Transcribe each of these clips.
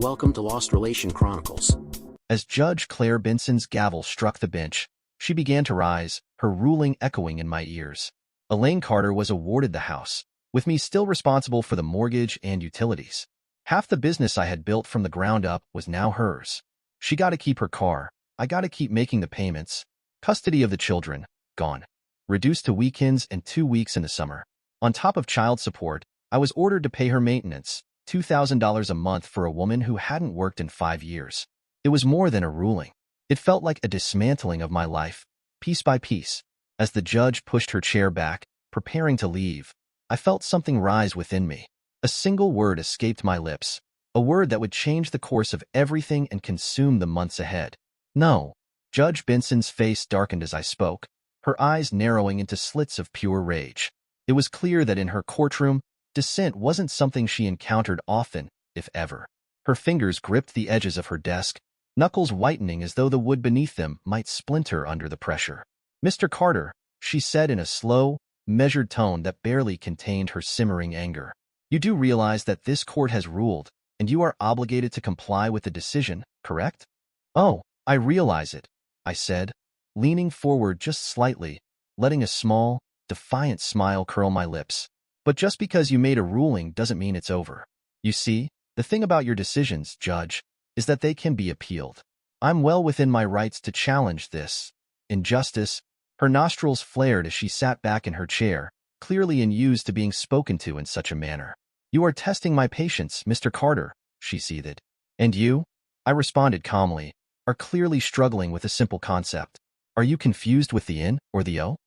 Welcome to Lost Relation Chronicles. As Judge Claire Benson's gavel struck the bench, she began to rise, her ruling echoing in my ears. Elaine Carter was awarded the house, with me still responsible for the mortgage and utilities. Half the business I had built from the ground up was now hers. She got to keep her car, I got to keep making the payments. Custody of the children, gone. Reduced to weekends and 2 weeks in the summer. On top of child support, I was ordered to pay her maintenance, $2,000 a month for a woman who hadn't worked in 5 years. It was more than a ruling. It felt like a dismantling of my life, piece by piece. As the judge pushed her chair back, preparing to leave, I felt something rise within me. A single word escaped my lips, a word that would change the course of everything and consume the months ahead. No. Judge Benson's face darkened as I spoke, her eyes narrowing into slits of pure rage. It was clear that in her courtroom, dissent wasn't something she encountered often, if ever. Her fingers gripped the edges of her desk, knuckles whitening as though the wood beneath them might splinter under the pressure. "Mr. Carter," she said in a slow, measured tone that barely contained her simmering anger. "You do realize that this court has ruled, and you are obligated to comply with the decision, correct?" "Oh, I realize it," I said, leaning forward just slightly, letting a small, defiant smile curl my lips. "But just because you made a ruling doesn't mean it's over. You see, the thing about your decisions, Judge, is that they can be appealed. I'm well within my rights to challenge this injustice." Her nostrils flared as she sat back in her chair, clearly unused to being spoken to in such a manner. "You are testing my patience, Mr. Carter," she seethed. "And you," I responded calmly, "are clearly struggling with a simple concept. Are you confused with the in or the o?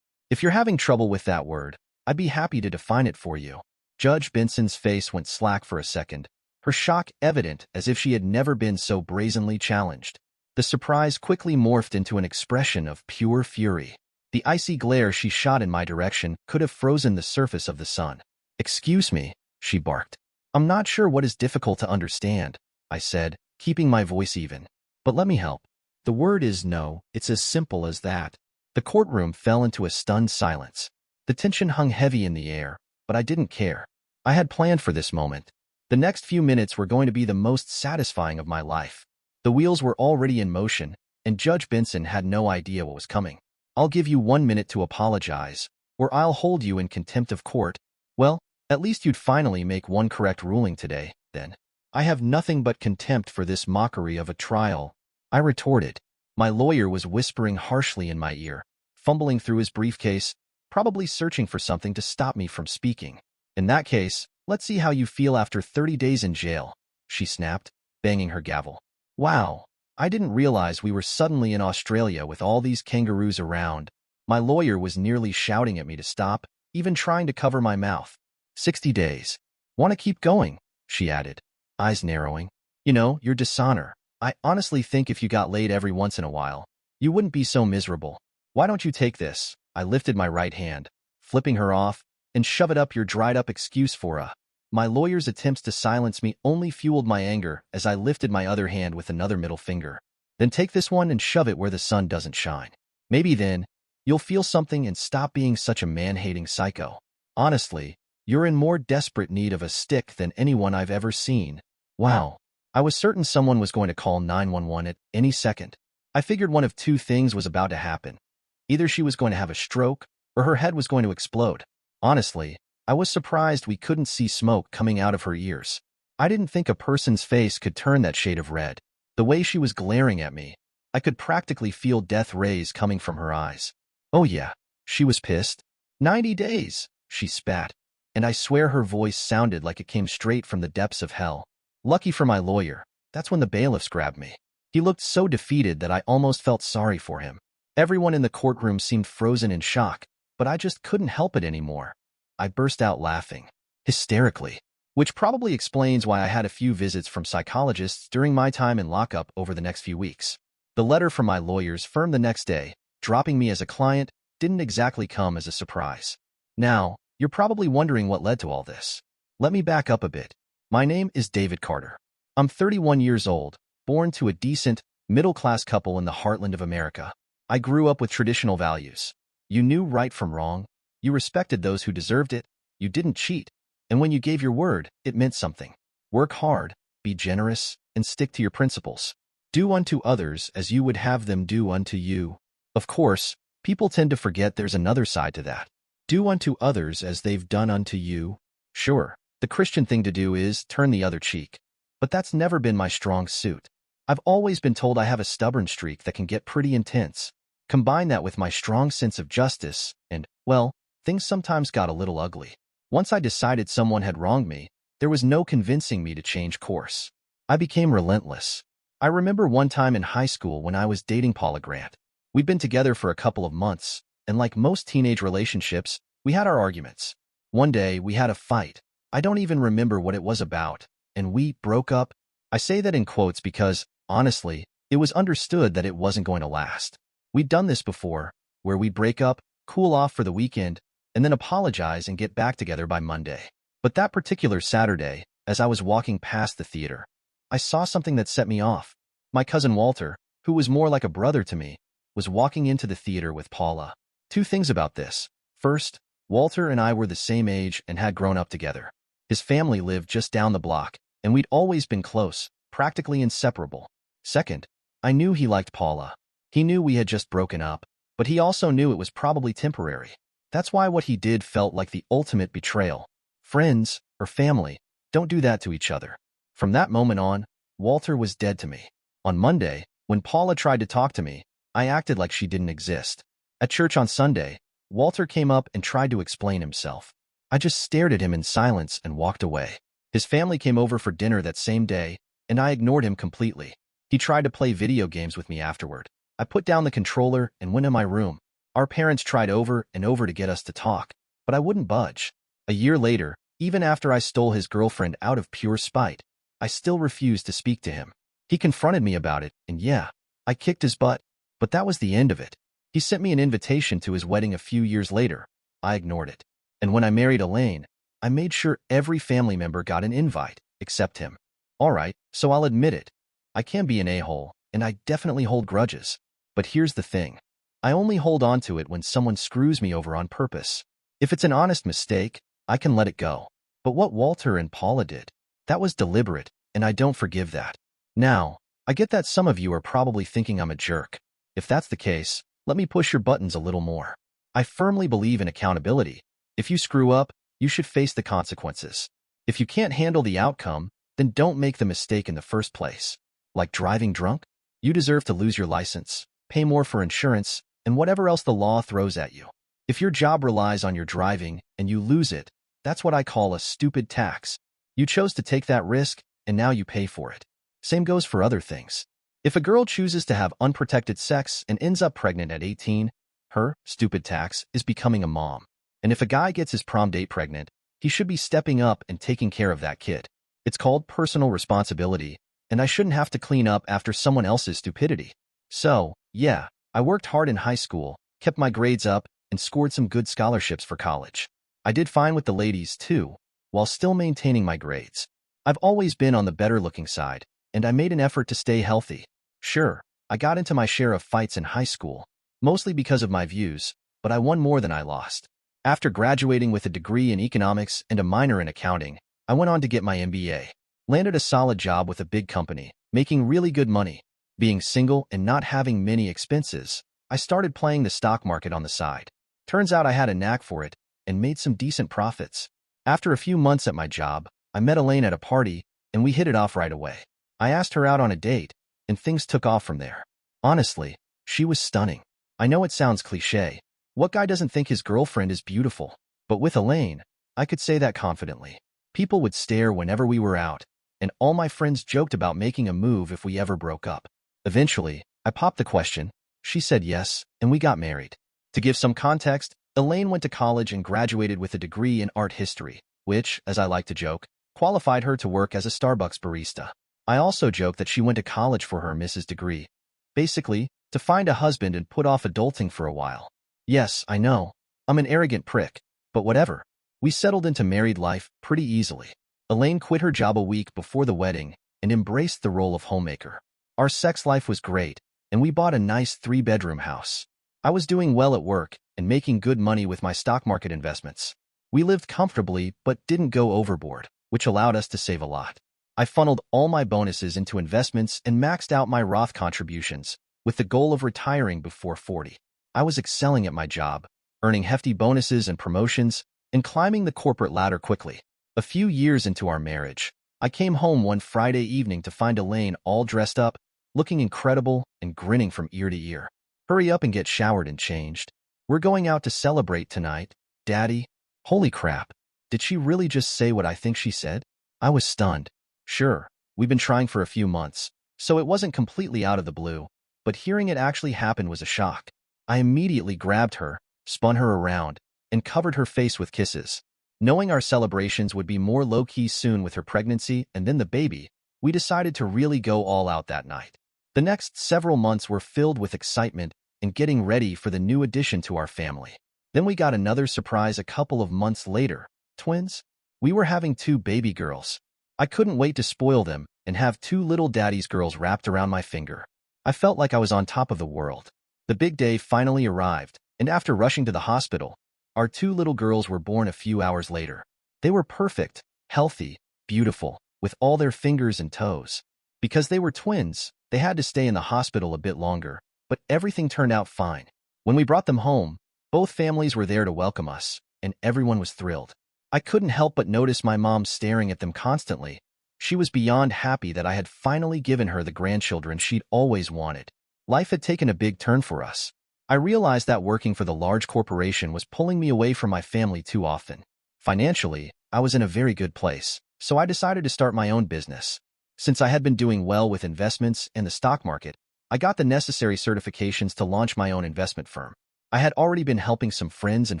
If you're having trouble with that word, I'd be happy to define it for you." Judge Benson's face went slack for a second, her shock evident as if she had never been so brazenly challenged. The surprise quickly morphed into an expression of pure fury. The icy glare she shot in my direction could have frozen the surface of the sun. "Excuse me," she barked. "I'm not sure what is difficult to understand," I said, keeping my voice even. "But let me help. The word is no, it's as simple as that." The courtroom fell into a stunned silence. The tension hung heavy in the air, but I didn't care. I had planned for this moment. The next few minutes were going to be the most satisfying of my life. The wheels were already in motion, and Judge Benson had no idea what was coming. "I'll give you 1 minute to apologize, or I'll hold you in contempt of court." "Well, at least you'd finally make one correct ruling today, then." "I have nothing but contempt for this mockery of a trial," I retorted. My lawyer was whispering harshly in my ear, fumbling through his briefcase, probably searching for something to stop me from speaking. "In that case, let's see how you feel after 30 days in jail," she snapped, banging her gavel. Wow, I didn't realize we were suddenly in Australia with all these kangaroos around. My lawyer was nearly shouting at me to stop, even trying to cover my mouth. 60 days. "Want to keep going?" she added, eyes narrowing. "You know, your dishonor. I honestly think if you got laid every once in a while, you wouldn't be so miserable. Why don't you take this?" I lifted my right hand, flipping her off, "and shove it up your dried-up excuse for a—" My lawyer's attempts to silence me only fueled my anger as I lifted my other hand with another middle finger. "Then take this one and shove it where the sun doesn't shine. Maybe then, you'll feel something and stop being such a man-hating psycho. Honestly, you're in more desperate need of a stick than anyone I've ever seen." Wow. I was certain someone was going to call 911 at any second. I figured one of two things was about to happen. Either she was going to have a stroke, or her head was going to explode. Honestly, I was surprised we couldn't see smoke coming out of her ears. I didn't think a person's face could turn that shade of red. The way she was glaring at me, I could practically feel death rays coming from her eyes. Oh yeah, she was pissed. 90 days, she spat, and I swear her voice sounded like it came straight from the depths of hell. Lucky for my lawyer, that's when the bailiffs grabbed me. He looked so defeated that I almost felt sorry for him. Everyone in the courtroom seemed frozen in shock, but I just couldn't help it anymore. I burst out laughing, hysterically, which probably explains why I had a few visits from psychologists during my time in lockup over the next few weeks. The letter from my lawyer's firm the next day, dropping me as a client, didn't exactly come as a surprise. Now, you're probably wondering what led to all this. Let me back up a bit. My name is David Carter. I'm 31 years old, born to a decent, middle-class couple in the heartland of America. I grew up with traditional values. You knew right from wrong. You respected those who deserved it. You didn't cheat. And when you gave your word, it meant something. Work hard, be generous, and stick to your principles. Do unto others as you would have them do unto you. Of course, people tend to forget there's another side to that. Do unto others as they've done unto you. Sure, the Christian thing to do is turn the other cheek. But that's never been my strong suit. I've always been told I have a stubborn streak that can get pretty intense. Combine that with my strong sense of justice, and, well, things sometimes got a little ugly. Once I decided someone had wronged me, there was no convincing me to change course. I became relentless. I remember one time in high school when I was dating Paula Grant. We'd been together for a couple of months, and like most teenage relationships, we had our arguments. One day, we had a fight. I don't even remember what it was about, and we broke up. I say that in quotes because, honestly, it was understood that it wasn't going to last. We'd done this before, where we'd break up, cool off for the weekend, and then apologize and get back together by Monday. But that particular Saturday, as I was walking past the theater, I saw something that set me off. My cousin Walter, who was more like a brother to me, was walking into the theater with Paula. Two things about this. First, Walter and I were the same age and had grown up together. His family lived just down the block, and we'd always been close, practically inseparable. Second, I knew he liked Paula. He knew we had just broken up, but he also knew it was probably temporary. That's why what he did felt like the ultimate betrayal. Friends, or family, don't do that to each other. From that moment on, Walter was dead to me. On Monday, when Paula tried to talk to me, I acted like she didn't exist. At church on Sunday, Walter came up and tried to explain himself. I just stared at him in silence and walked away. His family came over for dinner that same day, and I ignored him completely. He tried to play video games with me afterward. I put down the controller and went in my room. Our parents tried over and over to get us to talk, but I wouldn't budge. A year later, even after I stole his girlfriend out of pure spite, I still refused to speak to him. He confronted me about it, and yeah, I kicked his butt, but that was the end of it. He sent me an invitation to his wedding a few years later. I ignored it. And when I married Elaine, I made sure every family member got an invite, except him. All right, so I'll admit it. I can be an a-hole, and I definitely hold grudges. But here's the thing. I only hold on to it when someone screws me over on purpose. If it's an honest mistake, I can let it go. But what Walter and Paula did, that was deliberate, and I don't forgive that. Now, I get that some of you are probably thinking I'm a jerk. If that's the case, let me push your buttons a little more. I firmly believe in accountability. If you screw up, you should face the consequences. If you can't handle the outcome, then don't make the mistake in the first place. Like driving drunk? You deserve to lose your license, pay more for insurance, and whatever else the law throws at you. If your job relies on your driving and you lose it, that's what I call a stupid tax. You chose to take that risk, and now you pay for it. Same goes for other things. If a girl chooses to have unprotected sex and ends up pregnant at 18, her stupid tax is becoming a mom. And if a guy gets his prom date pregnant, he should be stepping up and taking care of that kid. It's called personal responsibility, and I shouldn't have to clean up after someone else's stupidity. So, yeah, I worked hard in high school, kept my grades up, and scored some good scholarships for college. I did fine with the ladies, too, while still maintaining my grades. I've always been on the better-looking side, and I made an effort to stay healthy. Sure, I got into my share of fights in high school, mostly because of my views, but I won more than I lost. After graduating with a degree in economics and a minor in accounting, I went on to get my MBA. Landed a solid job with a big company, making really good money. Being single and not having many expenses, I started playing the stock market on the side. Turns out I had a knack for it and made some decent profits. After a few months at my job, I met Elaine at a party, and we hit it off right away. I asked her out on a date, and things took off from there. Honestly, she was stunning. I know it sounds cliché. What guy doesn't think his girlfriend is beautiful? But with Elaine, I could say that confidently. People would stare whenever we were out, and all my friends joked about making a move if we ever broke up. Eventually, I popped the question. She said yes, and we got married. To give some context, Elaine went to college and graduated with a degree in art history, which, as I like to joke, qualified her to work as a Starbucks barista. I also joke that she went to college for her Mrs. degree. Basically, to find a husband and put off adulting for a while. Yes, I know, I'm an arrogant prick, but whatever. We settled into married life pretty easily. Elaine quit her job a week before the wedding and embraced the role of homemaker. Our sex life was great, and we bought a nice 3-bedroom house. I was doing well at work and making good money with my stock market investments. We lived comfortably but didn't go overboard, which allowed us to save a lot. I funneled all my bonuses into investments and maxed out my Roth contributions, with the goal of retiring before 40. I was excelling at my job, earning hefty bonuses and promotions, and climbing the corporate ladder quickly. A few years into our marriage, I came home one Friday evening to find Elaine all dressed up, looking incredible and grinning from ear to ear. "Hurry up and get showered and changed. We're going out to celebrate tonight, Daddy." Holy crap. Did she really just say what I think she said? I was stunned. Sure, we've been trying for a few months, so it wasn't completely out of the blue, but hearing it actually happen was a shock. I immediately grabbed her, spun her around, and covered her face with kisses. Knowing our celebrations would be more low-key soon with her pregnancy and then the baby, we decided to really go all out that night. The next several months were filled with excitement and getting ready for the new addition to our family. Then we got another surprise a couple of months later. Twins? We were having 2 baby girls. I couldn't wait to spoil them and have 2 little daddy's girls wrapped around my finger. I felt like I was on top of the world. The big day finally arrived, and after rushing to the hospital, our 2 little girls were born a few hours later. They were perfect, healthy, beautiful, with all their fingers and toes. Because they were twins, they had to stay in the hospital a bit longer, but everything turned out fine. When we brought them home, both families were there to welcome us, and everyone was thrilled. I couldn't help but notice my mom staring at them constantly. She was beyond happy that I had finally given her the grandchildren she'd always wanted. Life had taken a big turn for us. I realized that working for the large corporation was pulling me away from my family too often. Financially, I was in a very good place, so I decided to start my own business. Since I had been doing well with investments and the stock market, I got the necessary certifications to launch my own investment firm. I had already been helping some friends and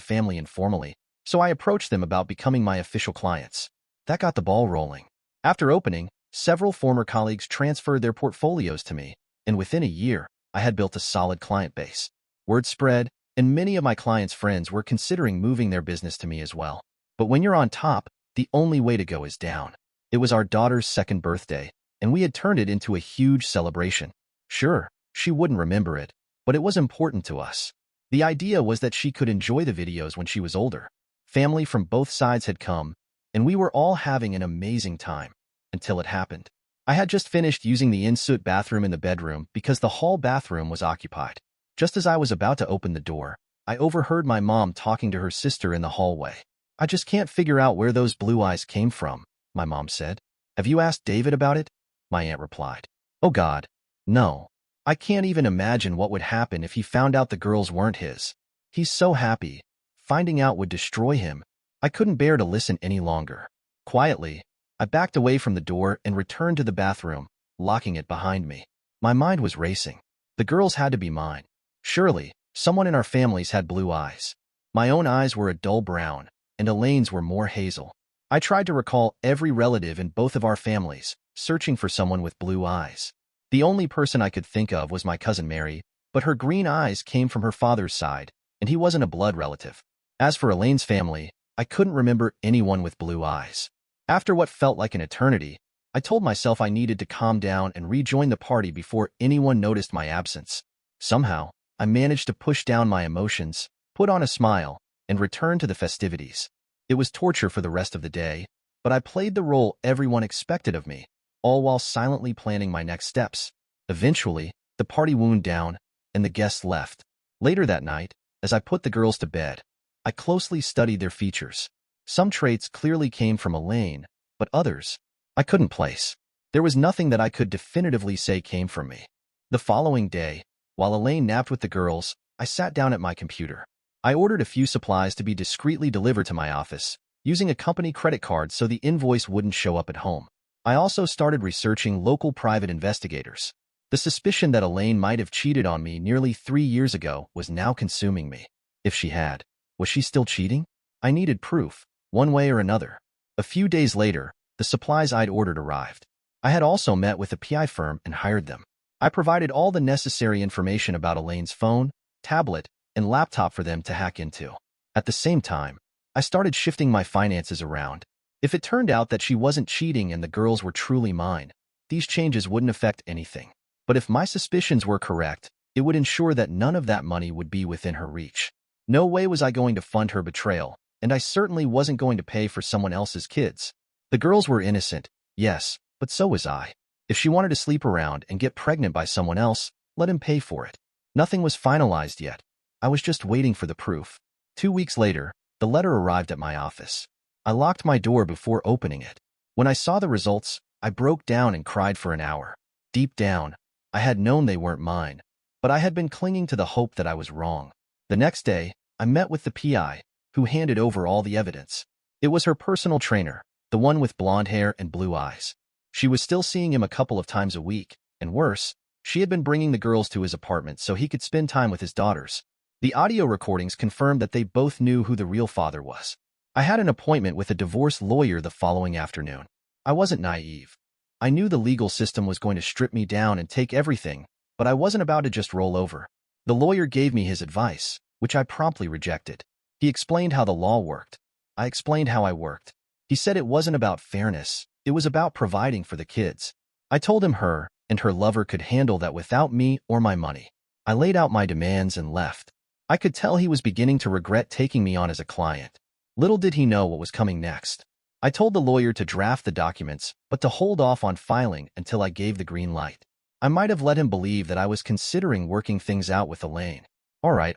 family informally, so I approached them about becoming my official clients. That got the ball rolling. After opening, several former colleagues transferred their portfolios to me, and within a year, I had built a solid client base. Word spread, and many of my clients' friends were considering moving their business to me as well. But when you're on top, the only way to go is down. It was our daughter's 2nd birthday, and we had turned it into a huge celebration. Sure, she wouldn't remember it, but it was important to us. The idea was that she could enjoy the videos when she was older. Family from both sides had come, and we were all having an amazing time, until it happened. I had just finished using the ensuite bathroom in the bedroom because the hall bathroom was occupied. Just as I was about to open the door, I overheard my mom talking to her sister in the hallway. "I just can't figure out where those blue eyes came from," my mom said. "Have you asked David about it?" my aunt replied. "Oh God, no. I can't even imagine what would happen if he found out the girls weren't his. He's so happy. Finding out would destroy him." I couldn't bear to listen any longer. Quietly, I backed away from the door and returned to the bathroom, locking it behind me. My mind was racing. The girls had to be mine. Surely, someone in our families had blue eyes. My own eyes were a dull brown, and Elaine's were more hazel. I tried to recall every relative in both of our families, searching for someone with blue eyes. The only person I could think of was my cousin Mary, but her green eyes came from her father's side, and he wasn't a blood relative. As for Elaine's family, I couldn't remember anyone with blue eyes. After what felt like an eternity, I told myself I needed to calm down and rejoin the party before anyone noticed my absence. Somehow, I managed to push down my emotions, put on a smile, and return to the festivities. It was torture for the rest of the day, but I played the role everyone expected of me, all while silently planning my next steps. Eventually, the party wound down, and the guests left. Later that night, as I put the girls to bed, I closely studied their features. Some traits clearly came from Elaine, but others I couldn't place. There was nothing that I could definitively say came from me. The following day, while Elaine napped with the girls, I sat down at my computer. I ordered a few supplies to be discreetly delivered to my office, using a company credit card so the invoice wouldn't show up at home. I also started researching local private investigators. The suspicion that Elaine might have cheated on me nearly 3 years ago was now consuming me. If she had, was she still cheating? I needed proof, one way or another. A few days later, the supplies I'd ordered arrived. I had also met with a PI firm and hired them. I provided all the necessary information about Elaine's phone, tablet, and laptop for them to hack into. At the same time, I started shifting my finances around. If it turned out that she wasn't cheating and the girls were truly mine, these changes wouldn't affect anything. But if my suspicions were correct, it would ensure that none of that money would be within her reach. No way was I going to fund her betrayal, and I certainly wasn't going to pay for someone else's kids. The girls were innocent, yes, but so was I. If she wanted to sleep around and get pregnant by someone else, let him pay for it. Nothing was finalized yet. I was just waiting for the proof. 2 weeks later, the letter arrived at my office. I locked my door before opening it. When I saw the results, I broke down and cried for an hour. Deep down, I had known they weren't mine, but I had been clinging to the hope that I was wrong. The next day, I met with the PI, who handed over all the evidence. It was her personal trainer, the one with blonde hair and blue eyes. She was still seeing him a couple of times a week, and worse, she had been bringing the girls to his apartment so he could spend time with his daughters. The audio recordings confirmed that they both knew who the real father was. I had an appointment with a divorce lawyer the following afternoon. I wasn't naive. I knew the legal system was going to strip me down and take everything, but I wasn't about to just roll over. The lawyer gave me his advice, which I promptly rejected. He explained how the law worked. I explained how I worked. He said it wasn't about fairness, it was about providing for the kids. I told him her and her lover could handle that without me or my money. I laid out my demands and left. I could tell he was beginning to regret taking me on as a client. Little did he know what was coming next. I told the lawyer to draft the documents, but to hold off on filing until I gave the green light. I might have let him believe that I was considering working things out with Elaine. All right,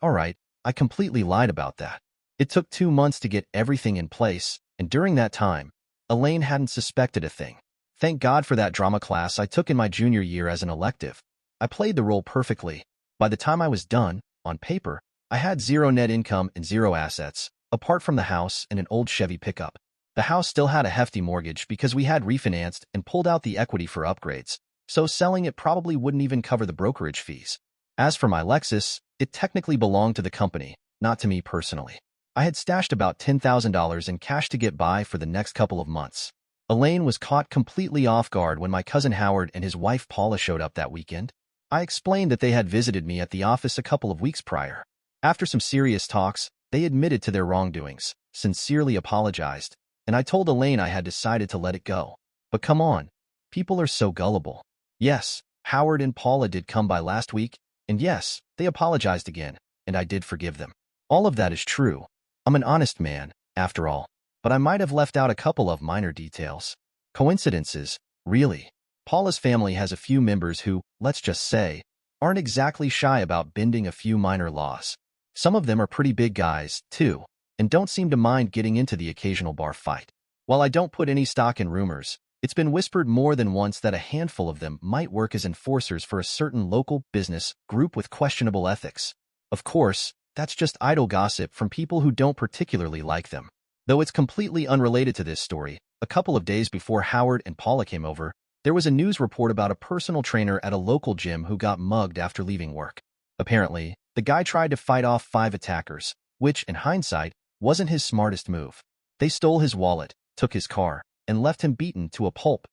I completely lied about that. It took 2 months to get everything in place, and during that time, Elaine hadn't suspected a thing. Thank God for that drama class I took in my junior year as an elective. I played the role perfectly. By the time I was done, on paper, I had 0 net income and 0 assets, apart from the house and an old Chevy pickup. The house still had a hefty mortgage because we had refinanced and pulled out the equity for upgrades, so selling it probably wouldn't even cover the brokerage fees. As for my Lexus, it technically belonged to the company, not to me personally. I had stashed about $10,000 in cash to get by for the next couple of months. Elaine was caught completely off guard when my cousin Howard and his wife Paula showed up that weekend. I explained that they had visited me at the office a couple of weeks prior. After some serious talks, they admitted to their wrongdoings, sincerely apologized, and I told Elaine I had decided to let it go. But come on, people are so gullible. Yes, Howard and Paula did come by last week, and yes, they apologized again, and I did forgive them. All of that is true. I'm an honest man, after all, but I might have left out a couple of minor details. Coincidences, really. Paula's family has a few members who, let's just say, aren't exactly shy about bending a few minor laws. Some of them are pretty big guys, too, and don't seem to mind getting into the occasional bar fight. While I don't put any stock in rumors, it's been whispered more than once that a handful of them might work as enforcers for a certain local business group with questionable ethics. Of course, that's just idle gossip from people who don't particularly like them. Though it's completely unrelated to this story, a couple of days before Howard and Paula came over, there was a news report about a personal trainer at a local gym who got mugged after leaving work. Apparently, the guy tried to fight off 5 attackers, which, in hindsight, wasn't his smartest move. They stole his wallet, took his car, and left him beaten to a pulp.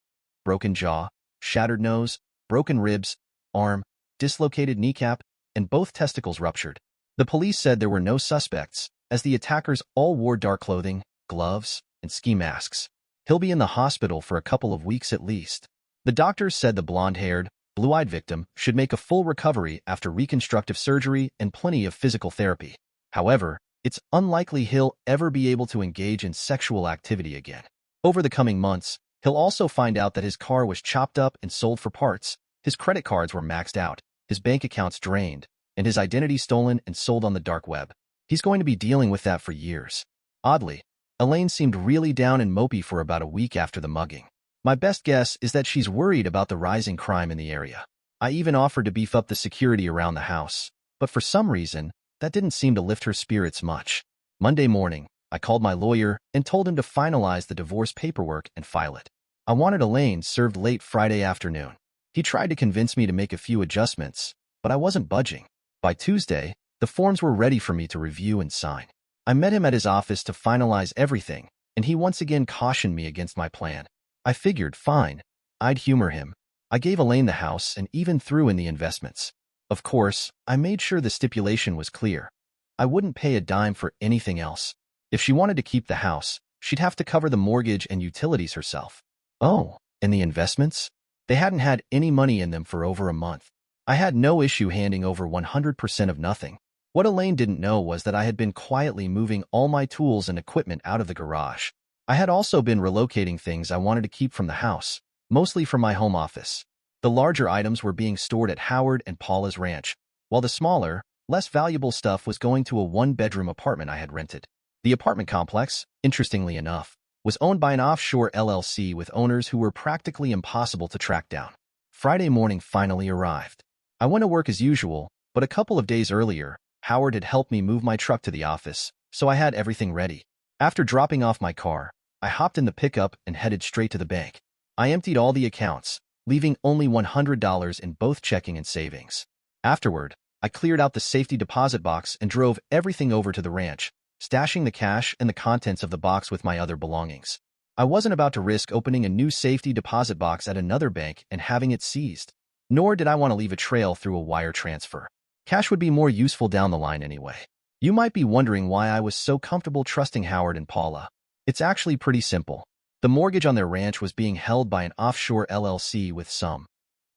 Broken jaw, shattered nose, broken ribs, arm, dislocated kneecap, and both testicles ruptured. The police said there were no suspects, as the attackers all wore dark clothing, gloves, and ski masks. He'll be in the hospital for a couple of weeks at least. The doctors said the blonde-haired, blue-eyed victim should make a full recovery after reconstructive surgery and plenty of physical therapy. However, it's unlikely he'll ever be able to engage in sexual activity again. Over the coming months, he'll also find out that his car was chopped up and sold for parts, his credit cards were maxed out, his bank accounts drained, and his identity stolen and sold on the dark web. He's going to be dealing with that for years. Oddly, Elaine seemed really down and mopey for about a week after the mugging. My best guess is that she's worried about the rising crime in the area. I even offered to beef up the security around the house, but for some reason, that didn't seem to lift her spirits much. Monday morning, I called my lawyer and told him to finalize the divorce paperwork and file it. I wanted Elaine served late Friday afternoon. He tried to convince me to make a few adjustments, but I wasn't budging. By Tuesday, the forms were ready for me to review and sign. I met him at his office to finalize everything, and he once again cautioned me against my plan. I figured, fine, I'd humor him. I gave Elaine the house and even threw in the investments. Of course, I made sure the stipulation was clear. I wouldn't pay a dime for anything else. If she wanted to keep the house, she'd have to cover the mortgage and utilities herself. Oh, and the investments? They hadn't had any money in them for over a month. I had no issue handing over 100% of nothing. What Elaine didn't know was that I had been quietly moving all my tools and equipment out of the garage. I had also been relocating things I wanted to keep from the house, mostly from my home office. The larger items were being stored at Howard and Paula's ranch, while the smaller, less valuable stuff was going to a one-bedroom apartment I had rented. The apartment complex, interestingly enough, was owned by an offshore LLC with owners who were practically impossible to track down. Friday morning finally arrived. I went to work as usual, but a couple of days earlier, Howard had helped me move my truck to the office, so I had everything ready. After dropping off my car, I hopped in the pickup and headed straight to the bank. I emptied all the accounts, leaving only $100 in both checking and savings. Afterward, I cleared out the safety deposit box and drove everything over to the ranch, stashing the cash and the contents of the box with my other belongings. I wasn't about to risk opening a new safety deposit box at another bank and having it seized, nor did I want to leave a trail through a wire transfer. Cash would be more useful down the line anyway. You might be wondering why I was so comfortable trusting Howard and Paula. It's actually pretty simple. The mortgage on their ranch was being held by an offshore LLC with some,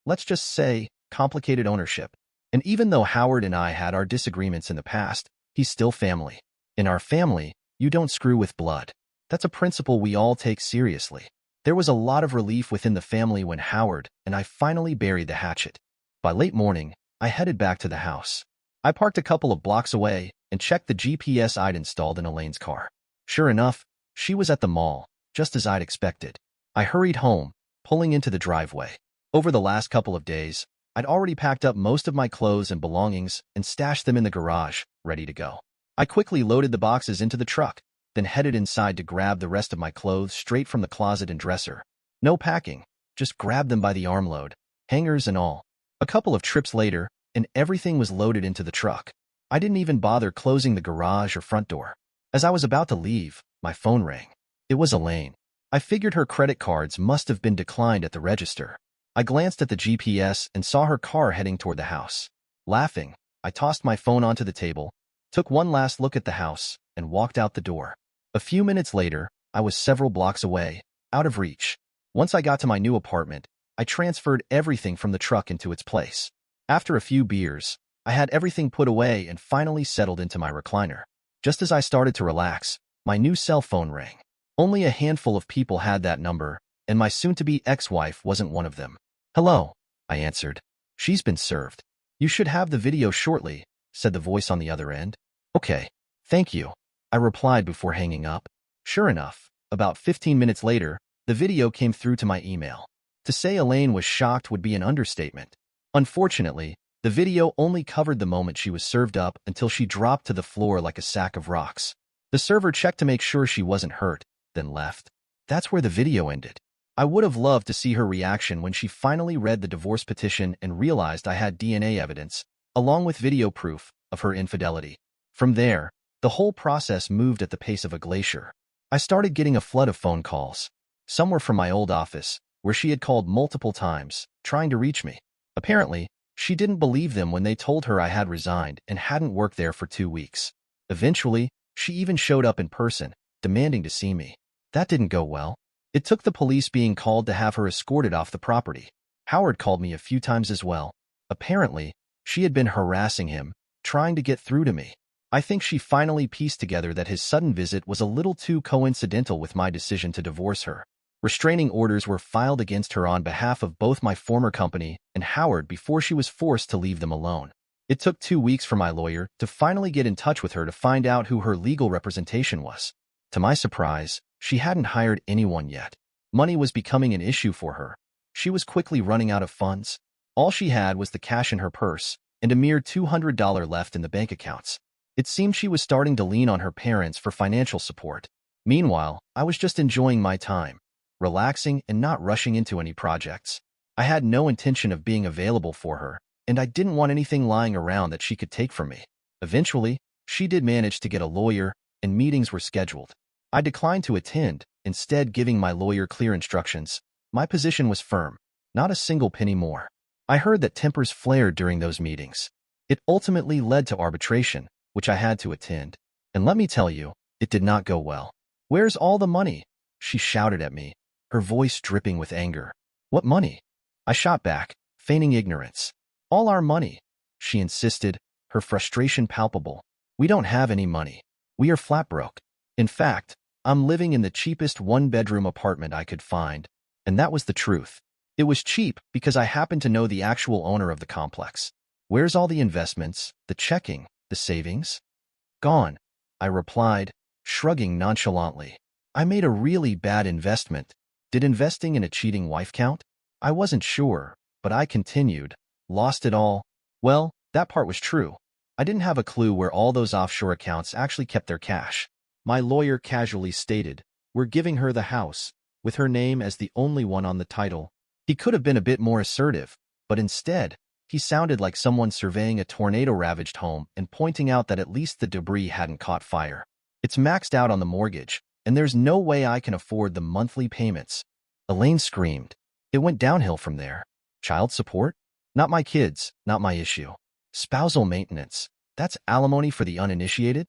let's just say, complicated ownership. And even though Howard and I had our disagreements in the past, he's still family. In our family, you don't screw with blood. That's a principle we all take seriously. There was a lot of relief within the family when Howard and I finally buried the hatchet. By late morning, I headed back to the house. I parked a couple of blocks away and checked the GPS I'd installed in Elaine's car. Sure enough, she was at the mall, just as I'd expected. I hurried home, pulling into the driveway. Over the last couple of days, I'd already packed up most of my clothes and belongings and stashed them in the garage, ready to go. I quickly loaded the boxes into the truck, then headed inside to grab the rest of my clothes straight from the closet and dresser. No packing, just grabbed them by the armload, hangers and all. A couple of trips later, and everything was loaded into the truck. I didn't even bother closing the garage or front door. As I was about to leave, my phone rang. It was Elaine. I figured her credit cards must have been declined at the register. I glanced at the GPS and saw her car heading toward the house. Laughing, I tossed my phone onto the table, took one last look at the house, and walked out the door. A few minutes later, I was several blocks away, out of reach. Once I got to my new apartment, I transferred everything from the truck into its place. After a few beers, I had everything put away and finally settled into my recliner. Just as I started to relax, my new cell phone rang. Only a handful of people had that number, and my soon-to-be ex-wife wasn't one of them. "Hello," I answered. "She's been served. You should have the video shortly," said the voice on the other end. "Okay, thank you," I replied before hanging up. Sure enough, about 15 minutes later, the video came through to my email. To say Elaine was shocked would be an understatement. Unfortunately, the video only covered the moment she was served up until she dropped to the floor like a sack of rocks. The server checked to make sure she wasn't hurt, then left. That's where the video ended. I would have loved to see her reaction when she finally read the divorce petition and realized I had DNA evidence, along with video proof, of her infidelity. From there, the whole process moved at the pace of a glacier. I started getting a flood of phone calls. Some were from my old office, where she had called multiple times, trying to reach me. Apparently, she didn't believe them when they told her I had resigned and hadn't worked there for 2 weeks. Eventually, she even showed up in person, demanding to see me. That didn't go well. It took the police being called to have her escorted off the property. Howard called me a few times as well. Apparently, she had been harassing him, trying to get through to me. I think she finally pieced together that his sudden visit was a little too coincidental with my decision to divorce her. Restraining orders were filed against her on behalf of both my former company and Howard before she was forced to leave them alone. It took 2 weeks for my lawyer to finally get in touch with her to find out who her legal representation was. To my surprise, she hadn't hired anyone yet. Money was becoming an issue for her. She was quickly running out of funds. All she had was the cash in her purse and a mere $200 left in the bank accounts. It seemed she was starting to lean on her parents for financial support. Meanwhile, I was just enjoying my time, relaxing and not rushing into any projects. I had no intention of being available for her, and I didn't want anything lying around that she could take from me. Eventually, she did manage to get a lawyer, and meetings were scheduled. I declined to attend, instead giving my lawyer clear instructions. My position was firm, not a single penny more. I heard that tempers flared during those meetings. It ultimately led to arbitration, which I had to attend. And let me tell you, it did not go well. "Where's all the money?" she shouted at me, her voice dripping with anger. "What money?" I shot back, feigning ignorance. "All our money," she insisted, her frustration palpable. "We don't have any money. We are flat broke. In fact, I'm living in the cheapest one-bedroom apartment I could find." And that was the truth. It was cheap because I happened to know the actual owner of the complex. Where's all the investments, the checking, the savings? Gone, I replied, shrugging nonchalantly. I made a really bad investment. Did investing in a cheating wife count? I wasn't sure, but I continued. Lost it all? Well, that part was true. I didn't have a clue where all those offshore accounts actually kept their cash. My lawyer casually stated, "We're giving her the house," with her name as the only one on the title. He could have been a bit more assertive, but instead, he sounded like someone surveying a tornado-ravaged home and pointing out that at least the debris hadn't caught fire. It's maxed out on the mortgage, and there's no way I can afford the monthly payments. Elaine screamed. It went downhill from there. Child support? Not my kids, not my issue. Spousal maintenance. That's alimony for the uninitiated?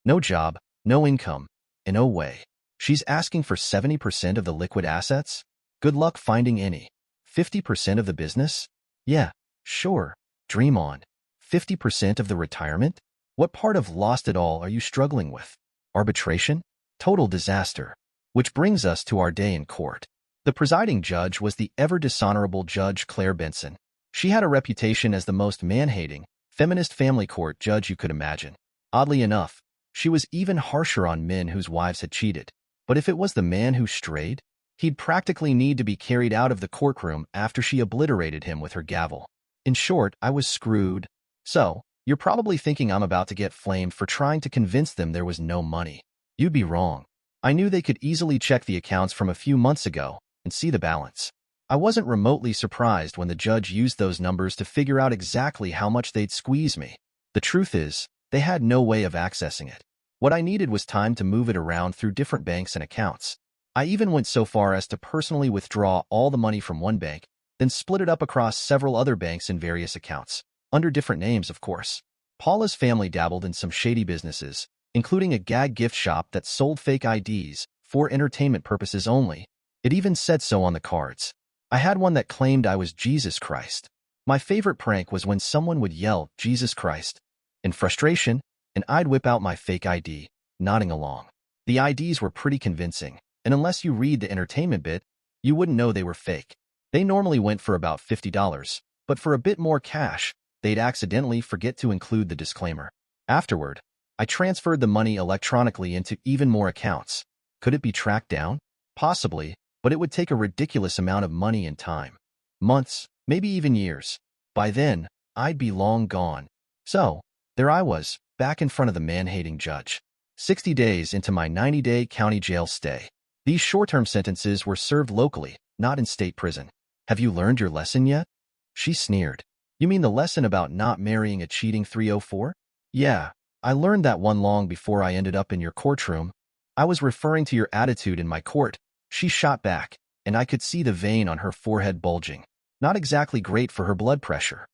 No job, no income, and no way. She's asking for 70% of the liquid assets? Good luck finding any. 50% of the business? Yeah, sure, dream on. 50% of the retirement? What part of lost it all are you struggling with? Arbitration? Total disaster. Which brings us to our day in court. The presiding judge was the ever-dishonorable Judge Claire Benson. She had a reputation as the most man-hating, feminist family court judge you could imagine. Oddly enough, she was even harsher on men whose wives had cheated. But if it was the man who strayed, he'd practically need to be carried out of the courtroom after she obliterated him with her gavel. In short, I was screwed. So, you're probably thinking I'm about to get flamed for trying to convince them there was no money. You'd be wrong. I knew they could easily check the accounts from a few months ago and see the balance. I wasn't remotely surprised when the judge used those numbers to figure out exactly how much they'd squeeze me. The truth is, they had no way of accessing it. What I needed was time to move it around through different banks and accounts. I even went so far as to personally withdraw all the money from one bank, then split it up across several other banks in various accounts, under different names, of course. Paula's family dabbled in some shady businesses, including a gag gift shop that sold fake IDs for entertainment purposes only. It even said so on the cards. I had one that claimed I was Jesus Christ. My favorite prank was when someone would yell, "Jesus Christ," in frustration, and I'd whip out my fake ID, nodding along. The IDs were pretty convincing, and unless you read the entertainment bit, you wouldn't know they were fake. They normally went for about $50, but for a bit more cash, they'd accidentally forget to include the disclaimer. Afterward, I transferred the money electronically into even more accounts. Could it be tracked down? Possibly, but it would take a ridiculous amount of money and time. Months, maybe even years. By then, I'd be long gone. So, there I was, back in front of the man-hating judge. 60 days into my 90-day county jail stay. These short-term sentences were served locally, not in state prison. Have you learned your lesson yet? She sneered. You mean the lesson about not marrying a cheating 304? Yeah, I learned that one long before I ended up in your courtroom. I was referring to your attitude in my court. She shot back, and I could see the vein on her forehead bulging. Not exactly great for her blood pressure.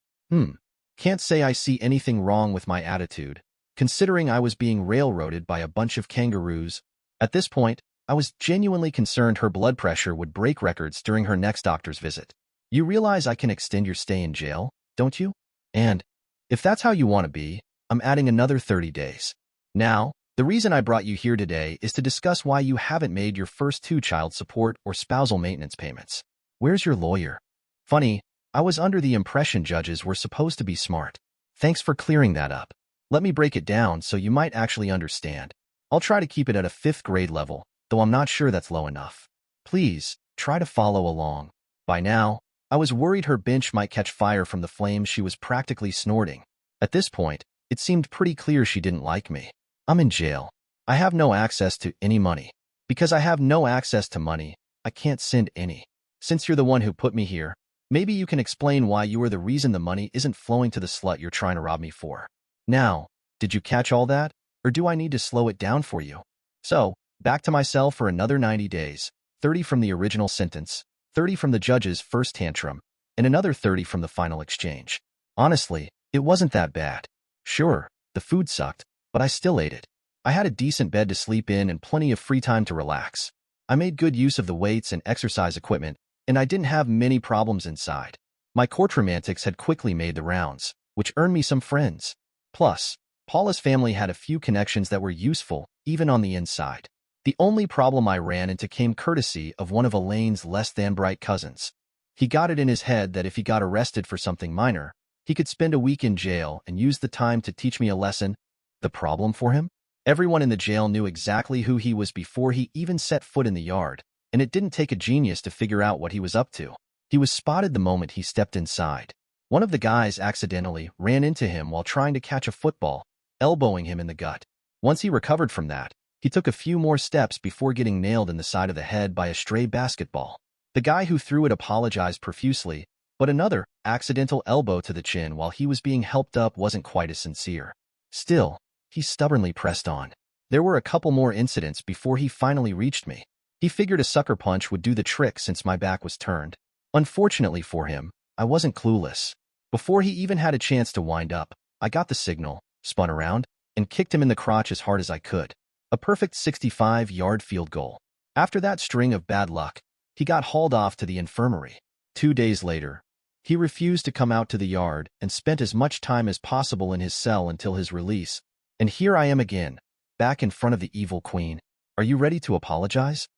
Can't say I see anything wrong with my attitude, considering I was being railroaded by a bunch of kangaroos. At this point, I was genuinely concerned her blood pressure would break records during her next doctor's visit. You realize I can extend your stay in jail, don't you? And, if that's how you want to be, I'm adding another 30 days. Now, the reason I brought you here today is to discuss why you haven't made your first 2 child support or spousal maintenance payments. Where's your lawyer? Funny, I was under the impression judges were supposed to be smart. Thanks for clearing that up. Let me break it down so you might actually understand. I'll try to keep it at a 5th grade level, though I'm not sure that's low enough. Please, try to follow along. By now, I was worried her bench might catch fire from the flames she was practically snorting. At this point, it seemed pretty clear she didn't like me. I'm in jail. I have no access to any money. Because I have no access to money, I can't send any. Since you're the one who put me here, maybe you can explain why you are the reason the money isn't flowing to the slut you're trying to rob me for. Now, did you catch all that? Or do I need to slow it down for you? So, back to my cell for another 90 days, 30 from the original sentence, 30 from the judge's first tantrum, and another 30 from the final exchange. Honestly, it wasn't that bad. Sure, the food sucked, but I still ate it. I had a decent bed to sleep in and plenty of free time to relax. I made good use of the weights and exercise equipment, and I didn't have many problems inside. My courtroom antics had quickly made the rounds, which earned me some friends. Plus, Paula's family had a few connections that were useful, even on the inside. The only problem I ran into came courtesy of one of Elaine's less-than-bright cousins. He got it in his head that if he got arrested for something minor, he could spend a week in jail and use the time to teach me a lesson. The problem for him? Everyone in the jail knew exactly who he was before he even set foot in the yard, and it didn't take a genius to figure out what he was up to. He was spotted the moment he stepped inside. One of the guys accidentally ran into him while trying to catch a football, elbowing him in the gut. Once he recovered from that, he took a few more steps before getting nailed in the side of the head by a stray basketball. The guy who threw it apologized profusely, but another accidental elbow to the chin while he was being helped up wasn't quite as sincere. Still, he stubbornly pressed on. There were a couple more incidents before he finally reached me. He figured a sucker punch would do the trick since my back was turned. Unfortunately for him, I wasn't clueless. Before he even had a chance to wind up, I got the signal, spun around, and kicked him in the crotch as hard as I could. A perfect 65-yard field goal. After that string of bad luck, he got hauled off to the infirmary. 2 days later, he refused to come out to the yard and spent as much time as possible in his cell until his release. And here I am again, back in front of the evil queen. Are you ready to apologize?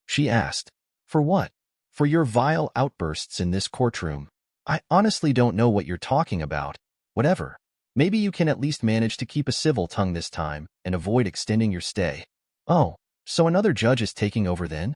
She asked. For what? For your vile outbursts in this courtroom. I honestly don't know what you're talking about. Whatever. Maybe you can at least manage to keep a civil tongue this time and avoid extending your stay. Oh, so another judge is taking over then?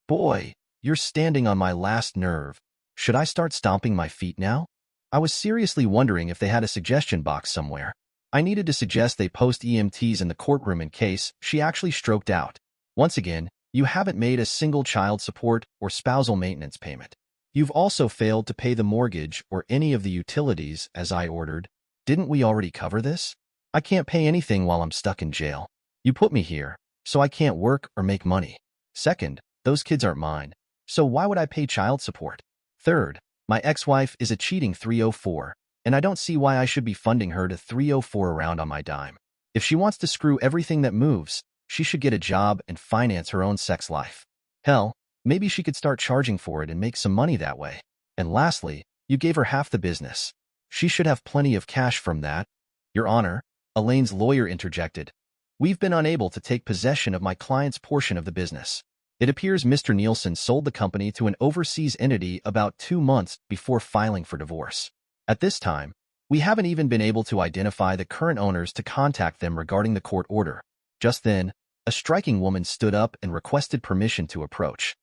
Boy, you're standing on my last nerve. Should I start stomping my feet now? I was seriously wondering if they had a suggestion box somewhere. I needed to suggest they post EMTs in the courtroom in case she actually stroked out. Once again, you haven't made a single child support or spousal maintenance payment. You've also failed to pay the mortgage or any of the utilities as I ordered. Didn't we already cover this? I can't pay anything while I'm stuck in jail. You put me here, so I can't work or make money. Second, those kids aren't mine, so why would I pay child support? Third, my ex-wife is a cheating 304, and I don't see why I should be funding her to 304 around on my dime. If she wants to screw everything that moves, she should get a job and finance her own sex life. Hell, maybe she could start charging for it and make some money that way. And lastly, you gave her half the business. She should have plenty of cash from that. Your Honor, Elaine's lawyer interjected. We've been unable to take possession of my client's portion of the business. It appears Mr. Nielsen sold the company to an overseas entity about 2 months before filing for divorce. At this time, we haven't even been able to identify the current owners to contact them regarding the court order. Just then, a striking woman stood up and requested permission to approach.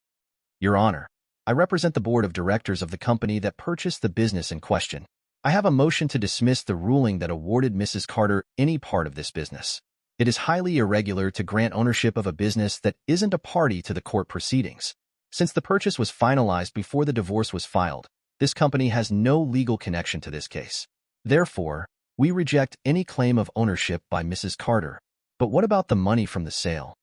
Your Honor, I represent the board of directors of the company that purchased the business in question. I have a motion to dismiss the ruling that awarded Mrs. Carter any part of this business. It is highly irregular to grant ownership of a business that isn't a party to the court proceedings. Since the purchase was finalized before the divorce was filed, this company has no legal connection to this case. Therefore, we reject any claim of ownership by Mrs. Carter. But what about the money from the sale?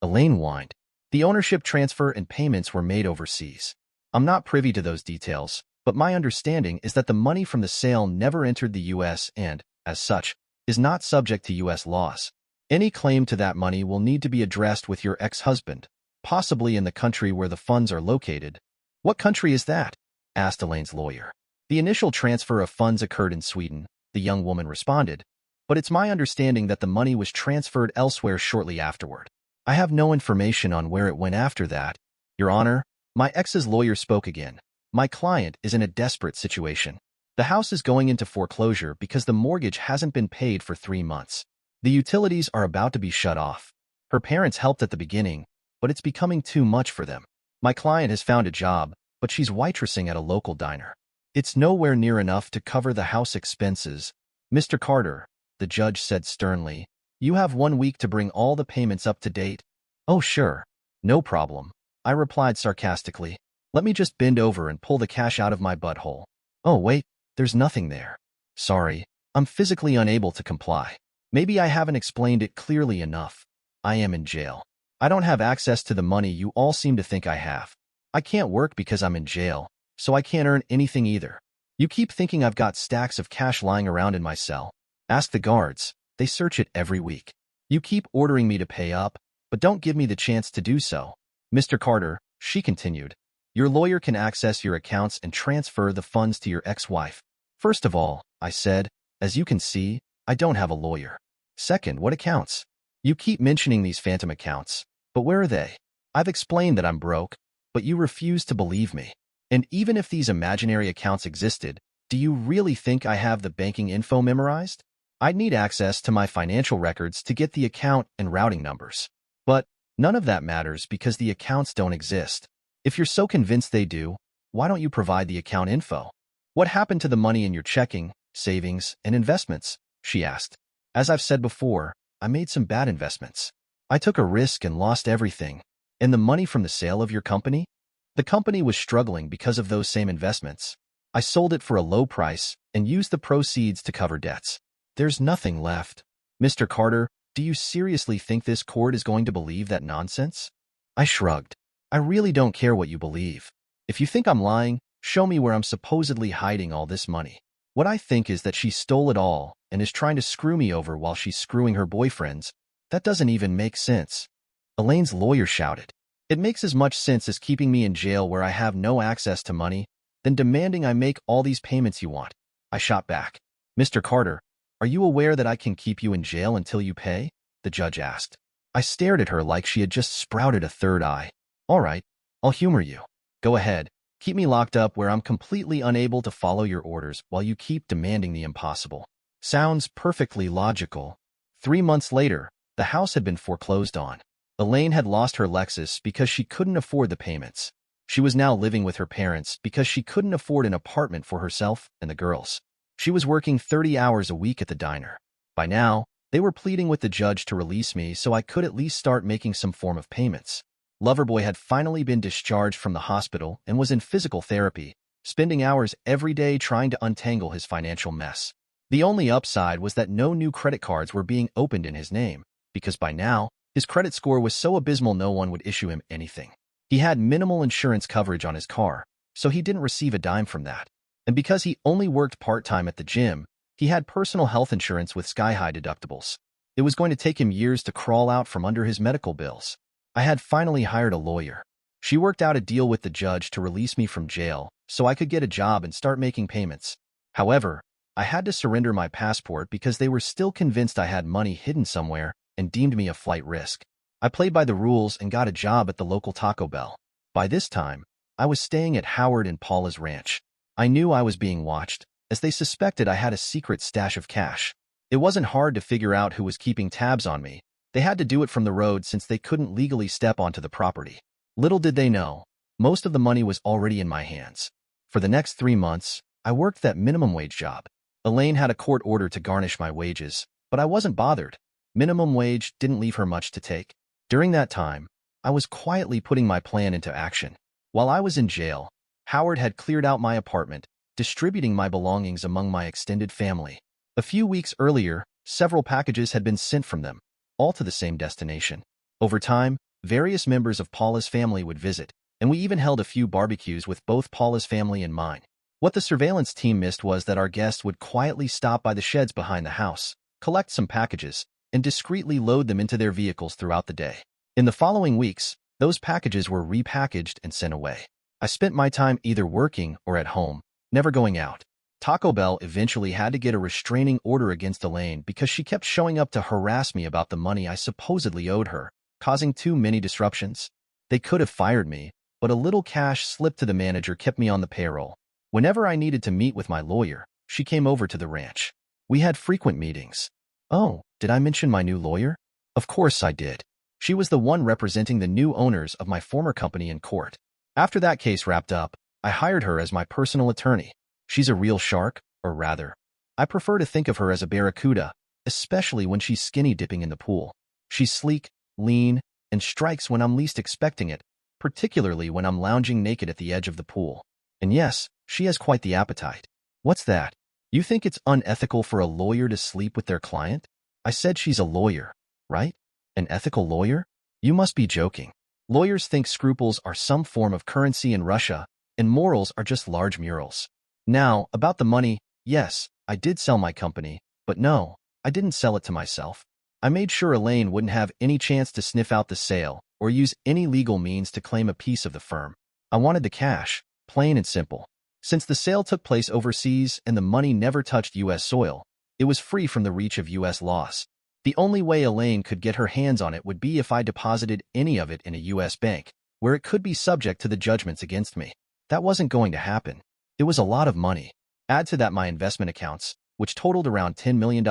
Elaine whined. The ownership transfer and payments were made overseas. I'm not privy to those details, but my understanding is that the money from the sale never entered the U.S. and, as such, is not subject to U.S. laws. Any claim to that money will need to be addressed with your ex-husband, possibly in the country where the funds are located. What country is that? Asked Elaine's lawyer. The initial transfer of funds occurred in Sweden, the young woman responded, but it's my understanding that the money was transferred elsewhere shortly afterward. I have no information on where it went after that. Your Honor, my ex's lawyer spoke again. My client is in a desperate situation. The house is going into foreclosure because the mortgage hasn't been paid for 3 months. The utilities are about to be shut off. Her parents helped at the beginning, but it's becoming too much for them. My client has found a job, but she's waitressing at a local diner. It's nowhere near enough to cover the house expenses. Mr. Carter, the judge said sternly, you have 1 week to bring all the payments up to date. Oh, sure. No problem. I replied sarcastically. Let me just bend over and pull the cash out of my butthole. Oh, wait, there's nothing there. Sorry, I'm physically unable to comply. Maybe I haven't explained it clearly enough. I am in jail. I don't have access to the money you all seem to think I have. I can't work because I'm in jail, so I can't earn anything either. You keep thinking I've got stacks of cash lying around in my cell. Ask the guards. They search it every week. You keep ordering me to pay up, but don't give me the chance to do so. Mr. Carter, she continued, your lawyer can access your accounts and transfer the funds to your ex-wife. First of all, I said, as you can see, I don't have a lawyer. Second, what accounts? You keep mentioning these phantom accounts, but where are they? I've explained that I'm broke, but you refuse to believe me. And even if these imaginary accounts existed, do you really think I have the banking info memorized? I'd need access to my financial records to get the account and routing numbers. But none of that matters because the accounts don't exist. If you're so convinced they do, why don't you provide the account info? What happened to the money in your checking, savings, and investments? She asked. As I've said before, I made some bad investments. I took a risk and lost everything. And the money from the sale of your company? The company was struggling because of those same investments. I sold it for a low price and used the proceeds to cover debts. There's nothing left. Mr. Carter, do you seriously think this court is going to believe that nonsense? I shrugged. I really don't care what you believe. If you think I'm lying, show me where I'm supposedly hiding all this money. What I think is that she stole it all and is trying to screw me over while she's screwing her boyfriends. That doesn't even make sense. Elaine's lawyer shouted. It makes as much sense as keeping me in jail where I have no access to money, than demanding I make all these payments you want. I shot back. Mr. Carter, are you aware that I can keep you in jail until you pay? The judge asked. I stared at her like she had just sprouted a third eye. All right, I'll humor you. Go ahead. Keep me locked up where I'm completely unable to follow your orders while you keep demanding the impossible. Sounds perfectly logical. 3 months later, the house had been foreclosed on. Elaine had lost her Lexus because she couldn't afford the payments. She was now living with her parents because she couldn't afford an apartment for herself and the girls. She was working 30 hours a week at the diner. By now, they were pleading with the judge to release me so I could at least start making some form of payments. Loverboy had finally been discharged from the hospital and was in physical therapy, spending hours every day trying to untangle his financial mess. The only upside was that no new credit cards were being opened in his name, because by now, his credit score was so abysmal no one would issue him anything. He had minimal insurance coverage on his car, so he didn't receive a dime from that. And because he only worked part-time at the gym, he had personal health insurance with sky-high deductibles. It was going to take him years to crawl out from under his medical bills. I had finally hired a lawyer. She worked out a deal with the judge to release me from jail so I could get a job and start making payments. However, I had to surrender my passport because they were still convinced I had money hidden somewhere and deemed me a flight risk. I played by the rules and got a job at the local Taco Bell. By this time, I was staying at Howard and Paula's ranch. I knew I was being watched, as they suspected I had a secret stash of cash. It wasn't hard to figure out who was keeping tabs on me. They had to do it from the road since they couldn't legally step onto the property. Little did they know, most of the money was already in my hands. For the next 3 months, I worked that minimum wage job. Elaine had a court order to garnish my wages, but I wasn't bothered. Minimum wage didn't leave her much to take. During that time, I was quietly putting my plan into action. While I was in jail, Howard had cleared out my apartment, distributing my belongings among my extended family. A few weeks earlier, several packages had been sent from them, all to the same destination. Over time, various members of Paula's family would visit, and we even held a few barbecues with both Paula's family and mine. What the surveillance team missed was that our guests would quietly stop by the sheds behind the house, collect some packages, and discreetly load them into their vehicles throughout the day. In the following weeks, those packages were repackaged and sent away. I spent my time either working or at home, never going out. Taco Bell eventually had to get a restraining order against Elaine because she kept showing up to harass me about the money I supposedly owed her, causing too many disruptions. They could have fired me, but a little cash slipped to the manager kept me on the payroll. Whenever I needed to meet with my lawyer, she came over to the ranch. We had frequent meetings. Oh, did I mention my new lawyer? Of course I did. She was the one representing the new owners of my former company in court. After that case wrapped up, I hired her as my personal attorney. She's a real shark, or rather, I prefer to think of her as a barracuda, especially when she's skinny dipping in the pool. She's sleek, lean, and strikes when I'm least expecting it, particularly when I'm lounging naked at the edge of the pool. And yes, she has quite the appetite. What's that? You think it's unethical for a lawyer to sleep with their client? I said she's a lawyer, right? An ethical lawyer? You must be joking. Lawyers think scruples are some form of currency in Russia, and morals are just large murals. Now, about the money, yes, I did sell my company, but no, I didn't sell it to myself. I made sure Elaine wouldn't have any chance to sniff out the sale or use any legal means to claim a piece of the firm. I wanted the cash, plain and simple. Since the sale took place overseas and the money never touched U.S. soil, it was free from the reach of U.S. laws. The only way Elaine could get her hands on it would be if I deposited any of it in a U.S. bank, where it could be subject to the judgments against me. that wasn't going to happen. It was a lot of money. Add to that my investment accounts, which totaled around $10 million,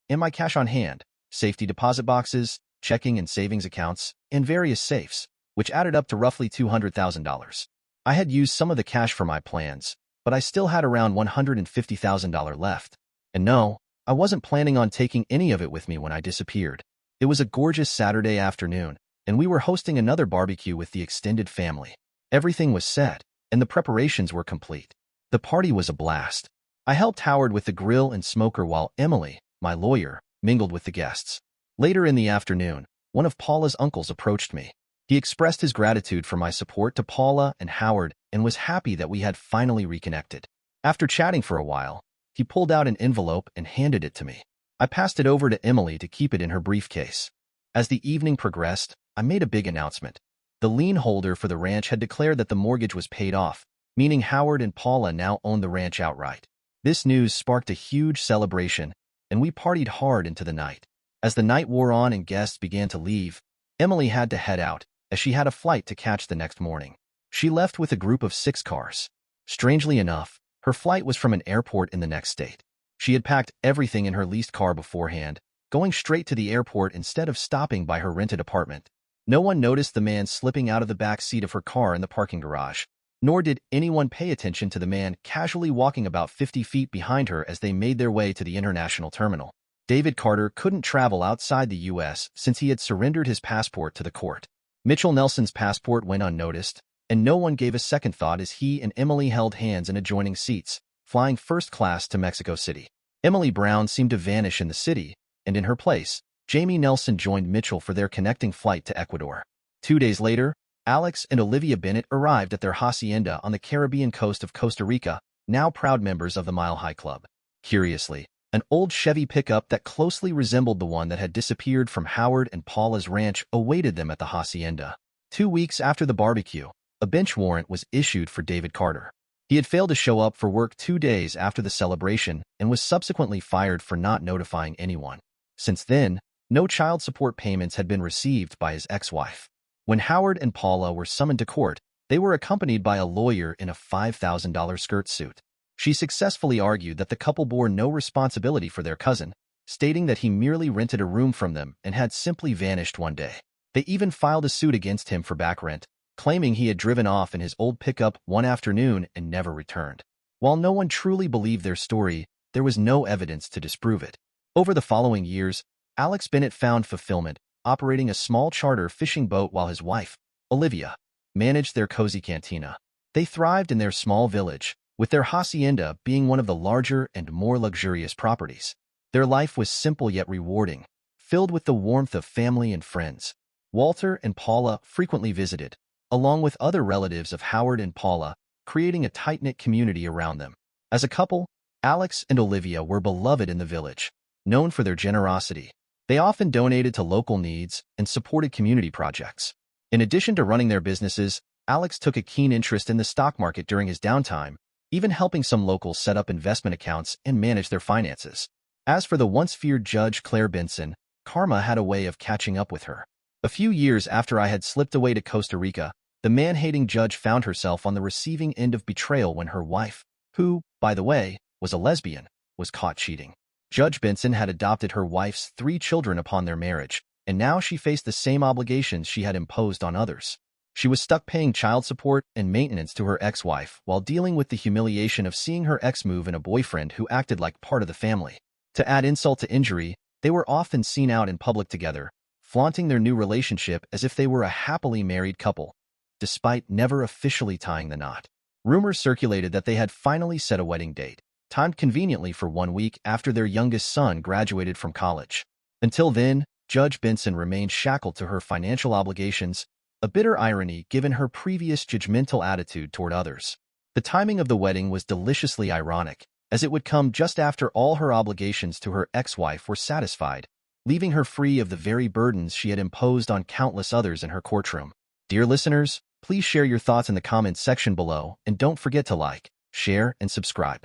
and my cash on hand, safety deposit boxes, checking and savings accounts, and various safes, which added up to roughly $200,000. I had used some of the cash for my plans, but I still had around $150,000 left. And no, I wasn't planning on taking any of it with me when I disappeared. It was a gorgeous Saturday afternoon, and we were hosting another barbecue with the extended family. Everything was set, and the preparations were complete. The party was a blast. I helped Howard with the grill and smoker while Emily, my lawyer, mingled with the guests. Later in the afternoon, one of Paula's uncles approached me. He expressed his gratitude for my support to Paula and Howard and was happy that we had finally reconnected. After chatting for a while, he pulled out an envelope and handed it to me. I passed it over to Emily to keep it in her briefcase. As the evening progressed, I made a big announcement. The lien holder for the ranch had declared that the mortgage was paid off, meaning Howard and Paula now owned the ranch outright. This news sparked a huge celebration, and we partied hard into the night. As the night wore on and guests began to leave, Emily had to head out, as she had a flight to catch the next morning. She left with a group of 6 cars. Strangely enough, her flight was from an airport in the next state. She had packed everything in her leased car beforehand, going straight to the airport instead of stopping by her rented apartment. No one noticed the man slipping out of the back seat of her car in the parking garage, nor did anyone pay attention to the man casually walking about 50 feet behind her as they made their way to the international terminal. David Carter couldn't travel outside the U.S. since he had surrendered his passport to the court. Mitchell Nelson's passport went unnoticed, and no one gave a second thought as he and Emily held hands in adjoining seats, flying first class to Mexico City. Emily Brown seemed to vanish in the city, and in her place, Jamie Nelson joined Mitchell for their connecting flight to Ecuador. 2 days later, Alex and Olivia Bennett arrived at their hacienda on the Caribbean coast of Costa Rica, now proud members of the Mile High Club. Curiously, an old Chevy pickup that closely resembled the one that had disappeared from Howard and Paula's ranch awaited them at the hacienda. 2 weeks after the barbecue, a bench warrant was issued for David Carter. He had failed to show up for work 2 days after the celebration and was subsequently fired for not notifying anyone. Since then, no child support payments had been received by his ex-wife. When Howard and Paula were summoned to court, they were accompanied by a lawyer in a $5,000 skirt suit. She successfully argued that the couple bore no responsibility for their cousin, stating that he merely rented a room from them and had simply vanished one day. They even filed a suit against him for back rent, claiming he had driven off in his old pickup one afternoon and never returned. While no one truly believed their story, there was no evidence to disprove it. Over the following years, Alex Bennett found fulfillment, operating a small charter fishing boat while his wife, Olivia, managed their cozy cantina. They thrived in their small village, with their hacienda being one of the larger and more luxurious properties. Their life was simple yet rewarding, filled with the warmth of family and friends. Walter and Paula frequently visited, along with other relatives of Howard and Paula, creating a tight-knit community around them. As a couple, Alex and Olivia were beloved in the village, known for their generosity. They often donated to local needs and supported community projects. In addition to running their businesses, Alex took a keen interest in the stock market during his downtime, even helping some locals set up investment accounts and manage their finances. As for the once feared judge Claire Benson, karma had a way of catching up with her. A few years after I had slipped away to Costa Rica, the man-hating judge found herself on the receiving end of betrayal when her wife, who, by the way, was a lesbian, was caught cheating. Judge Benson had adopted her wife's 3 children upon their marriage, and now she faced the same obligations she had imposed on others. She was stuck paying child support and maintenance to her ex-wife while dealing with the humiliation of seeing her ex move in a boyfriend who acted like part of the family. To add insult to injury, they were often seen out in public together, flaunting their new relationship as if they were a happily married couple, despite never officially tying the knot. Rumors circulated that they had finally set a wedding date, timed conveniently for 1 week after their youngest son graduated from college. Until then, Judge Benson remained shackled to her financial obligations, a bitter irony given her previous judgmental attitude toward others. The timing of the wedding was deliciously ironic, as it would come just after all her obligations to her ex-wife were satisfied, leaving her free of the very burdens she had imposed on countless others in her courtroom. Dear listeners, please share your thoughts in the comments section below, and don't forget to like, share, and subscribe.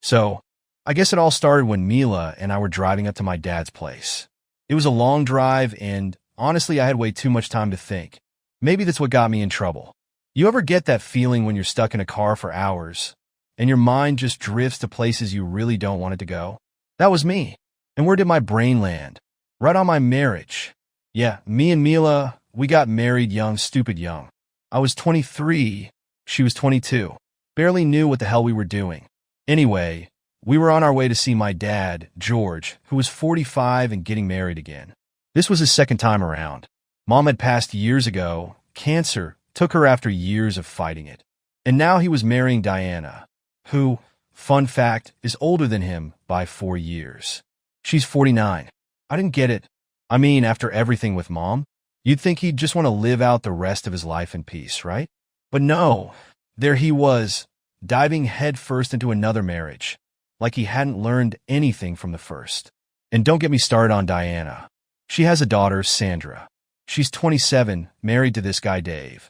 So, I guess it all started when Mila and I were driving up to my dad's place. It was a long drive, and honestly, I had way too much time to think. Maybe that's what got me in trouble. You ever get that feeling when you're stuck in a car for hours and your mind just drifts to places you really don't want it to go? That was me. And where did my brain land? Right on my marriage. Yeah, me and Mila, we got married young, stupid young. I was 23, she was 22. Barely knew what the hell we were doing. Anyway, we were on our way to see my dad, George, who was 45 and getting married again. This was his second time around. Mom had passed years ago. Cancer took her after years of fighting it. And now he was marrying Diana, who, fun fact, is older than him by 4 years. She's 49. I didn't get it. I mean, after everything with Mom, you'd think he'd just want to live out the rest of his life in peace, right? But no, there he was, diving headfirst into another marriage, like he hadn't learned anything from the first. And don't get me started on Diana. She has a daughter, Sandra. She's 27, married to this guy, Dave.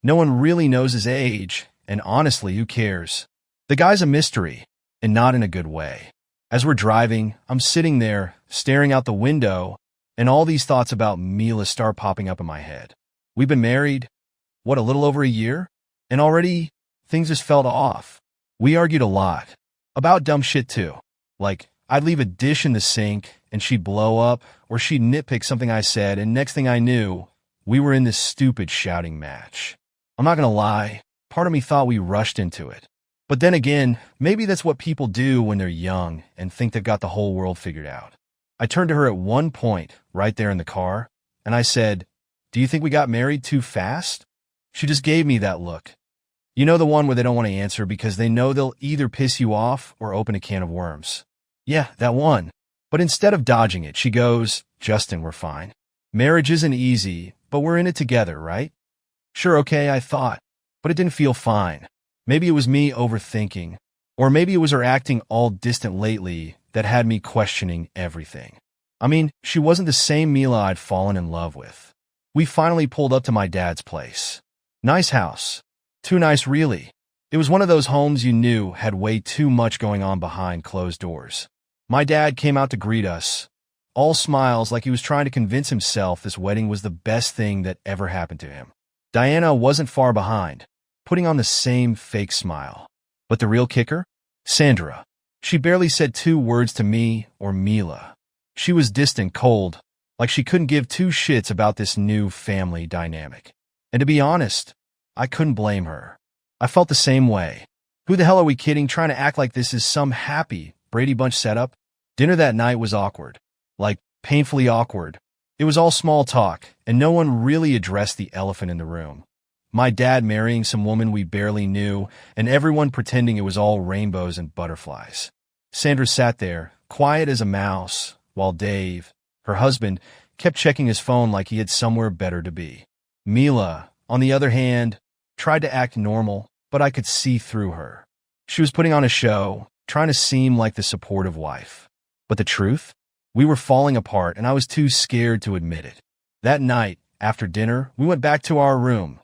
No one really knows his age, and honestly, who cares? The guy's a mystery, and not in a good way. As we're driving, I'm sitting there, staring out the window, and all these thoughts about Mila start popping up in my head. We've been married, a little over a year? And already, things just felt off. We argued a lot. About dumb shit, too. Like, I'd leave a dish in the sink, and she'd blow up, or she'd nitpick something I said, and next thing I knew, we were in this stupid shouting match. I'm not gonna lie, part of me thought we rushed into it. But then again, maybe that's what people do when they're young and think they've got the whole world figured out. I turned to her at one point, right there in the car, and I said, "Do you think we got married too fast?" She just gave me that look. You know, the one where they don't want to answer because they know they'll either piss you off or open a can of worms. Yeah, that one. But instead of dodging it, she goes, "Justin, we're fine. Marriage isn't easy, but we're in it together, right?" Sure, okay, I thought, but it didn't feel fine. Maybe it was me overthinking, or maybe it was her acting all distant lately that had me questioning everything. I mean, she wasn't the same Mila I'd fallen in love with. We finally pulled up to my dad's place. Nice house. Too nice, really. It was one of those homes you knew had way too much going on behind closed doors. My dad came out to greet us, all smiles like he was trying to convince himself this wedding was the best thing that ever happened to him. Diana wasn't far behind, putting on the same fake smile. But the real kicker? Sandra. She barely said 2 words to me or Mila. She was distant, cold, like she couldn't give 2 shits about this new family dynamic. And to be honest, I couldn't blame her. I felt the same way. Who the hell are we kidding, trying to act like this is some happy Brady Bunch setup? Dinner that night was awkward. Like, painfully awkward. It was all small talk, and no one really addressed the elephant in the room. My dad marrying some woman we barely knew, and everyone pretending it was all rainbows and butterflies. Sandra sat there, quiet as a mouse, while Dave, her husband, kept checking his phone like he had somewhere better to be. Mila, on the other hand, tried to act normal, but I could see through her. She was putting on a show, trying to seem like the supportive wife. But the truth? We were falling apart, and I was too scared to admit it. That night, after dinner, we went back to our room.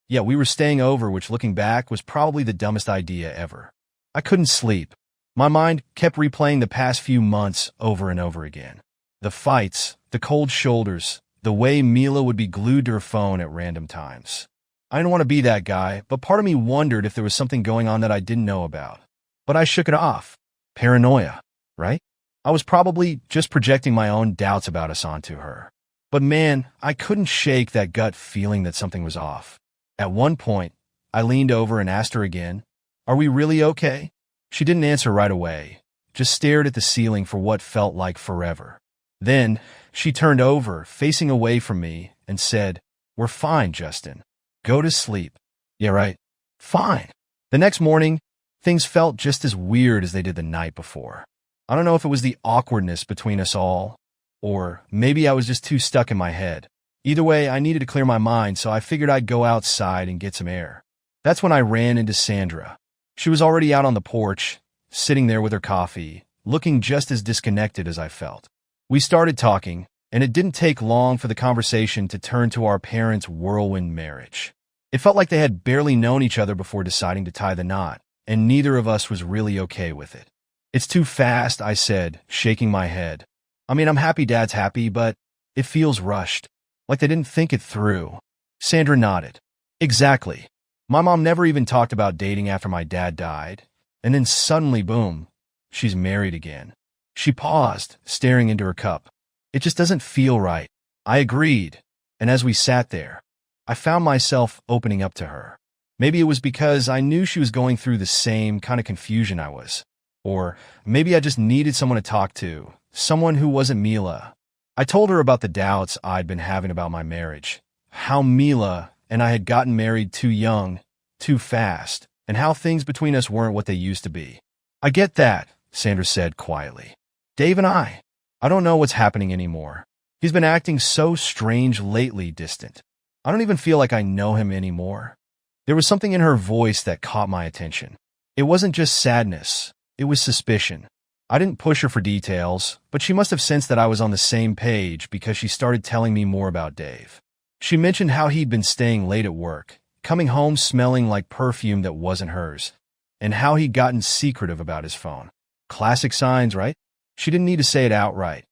Yeah, we were staying over, which looking back was probably the dumbest idea ever. I couldn't sleep. My mind kept replaying the past few months over and over again. The fights, the cold shoulders, the way Mila would be glued to her phone at random times. I didn't want to be that guy, but part of me wondered if there was something going on that I didn't know about. But I shook it off. Paranoia, right? I was probably just projecting my own doubts about us onto her. But man, I couldn't shake that gut feeling that something was off. At one point, I leaned over and asked her again, "Are we really okay?" She didn't answer right away, just stared at the ceiling for what felt like forever. Then, she turned over, facing away from me, and said, "We're fine, Justin. Go to sleep." Yeah, right. Fine. The next morning, things felt just as weird as they did the night before. I don't know if it was the awkwardness between us all, or maybe I was just too stuck in my head. Either way, I needed to clear my mind, so I figured I'd go outside and get some air. That's when I ran into Sandra. She was already out on the porch, sitting there with her coffee, looking just as disconnected as I felt. We started talking, and it didn't take long for the conversation to turn to our parents' whirlwind marriage. It felt like they had barely known each other before deciding to tie the knot, and neither of us was really okay with it. "It's too fast," I said, shaking my head. I mean, I'm happy Dad's happy, but it feels rushed, like they didn't think it through. Sandra nodded. Exactly. My mom never even talked about dating after my dad died. And then suddenly, boom, she's married again. She paused, staring into her cup. It just doesn't feel right. I agreed. And as we sat there, I found myself opening up to her. Maybe it was because I knew she was going through the same kind of confusion I was. Or maybe I just needed someone to talk to, someone who wasn't Mila. I told her about the doubts I'd been having about my marriage, how Mila and I had gotten married too young, too fast, and how things between us weren't what they used to be. I get that, Sandra said quietly. Dave and I don't know what's happening anymore. He's been acting so strange lately, distant. I don't even feel like I know him anymore. There was something in her voice that caught my attention. It wasn't just sadness. It was suspicion. I didn't push her for details, but she must have sensed that I was on the same page because she started telling me more about Dave. She mentioned how he'd been staying late at work, coming home smelling like perfume that wasn't hers, and how he'd gotten secretive about his phone. Classic signs, right? She didn't need to say it outright.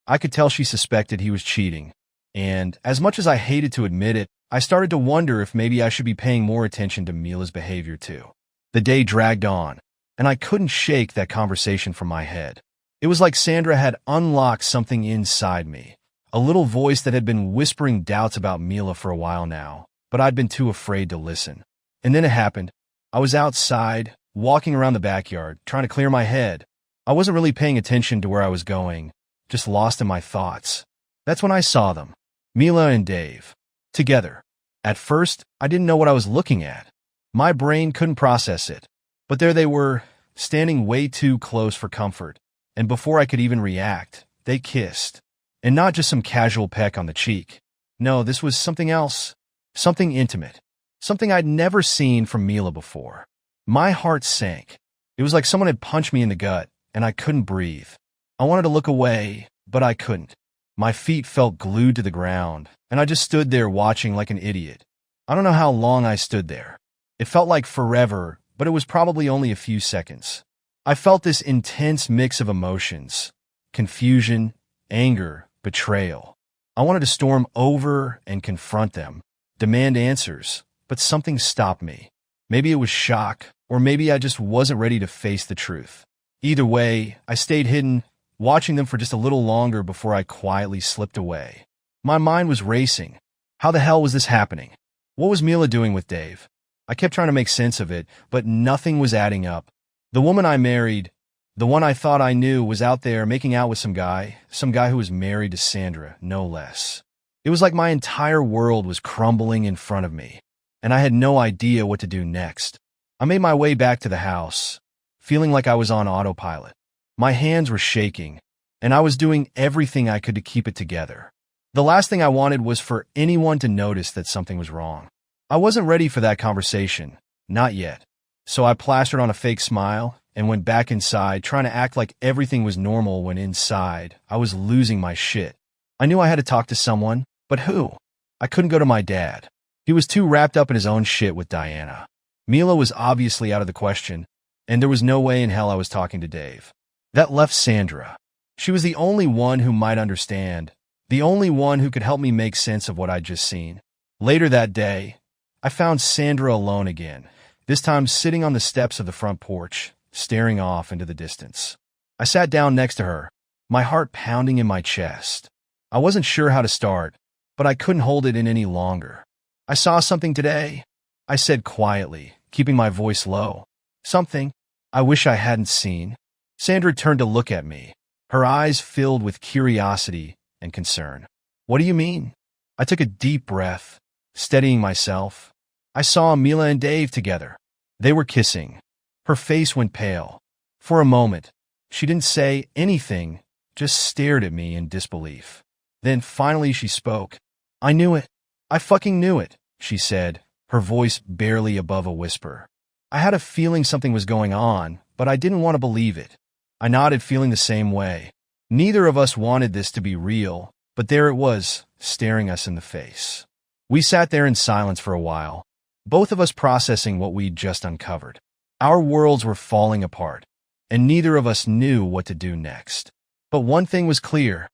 I could tell she suspected he was cheating, and as much as I hated to admit it, I started to wonder if maybe I should be paying more attention to Mila's behavior too. The day dragged on, and I couldn't shake that conversation from my head. It was like Sandra had unlocked something inside me, a little voice that had been whispering doubts about Mila for a while now, but I'd been too afraid to listen. And then it happened. I was outside, walking around the backyard, trying to clear my head. I wasn't really paying attention to where I was going, just lost in my thoughts. That's when I saw them, Mila and Dave, together. At first, I didn't know what I was looking at. My brain couldn't process it. But there they were, standing way too close for comfort. And before I could even react, they kissed. And not just some casual peck on the cheek. No, this was something else. Something intimate. Something I'd never seen from Mila before. My heart sank. It was like someone had punched me in the gut, and I couldn't breathe. I wanted to look away, but I couldn't. My feet felt glued to the ground, and I just stood there watching like an idiot. I don't know how long I stood there. It felt like forever, but it was probably only a few seconds. I felt this intense mix of emotions: confusion, anger, betrayal. I wanted to storm over and confront them, demand answers, but something stopped me. Maybe it was shock, or maybe I just wasn't ready to face the truth. Either way, I stayed hidden, watching them for just a little longer before I quietly slipped away. My mind was racing. How the hell was this happening? What was Mila doing with Dave? I kept trying to make sense of it, but nothing was adding up. The woman I married, the one I thought I knew, was out there making out with some guy who was married to Sandra, no less. It was like my entire world was crumbling in front of me, and I had no idea what to do next. I made my way back to the house, feeling like I was on autopilot. My hands were shaking, and I was doing everything I could to keep it together. The last thing I wanted was for anyone to notice that something was wrong. I wasn't ready for that conversation, not yet. So I plastered on a fake smile and went back inside, trying to act like everything was normal when inside I was losing my shit. I knew I had to talk to someone, but who? I couldn't go to my dad. He was too wrapped up in his own shit with Diana. Mila was obviously out of the question, and there was no way in hell I was talking to Dave. That left Sandra. She was the only one who might understand, the only one who could help me make sense of what I'd just seen. Later that day, I found Sandra alone again, this time sitting on the steps of the front porch, staring off into the distance. I sat down next to her, my heart pounding in my chest. I wasn't sure how to start, but I couldn't hold it in any longer. I saw something today, I said quietly, keeping my voice low. Something I wish I hadn't seen. Sandra turned to look at me, her eyes filled with curiosity and concern. What do you mean? I took a deep breath, steadying myself. I saw Mila and Dave together. They were kissing. Her face went pale. For a moment, she didn't say anything, just stared at me in disbelief. Then finally she spoke. I knew it. I fucking knew it, she said, her voice barely above a whisper. I had a feeling something was going on, but I didn't want to believe it. I nodded, feeling the same way. Neither of us wanted this to be real, but there it was, staring us in the face. We sat there in silence for a while, both of us processing what we'd just uncovered. Our worlds were falling apart, and neither of us knew what to do next. But one thing was clear.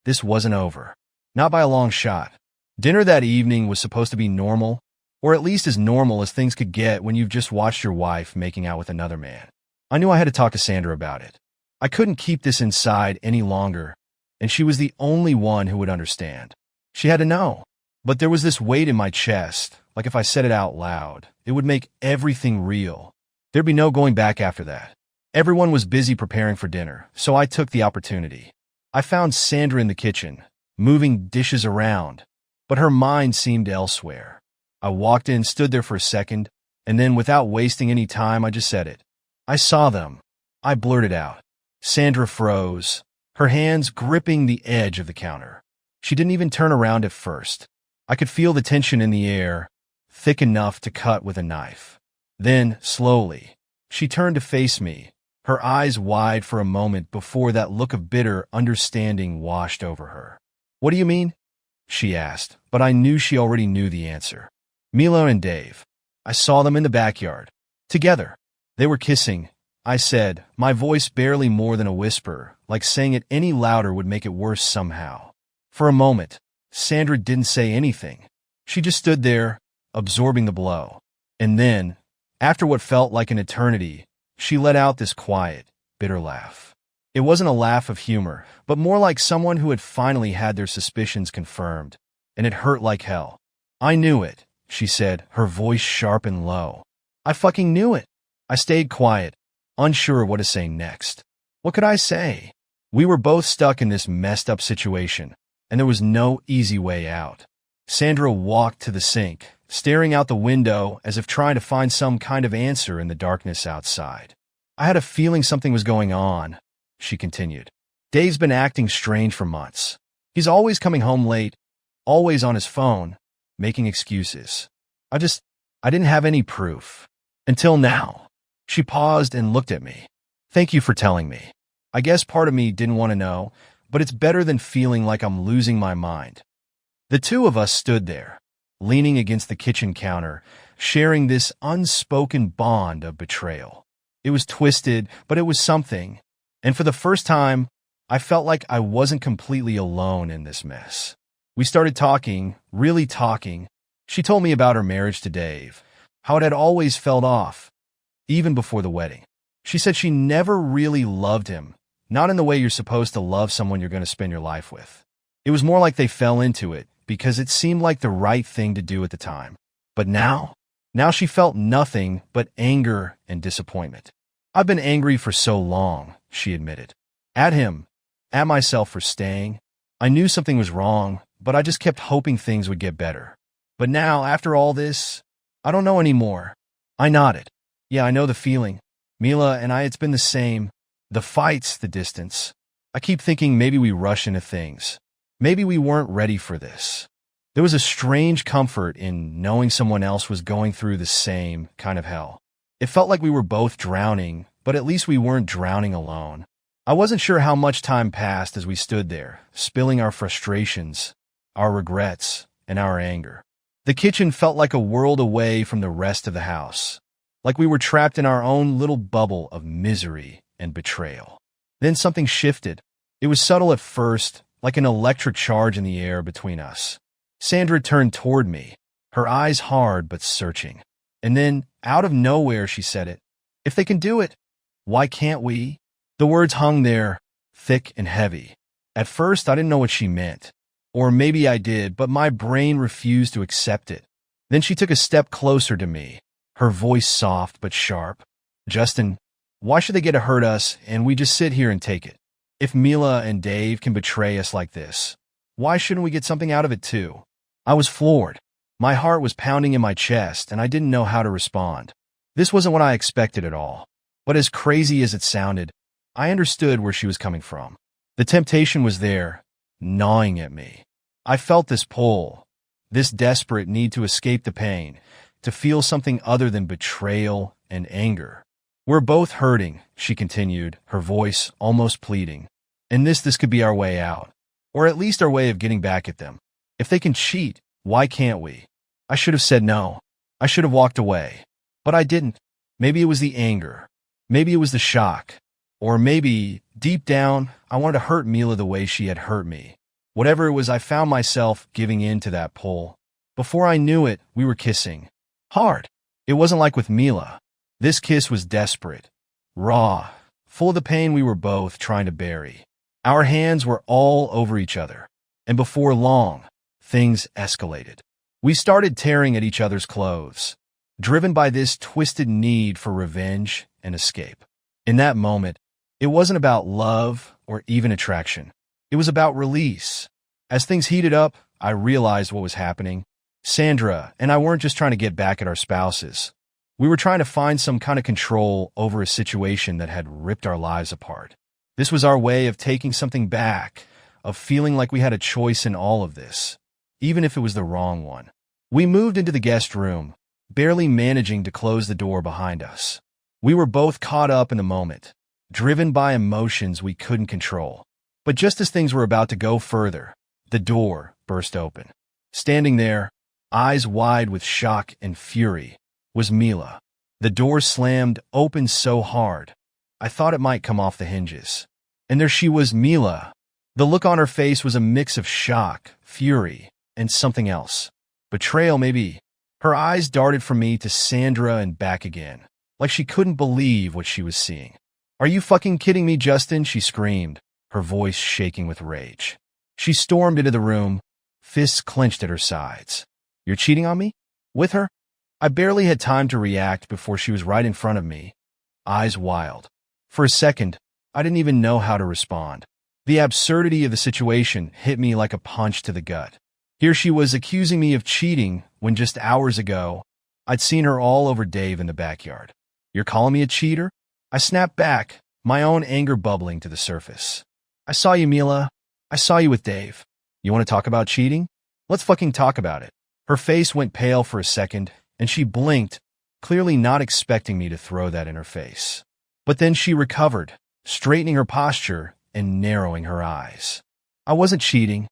This wasn't over. Not by a long shot. Dinner that evening was supposed to be normal, or at least as normal as things could get when you've just watched your wife making out with another man. I knew I had to talk to Sandra about it. I couldn't keep this inside any longer, and she was the only one who would understand. She had to know. But there was this weight in my chest, like if I said it out loud, it would make everything real. There'd be no going back after that. Everyone was busy preparing for dinner, so I took the opportunity. I found Sandra in the kitchen, moving dishes around, but her mind seemed elsewhere. I walked in, stood there for a second, and then without wasting any time, I just said it. I saw them. I blurted out. Sandra froze, her hands gripping the edge of the counter. She didn't even turn around at first. I could feel the tension in the air, thick enough to cut with a knife. Then, slowly, she turned to face me, her eyes wide for a moment before that look of bitter understanding washed over her. "What do you mean?" she asked, but I knew she already knew the answer. "Mila and Dave. I saw them in the backyard. Together. They were kissing," I said, my voice barely more than a whisper, like saying it any louder would make it worse somehow. For a moment, Sandra didn't say anything. She just stood there, absorbing the blow. And then, after what felt like an eternity, she let out this quiet, bitter laugh. It wasn't a laugh of humor, but more like someone who had finally had their suspicions confirmed, and it hurt like hell. "I knew it," she said, her voice sharp and low. "I fucking knew it." I stayed quiet, unsure what to say next. What could I say? We were both stuck in this messed up situation, and there was no easy way out. Sandra walked to the sink, staring out the window as if trying to find some kind of answer in the darkness outside. "I had a feeling something was going on," she continued. "Dave's been acting strange for months. He's always coming home late, always on his phone, making excuses. I didn't have any proof. Until now." She paused and looked at me. "Thank you for telling me. I guess part of me didn't want to know, but it's better than feeling like I'm losing my mind." The two of us stood there, leaning against the kitchen counter, sharing this unspoken bond of betrayal. It was twisted, but it was something. And for the first time, I felt like I wasn't completely alone in this mess. We started talking, really talking. She told me about her marriage to Dave, how it had always felt off, even before the wedding. She said she never really loved him, not in the way you're supposed to love someone you're going to spend your life with. It was more like they fell into it, because it seemed like the right thing to do at the time. But now she felt nothing but anger and disappointment. "I've been angry for so long," she admitted. At him, at myself for staying. I knew something was wrong, but I just kept hoping things would get better. But now, after all this, I don't know anymore. I nodded. "Yeah, I know the feeling. Mila and I, it's been the same. The fights, the distance. I keep thinking maybe we rush into things. Maybe we weren't ready for this." There was a strange comfort in knowing someone else was going through the same kind of hell. It felt like we were both drowning, but at least we weren't drowning alone. I wasn't sure how much time passed as we stood there, spilling our frustrations, our regrets, and our anger. The kitchen felt like a world away from the rest of the house, like we were trapped in our own little bubble of misery and betrayal. Then something shifted. It was subtle at first, like an electric charge in the air between us. Sandra turned toward me, her eyes hard but searching. And then, out of nowhere, she said it. "If they can do it, why can't we?" The words hung there, thick and heavy. At first, I didn't know what she meant. Or maybe I did, but my brain refused to accept it. Then she took a step closer to me, her voice soft but sharp. "Justin, why should they get to hurt us and we just sit here and take it? If Mila and Dave can betray us like this, why shouldn't we get something out of it too?" I was floored. My heart was pounding in my chest, and I didn't know how to respond. This wasn't what I expected at all. But as crazy as it sounded, I understood where she was coming from. The temptation was there, gnawing at me. I felt this pull, this desperate need to escape the pain, to feel something other than betrayal and anger. "We're both hurting," she continued, her voice almost pleading. "And this could be our way out, or at least our way of getting back at them. If they can cheat, why can't we?" I should have said no. I should have walked away. But I didn't. Maybe it was the anger. Maybe it was the shock. Or maybe, deep down, I wanted to hurt Mila the way she had hurt me. Whatever it was, I found myself giving in to that pull. Before I knew it, we were kissing. Hard. It wasn't like with Mila. This kiss was desperate, raw, full of the pain we were both trying to bury. Our hands were all over each other, and before long, things escalated. We started tearing at each other's clothes, driven by this twisted need for revenge and escape. In that moment, it wasn't about love or even attraction. It was about release. As things heated up, I realized what was happening. Sandra and I weren't just trying to get back at our spouses. We were trying to find some kind of control over a situation that had ripped our lives apart. This was our way of taking something back, of feeling like we had a choice in all of this, even if it was the wrong one. We moved into the guest room, barely managing to close the door behind us. We were both caught up in the moment, driven by emotions we couldn't control. But just as things were about to go further, the door burst open. Standing there, eyes wide with shock and fury, was Mila. The door slammed open so hard, I thought it might come off the hinges. And there she was, Mila. The look on her face was a mix of shock, fury, and something else. Betrayal, maybe. Her eyes darted from me to Sandra and back again, like she couldn't believe what she was seeing. "Are you fucking kidding me, Justin?" she screamed, her voice shaking with rage. She stormed into the room, fists clenched at her sides. "You're cheating on me? With her?" I barely had time to react before she was right in front of me, eyes wild. For a second, I didn't even know how to respond. The absurdity of the situation hit me like a punch to the gut. Here she was accusing me of cheating when just hours ago, I'd seen her all over Dave in the backyard. "You're calling me a cheater?" I snapped back, my own anger bubbling to the surface. "I saw you, Mila. I saw you with Dave. You want to talk about cheating? Let's fucking talk about it." Her face went pale for a second, and she blinked, clearly not expecting me to throw that in her face. But then she recovered, straightening her posture and narrowing her eyes. "I wasn't cheating.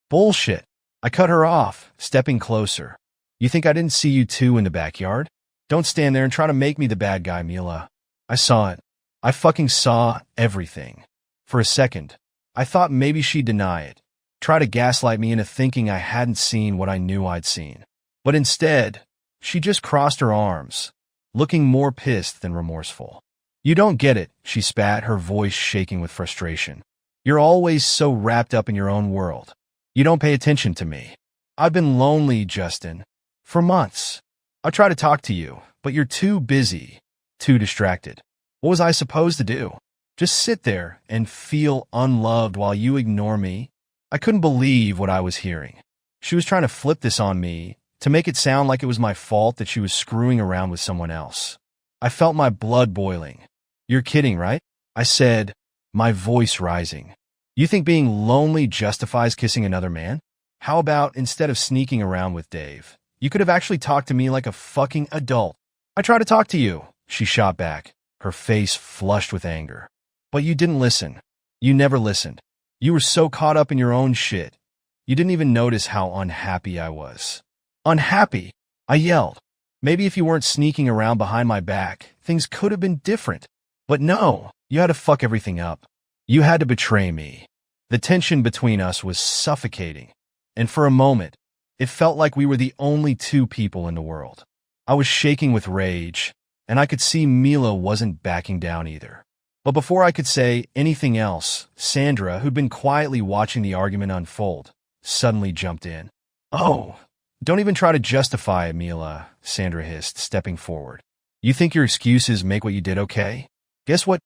Bullshit." I cut her off, stepping closer. "You think I didn't see you two in the backyard? Don't stand there and try to make me the bad guy, Mila. I saw it. I fucking saw everything." For a second, I thought maybe she'd deny it, try to gaslight me into thinking I hadn't seen what I knew I'd seen. But instead, she just crossed her arms, looking more pissed than remorseful. "You don't get it," she spat, her voice shaking with frustration. "You're always so wrapped up in your own world. You don't pay attention to me. I've been lonely, Justin, for months. I try to talk to you, but you're too busy, too distracted. What was I supposed to do? Just sit there and feel unloved while you ignore me?" I couldn't believe what I was hearing. She was trying to flip this on me, to make it sound like it was my fault that she was screwing around with someone else. I felt my blood boiling. "You're kidding, right?" I said, my voice rising. "You think being lonely justifies kissing another man? How about instead of sneaking around with Dave, you could have actually talked to me like a fucking adult?" "I tried to talk to you," she shot back, her face flushed with anger. "But you didn't listen. You never listened. You were so caught up in your own shit. You didn't even notice how unhappy I was." "Unhappy?" I yelled. "Maybe if you weren't sneaking around behind my back, things could have been different. But no, you had to fuck everything up. You had to betray me." The tension between us was suffocating, and for a moment, it felt like we were the only two people in the world. I was shaking with rage, and I could see Mila wasn't backing down either. But before I could say anything else, Sandra, who'd been quietly watching the argument unfold, suddenly jumped in. "Oh, don't even try to justify it, Mila," Sandra hissed, stepping forward. "You think your excuses make what you did okay? Guess what?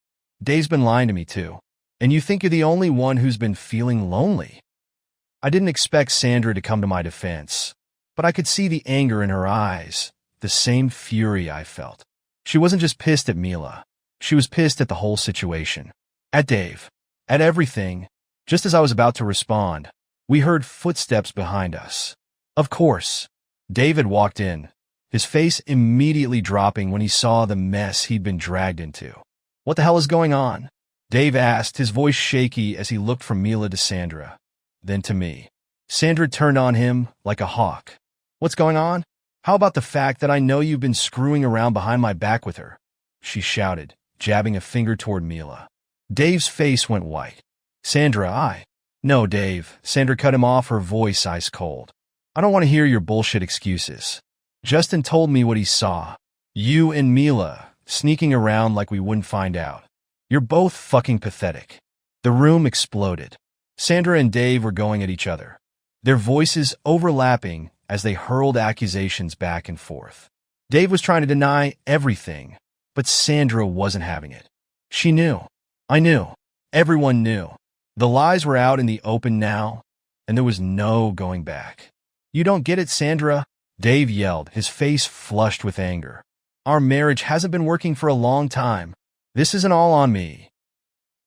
Dave's been lying to me too. And you think you're the only one who's been feeling lonely." I didn't expect Sandra to come to my defense, but I could see the anger in her eyes, the same fury I felt. She wasn't just pissed at Mila. She was pissed at the whole situation. At Dave. At everything. Just as I was about to respond, we heard footsteps behind us. Of course, David walked in, his face immediately dropping when he saw the mess he'd been dragged into. "What the hell is going on?" Dave asked, his voice shaky as he looked from Mila to Sandra, then to me. Sandra turned on him like a hawk. "What's going on? How about the fact that I know you've been screwing around behind my back with her?" she shouted, jabbing a finger toward Mila. Dave's face went white. "Sandra, No, Dave." Sandra cut him off, her voice ice cold. I don't want to hear your bullshit excuses. Justin told me what he saw. You and Mila sneaking around like we wouldn't find out. You're both fucking pathetic. The room exploded. Sandra and Dave were going at each other, their voices overlapping as they hurled accusations back and forth. Dave was trying to deny everything, but Sandra wasn't having it. She knew. I knew. Everyone knew. The lies were out in the open now, and there was no going back. You don't get it, Sandra, Dave yelled, his face flushed with anger. Our marriage hasn't been working for a long time. This isn't all on me.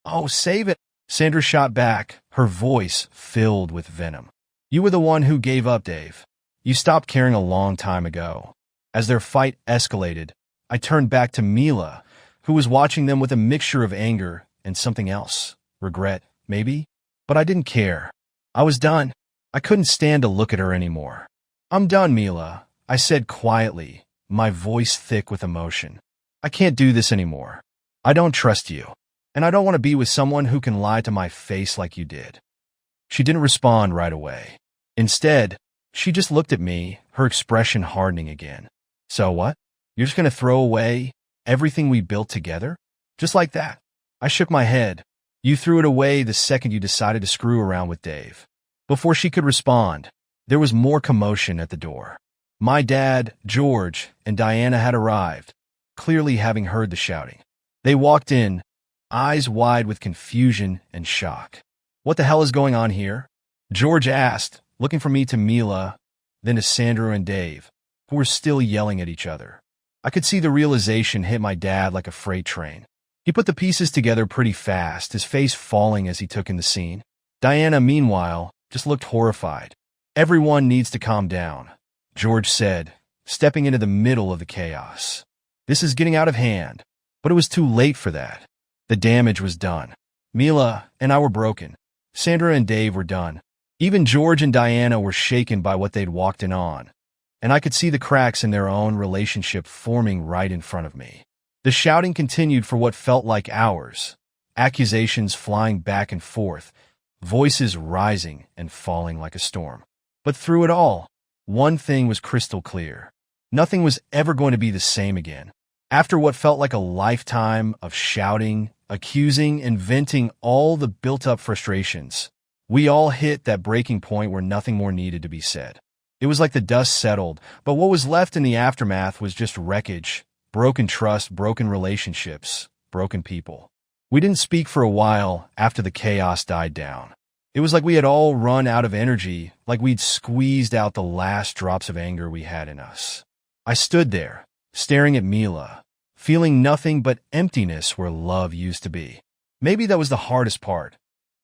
Oh, save it, Sandra shot back, her voice filled with venom. You were the one who gave up, Dave. You stopped caring a long time ago. As their fight escalated, I turned back to Mila, who was watching them with a mixture of anger and something else. Regret, maybe? But I didn't care. I was done. I couldn't stand to look at her anymore. I'm done, Mila, I said quietly, my voice thick with emotion. I can't do this anymore. I don't trust you, and I don't want to be with someone who can lie to my face like you did. She didn't respond right away. Instead, she just looked at me, her expression hardening again. So what? You're just going to throw away everything we built together? Just like that? I shook my head. You threw it away the second you decided to screw around with Dave. Before she could respond, there was more commotion at the door. My dad, George, and Diana had arrived, clearly having heard the shouting. They walked in, eyes wide with confusion and shock. What the hell is going on here? George asked, looking from me to Mila, then to Sandra and Dave, who were still yelling at each other. I could see the realization hit my dad like a freight train. He put the pieces together pretty fast, his face falling as he took in the scene. Diana, meanwhile, just looked horrified. Everyone needs to calm down, George said, stepping into the middle of the chaos. This is getting out of hand, but it was too late for that. The damage was done. Mila and I were broken. Sandra and Dave were done. Even George and Diana were shaken by what they'd walked in on, and I could see the cracks in their own relationship forming right in front of me. The shouting continued for what felt like hours, accusations flying back and forth, voices rising and falling like a storm. But through it all, one thing was crystal clear. Nothing was ever going to be the same again. After what felt like a lifetime of shouting, accusing, and venting all the built-up frustrations, we all hit that breaking point where nothing more needed to be said. It was like the dust settled, but what was left in the aftermath was just wreckage, broken trust, broken relationships, broken people. We didn't speak for a while after the chaos died down. It was like we had all run out of energy, like we'd squeezed out the last drops of anger we had in us. I stood there, staring at Mila, feeling nothing but emptiness where love used to be. Maybe that was the hardest part.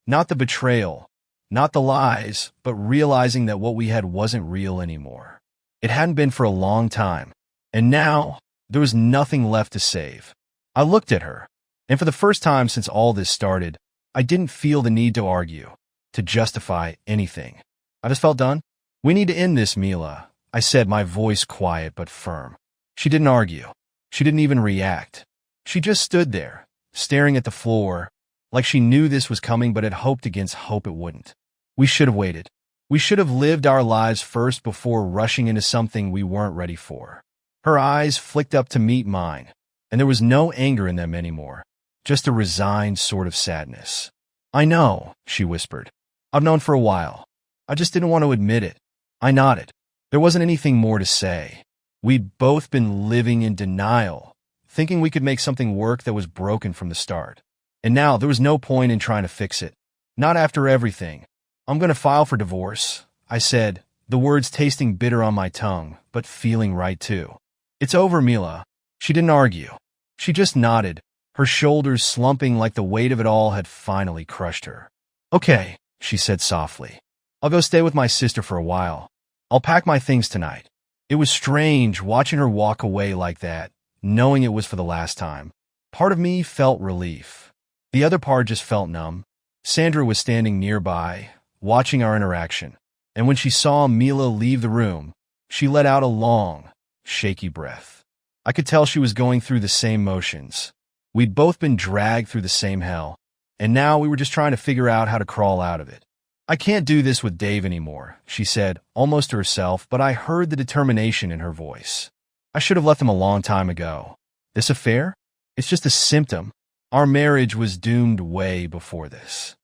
Not the betrayal, not the lies, but realizing that what we had wasn't real anymore. It hadn't been for a long time, and now there was nothing left to save. I looked at her, and for the first time since all this started, I didn't feel the need to argue, to justify anything. I just felt done. We need to end this, Mila, I said, my voice quiet but firm. She didn't argue. She didn't even react. She just stood there, staring at the floor, like she knew this was coming but had hoped against hope it wouldn't. We should have waited. We should have lived our lives first before rushing into something we weren't ready for. Her eyes flicked up to meet mine, and there was no anger in them anymore, just a resigned sort of sadness. I know, she whispered. I've known for a while. I just didn't want to admit it. I nodded. There wasn't anything more to say. We'd both been living in denial, thinking we could make something work that was broken from the start. And now there was no point in trying to fix it. Not after everything. I'm going to file for divorce, I said, the words tasting bitter on my tongue, but feeling right too. It's over, Mila. She didn't argue. She just nodded, her shoulders slumping like the weight of it all had finally crushed her. Okay, she said softly. I'll go stay with my sister for a while. I'll pack my things tonight. It was strange watching her walk away like that, knowing it was for the last time. Part of me felt relief. The other part just felt numb. Sandra was standing nearby, watching our interaction, and when she saw Mila leave the room, she let out a long, shaky breath. I could tell she was going through the same motions. We'd both been dragged through the same hell, and now we were just trying to figure out how to crawl out of it. I can't do this with Dave anymore, she said, almost to herself, but I heard the determination in her voice. I should have left him a long time ago. This affair? It's just a symptom. Our marriage was doomed way before this.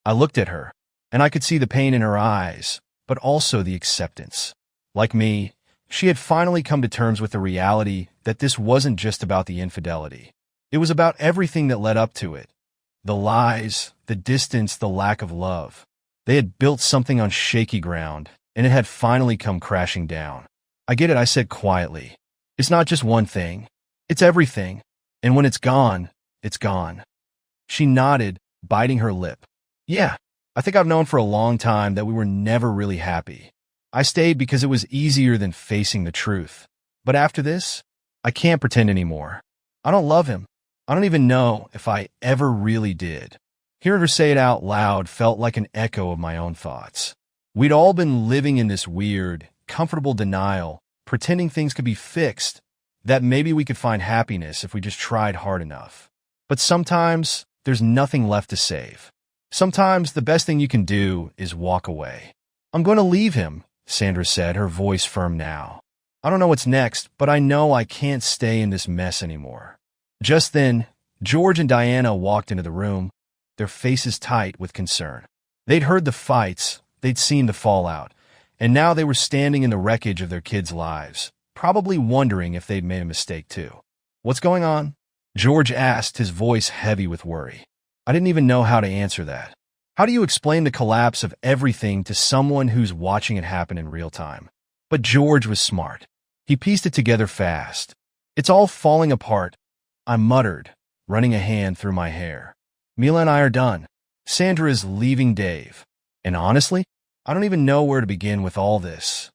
I looked at her, and I could see the pain in her eyes, but also the acceptance. Like me, she had finally come to terms with the reality that this wasn't just about the infidelity. It was about everything that led up to it. The lies, the distance, the lack of love. They had built something on shaky ground, and it had finally come crashing down. I get it, I said quietly. It's not just one thing. It's everything. And when it's gone, it's gone. She nodded, biting her lip. Yeah, I think I've known for a long time that we were never really happy. I stayed because it was easier than facing the truth. But after this, I can't pretend anymore. I don't love him. I don't even know if I ever really did. Hearing her say it out loud felt like an echo of my own thoughts. We'd all been living in this weird, comfortable denial, pretending things could be fixed, that maybe we could find happiness if we just tried hard enough. But sometimes, there's nothing left to save. Sometimes, the best thing you can do is walk away. I'm going to leave him, Sandra said, her voice firm now. I don't know what's next, but I know I can't stay in this mess anymore. Just then, George and Diana walked into the room, their faces tight with concern. They'd heard the fights, they'd seen the fallout, and now they were standing in the wreckage of their kids' lives, probably wondering if they'd made a mistake too. What's going on? George asked, his voice heavy with worry. I didn't even know how to answer that. How do you explain the collapse of everything to someone who's watching it happen in real time? But George was smart. He pieced it together fast. It's all falling apart, I muttered, running a hand through my hair. Mila and I are done. Sandra is leaving Dave. And honestly, I don't even know where to begin with all this.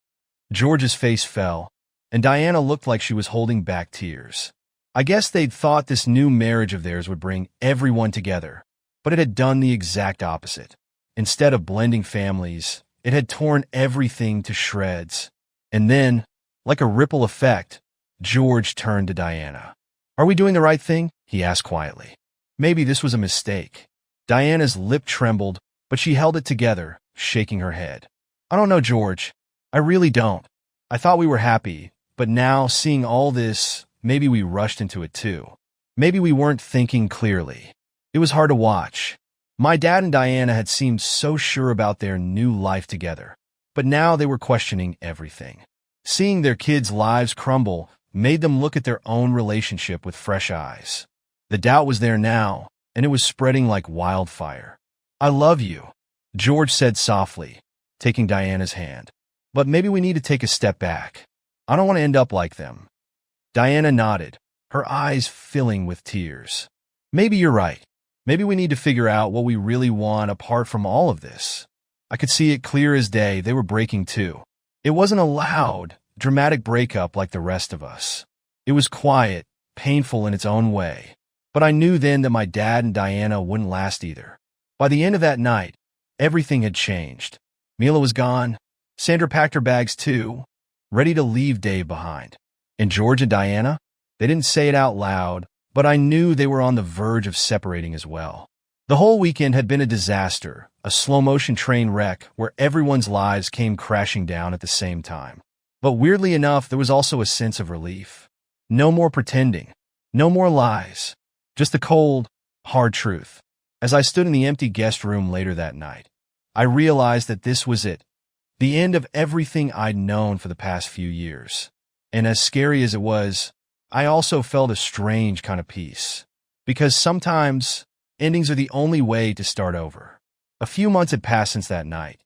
George's face fell, and Diana looked like she was holding back tears. I guess they'd thought this new marriage of theirs would bring everyone together, but it had done the exact opposite. Instead of blending families, it had torn everything to shreds. And then, like a ripple effect, George turned to Diana. Are we doing the right thing? He asked quietly. Maybe this was a mistake. Diana's lip trembled, but she held it together, shaking her head. I don't know, George. I really don't. I thought we were happy, but now, seeing all this, maybe we rushed into it too. Maybe we weren't thinking clearly. It was hard to watch. My dad and Diana had seemed so sure about their new life together, but now they were questioning everything. Seeing their kids' lives crumble made them look at their own relationship with fresh eyes. The doubt was there now, and it was spreading like wildfire. I love you, George said softly, taking Diana's hand. But maybe we need to take a step back. I don't want to end up like them. Diana nodded, her eyes filling with tears. Maybe you're right. Maybe we need to figure out what we really want apart from all of this. I could see it clear as day they were breaking too. It wasn't a loud, dramatic breakup like the rest of us. It was quiet, painful in its own way. But I knew then that my dad and Diana wouldn't last either. By the end of that night, everything had changed. Mila was gone. Sandra packed her bags too, ready to leave Dave behind. And George and Diana? They didn't say it out loud, but I knew they were on the verge of separating as well. The whole weekend had been a disaster, a slow-motion train wreck where everyone's lives came crashing down at the same time. But weirdly enough, there was also a sense of relief. No more pretending. No more lies. Just the cold, hard truth. As I stood in the empty guest room later that night, I realized that this was it. The end of everything I'd known for the past few years. And as scary as it was, I also felt a strange kind of peace. Because sometimes, endings are the only way to start over. A few months had passed since that night.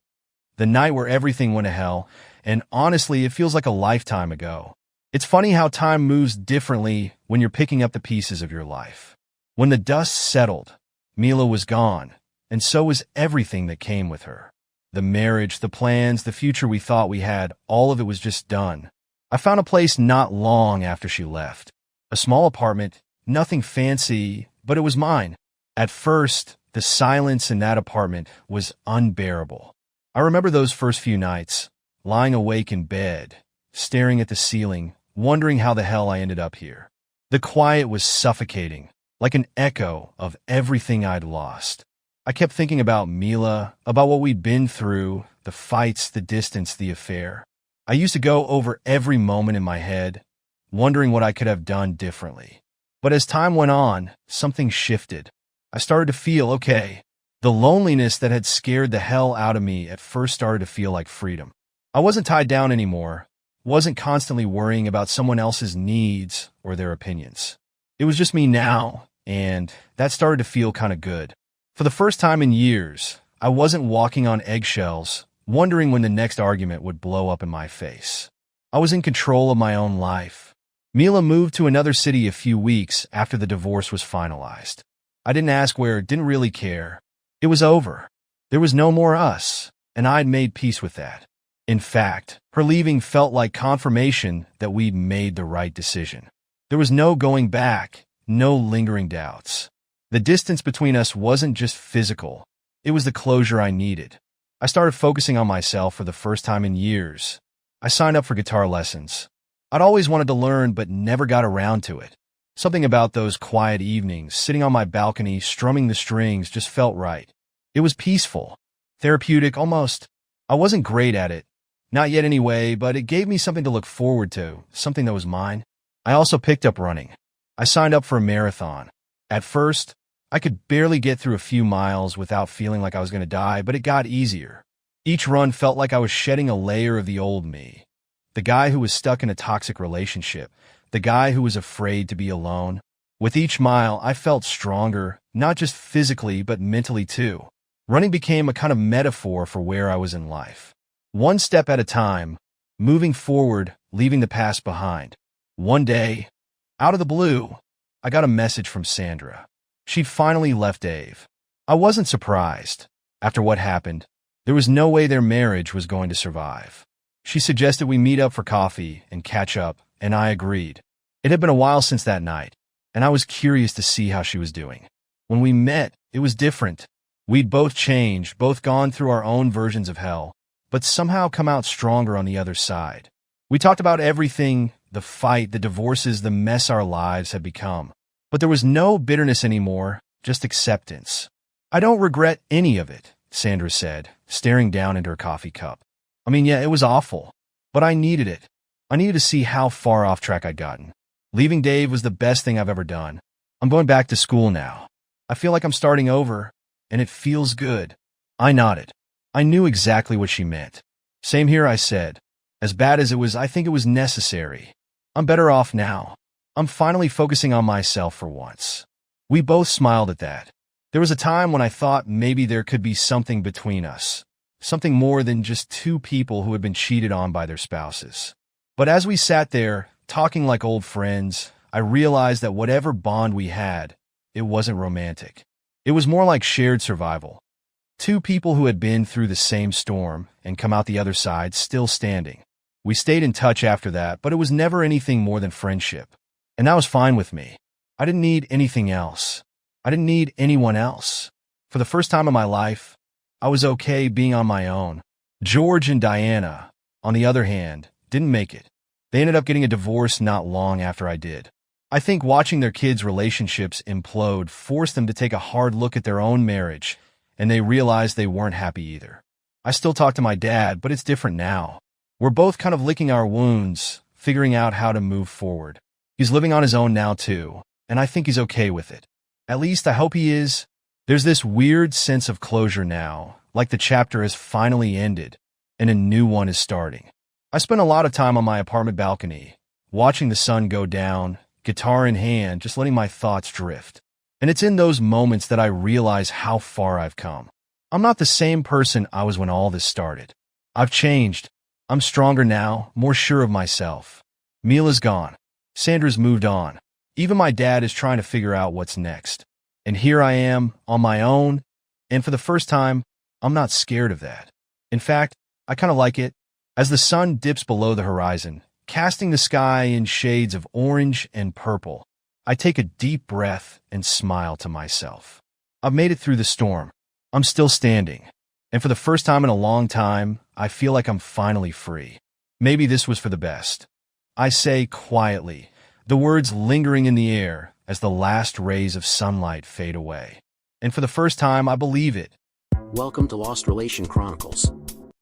The night where everything went to hell, and honestly, it feels like a lifetime ago. It's funny how time moves differently when you're picking up the pieces of your life. When the dust settled, Mila was gone, and so was everything that came with her. The marriage, the plans, the future we thought we had, all of it was just done. I found a place not long after she left. A small apartment, nothing fancy, but it was mine. At first, the silence in that apartment was unbearable. I remember those first few nights, lying awake in bed, staring at the ceiling, wondering how the hell I ended up here. The quiet was suffocating, like an echo of everything I'd lost. I kept thinking about Mila, about what we'd been through, the fights, the distance, the affair. I used to go over every moment in my head, wondering what I could have done differently. But as time went on, something shifted. I started to feel okay. The loneliness that had scared the hell out of me at first started to feel like freedom. I wasn't tied down anymore, wasn't constantly worrying about someone else's needs or their opinions. It was just me now, and that started to feel kind of good. For the first time in years, I wasn't walking on eggshells, wondering when the next argument would blow up in my face. I was in control of my own life. Mila moved to another city a few weeks after the divorce was finalized. I didn't ask where, didn't really care. It was over. There was no more us, and I'd made peace with that. In fact, her leaving felt like confirmation that we'd made the right decision. There was no going back, no lingering doubts. The distance between us wasn't just physical. It was the closure I needed. I started focusing on myself for the first time in years. I signed up for guitar lessons. I'd always wanted to learn but never got around to it. Something about those quiet evenings, sitting on my balcony, strumming the strings, just felt right. It was peaceful, therapeutic almost. I wasn't great at it, not yet anyway, but it gave me something to look forward to, something that was mine. I also picked up running. I signed up for a marathon. At first, I could barely get through a few miles without feeling like I was going to die, but it got easier. Each run felt like I was shedding a layer of the old me. The guy who was stuck in a toxic relationship, the guy who was afraid to be alone. With each mile, I felt stronger, not just physically, but mentally too. Running became a kind of metaphor for where I was in life. One step at a time, moving forward, leaving the past behind. One day, out of the blue, I got a message from Sandra. She'd finally left Dave. I wasn't surprised. After what happened, there was no way their marriage was going to survive. She suggested we meet up for coffee and catch up, and I agreed. It had been a while since that night, and I was curious to see how she was doing. When we met, it was different. We'd both changed, both gone through our own versions of hell, but somehow come out stronger on the other side. We talked about everything, the fight, the divorces, the mess our lives had become. But there was no bitterness anymore, just acceptance. I don't regret any of it, Sandra said, staring down into her coffee cup. I mean, yeah, it was awful, but I needed it. I needed to see how far off track I'd gotten. Leaving Dave was the best thing I've ever done. I'm going back to school now. I feel like I'm starting over, and it feels good. I nodded. I knew exactly what she meant. Same here, I said. As bad as it was, I think it was necessary. I'm better off now. I'm finally focusing on myself for once. We both smiled at that. There was a time when I thought maybe there could be something between us. Something more than just two people who had been cheated on by their spouses. But as we sat there, talking like old friends, I realized that whatever bond we had, it wasn't romantic. It was more like shared survival. Two people who had been through the same storm and come out the other side still standing. We stayed in touch after that, but it was never anything more than friendship. And that was fine with me. I didn't need anything else. I didn't need anyone else. For the first time in my life, I was okay being on my own. George and Diana, on the other hand, didn't make it. They ended up getting a divorce not long after I did. I think watching their kids' relationships implode forced them to take a hard look at their own marriage, and they realized they weren't happy either. I still talk to my dad, but it's different now. We're both kind of licking our wounds, figuring out how to move forward. He's living on his own now too, and I think he's okay with it. At least I hope he is. There's this weird sense of closure now, like the chapter has finally ended, and a new one is starting. I spent a lot of time on my apartment balcony, watching the sun go down, guitar in hand, just letting my thoughts drift. And it's in those moments that I realize how far I've come. I'm not the same person I was when all this started. I've changed. I'm stronger now, more sure of myself. Mila's gone. Sandra's moved on. Even my dad is trying to figure out what's next. And here I am, on my own, and for the first time, I'm not scared of that. In fact, I kind of like it. As the sun dips below the horizon, casting the sky in shades of orange and purple, I take a deep breath and smile to myself. I've made it through the storm. I'm still standing. And for the first time in a long time, I feel like I'm finally free. Maybe this was for the best. I say quietly, the words lingering in the air as the last rays of sunlight fade away. And for the first time, I believe it. Welcome to Lost Relation Chronicles.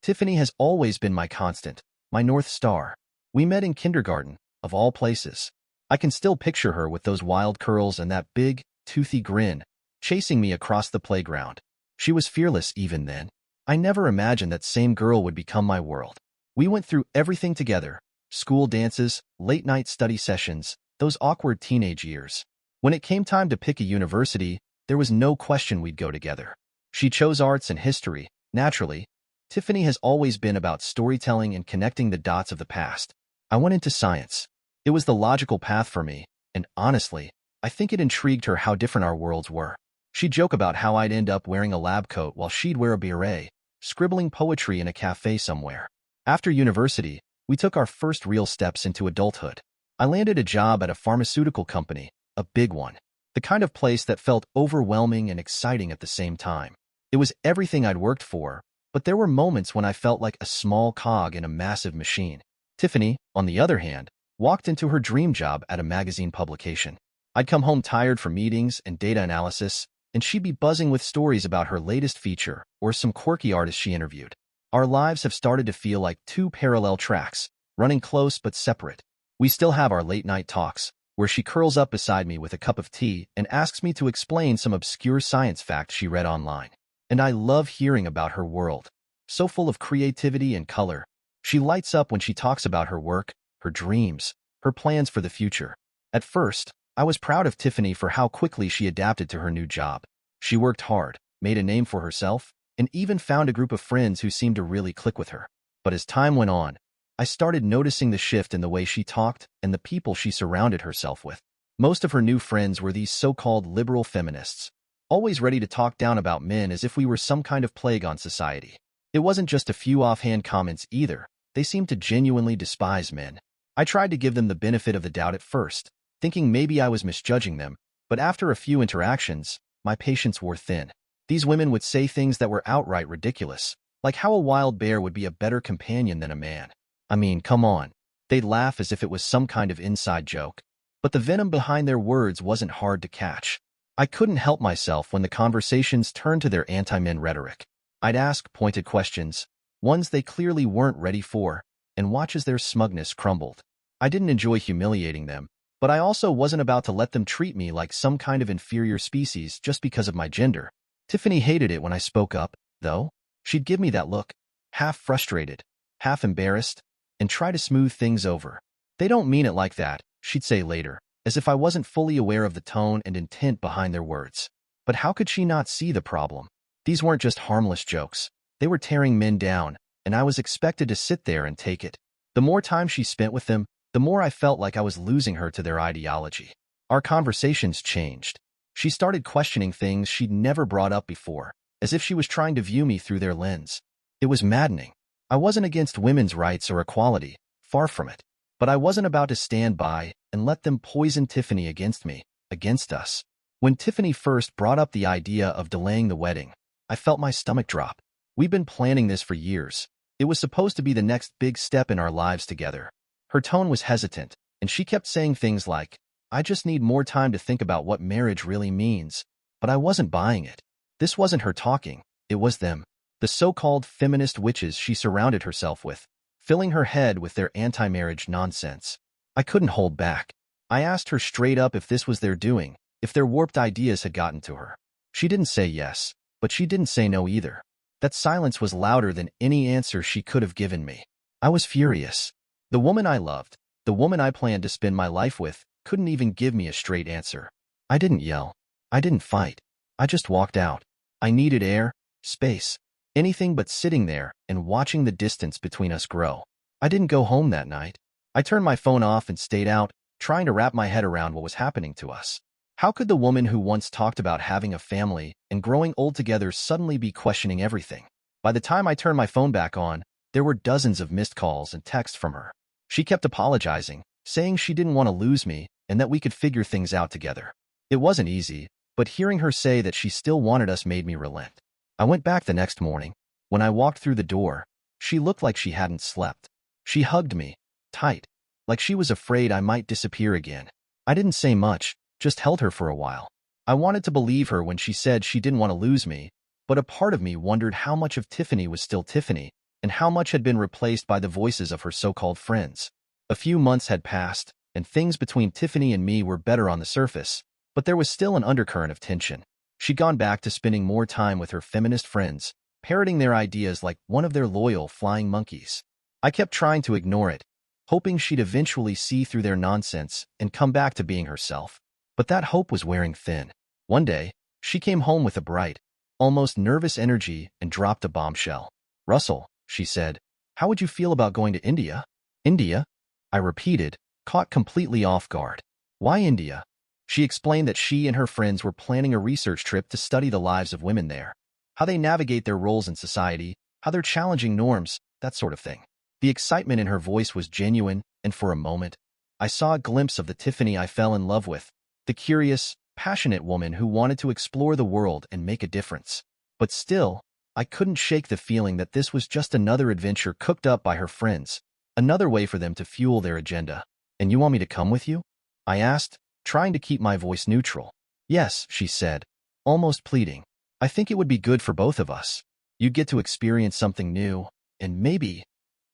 Tiffany has always been my constant, my North Star. We met in kindergarten, of all places. I can still picture her with those wild curls and that big, toothy grin, chasing me across the playground. She was fearless even then. I never imagined that same girl would become my world. We went through everything together: school dances, late-night study sessions, those awkward teenage years. When it came time to pick a university, there was no question we'd go together. She chose arts and history. Naturally, Tiffany has always been about storytelling and connecting the dots of the past. I went into science. It was the logical path for me, and honestly, I think it intrigued her how different our worlds were. She'd joke about how I'd end up wearing a lab coat while she'd wear a beret, scribbling poetry in a cafe somewhere. After university, we took our first real steps into adulthood. I landed a job at a pharmaceutical company, a big one. The kind of place that felt overwhelming and exciting at the same time. It was everything I'd worked for, but there were moments when I felt like a small cog in a massive machine. Tiffany, on the other hand, walked into her dream job at a magazine publication. I'd come home tired from meetings and data analysis, and she'd be buzzing with stories about her latest feature or some quirky artist she interviewed. Our lives have started to feel like two parallel tracks, running close but separate. We still have our late-night talks, where she curls up beside me with a cup of tea and asks me to explain some obscure science fact she read online. And I love hearing about her world, so full of creativity and color. She lights up when she talks about her work, her dreams, her plans for the future. At first, I was proud of Tiffany for how quickly she adapted to her new job. She worked hard, made a name for herself, and even found a group of friends who seemed to really click with her. But as time went on, I started noticing the shift in the way she talked and the people she surrounded herself with. Most of her new friends were these so-called liberal feminists, always ready to talk down about men as if we were some kind of plague on society. It wasn't just a few offhand comments either. They seemed to genuinely despise men. I tried to give them the benefit of the doubt at first, thinking maybe I was misjudging them, but after a few interactions, my patience wore thin. These women would say things that were outright ridiculous, like how a wild bear would be a better companion than a man. I mean, come on. They'd laugh as if it was some kind of inside joke. But the venom behind their words wasn't hard to catch. I couldn't help myself when the conversations turned to their anti-men rhetoric. I'd ask pointed questions, ones they clearly weren't ready for, and watch as their smugness crumbled. I didn't enjoy humiliating them, but I also wasn't about to let them treat me like some kind of inferior species just because of my gender. Tiffany hated it when I spoke up, though. She'd give me that look, half frustrated, half embarrassed, and try to smooth things over. "They don't mean it like that," she'd say later, as if I wasn't fully aware of the tone and intent behind their words. But how could she not see the problem? These weren't just harmless jokes. They were tearing men down, and I was expected to sit there and take it. The more time she spent with them, the more I felt like I was losing her to their ideology. Our conversations changed. She started questioning things she'd never brought up before, as if she was trying to view me through their lens. It was maddening. I wasn't against women's rights or equality, far from it. But I wasn't about to stand by and let them poison Tiffany against me, against us. When Tiffany first brought up the idea of delaying the wedding, I felt my stomach drop. We'd been planning this for years. It was supposed to be the next big step in our lives together. Her tone was hesitant, and she kept saying things like, "I just need more time to think about what marriage really means." But I wasn't buying it. This wasn't her talking, it was them. The so-called feminist witches she surrounded herself with, filling her head with their anti-marriage nonsense. I couldn't hold back. I asked her straight up if this was their doing, if their warped ideas had gotten to her. She didn't say yes, but she didn't say no either. That silence was louder than any answer she could have given me. I was furious. The woman I loved, the woman I planned to spend my life with, couldn't even give me a straight answer. I didn't yell. I didn't fight. I just walked out. I needed air, space, anything but sitting there and watching the distance between us grow. I didn't go home that night. I turned my phone off and stayed out, trying to wrap my head around what was happening to us. How could the woman who once talked about having a family and growing old together suddenly be questioning everything? By the time I turned my phone back on, there were dozens of missed calls and texts from her. She kept apologizing, saying she didn't want to lose me and that we could figure things out together. It wasn't easy, but hearing her say that she still wanted us made me relent. I went back the next morning. When I walked through the door, she looked like she hadn't slept. She hugged me, tight, like she was afraid I might disappear again. I didn't say much, just held her for a while. I wanted to believe her when she said she didn't want to lose me, but a part of me wondered how much of Tiffany was still Tiffany, and how much had been replaced by the voices of her so-called friends. A few months had passed, and things between Tiffany and me were better on the surface, but there was still an undercurrent of tension. She'd gone back to spending more time with her feminist friends, parroting their ideas like one of their loyal flying monkeys. I kept trying to ignore it, hoping she'd eventually see through their nonsense and come back to being herself. But that hope was wearing thin. One day, she came home with a bright, almost nervous energy and dropped a bombshell. "Russell," she said, "how would you feel about going to India?" "India?" I repeated, caught completely off guard. "Why India?" She explained that she and her friends were planning a research trip to study the lives of women there, how they navigate their roles in society, how they're challenging norms, that sort of thing. The excitement in her voice was genuine, and for a moment, I saw a glimpse of the Tiffany I fell in love with, the curious, passionate woman who wanted to explore the world and make a difference. But still, I couldn't shake the feeling that this was just another adventure cooked up by her friends, another way for them to fuel their agenda. "And you want me to come with you?" I asked, trying to keep my voice neutral. "Yes," she said, almost pleading. "I think it would be good for both of us. You'd get to experience something new, and maybe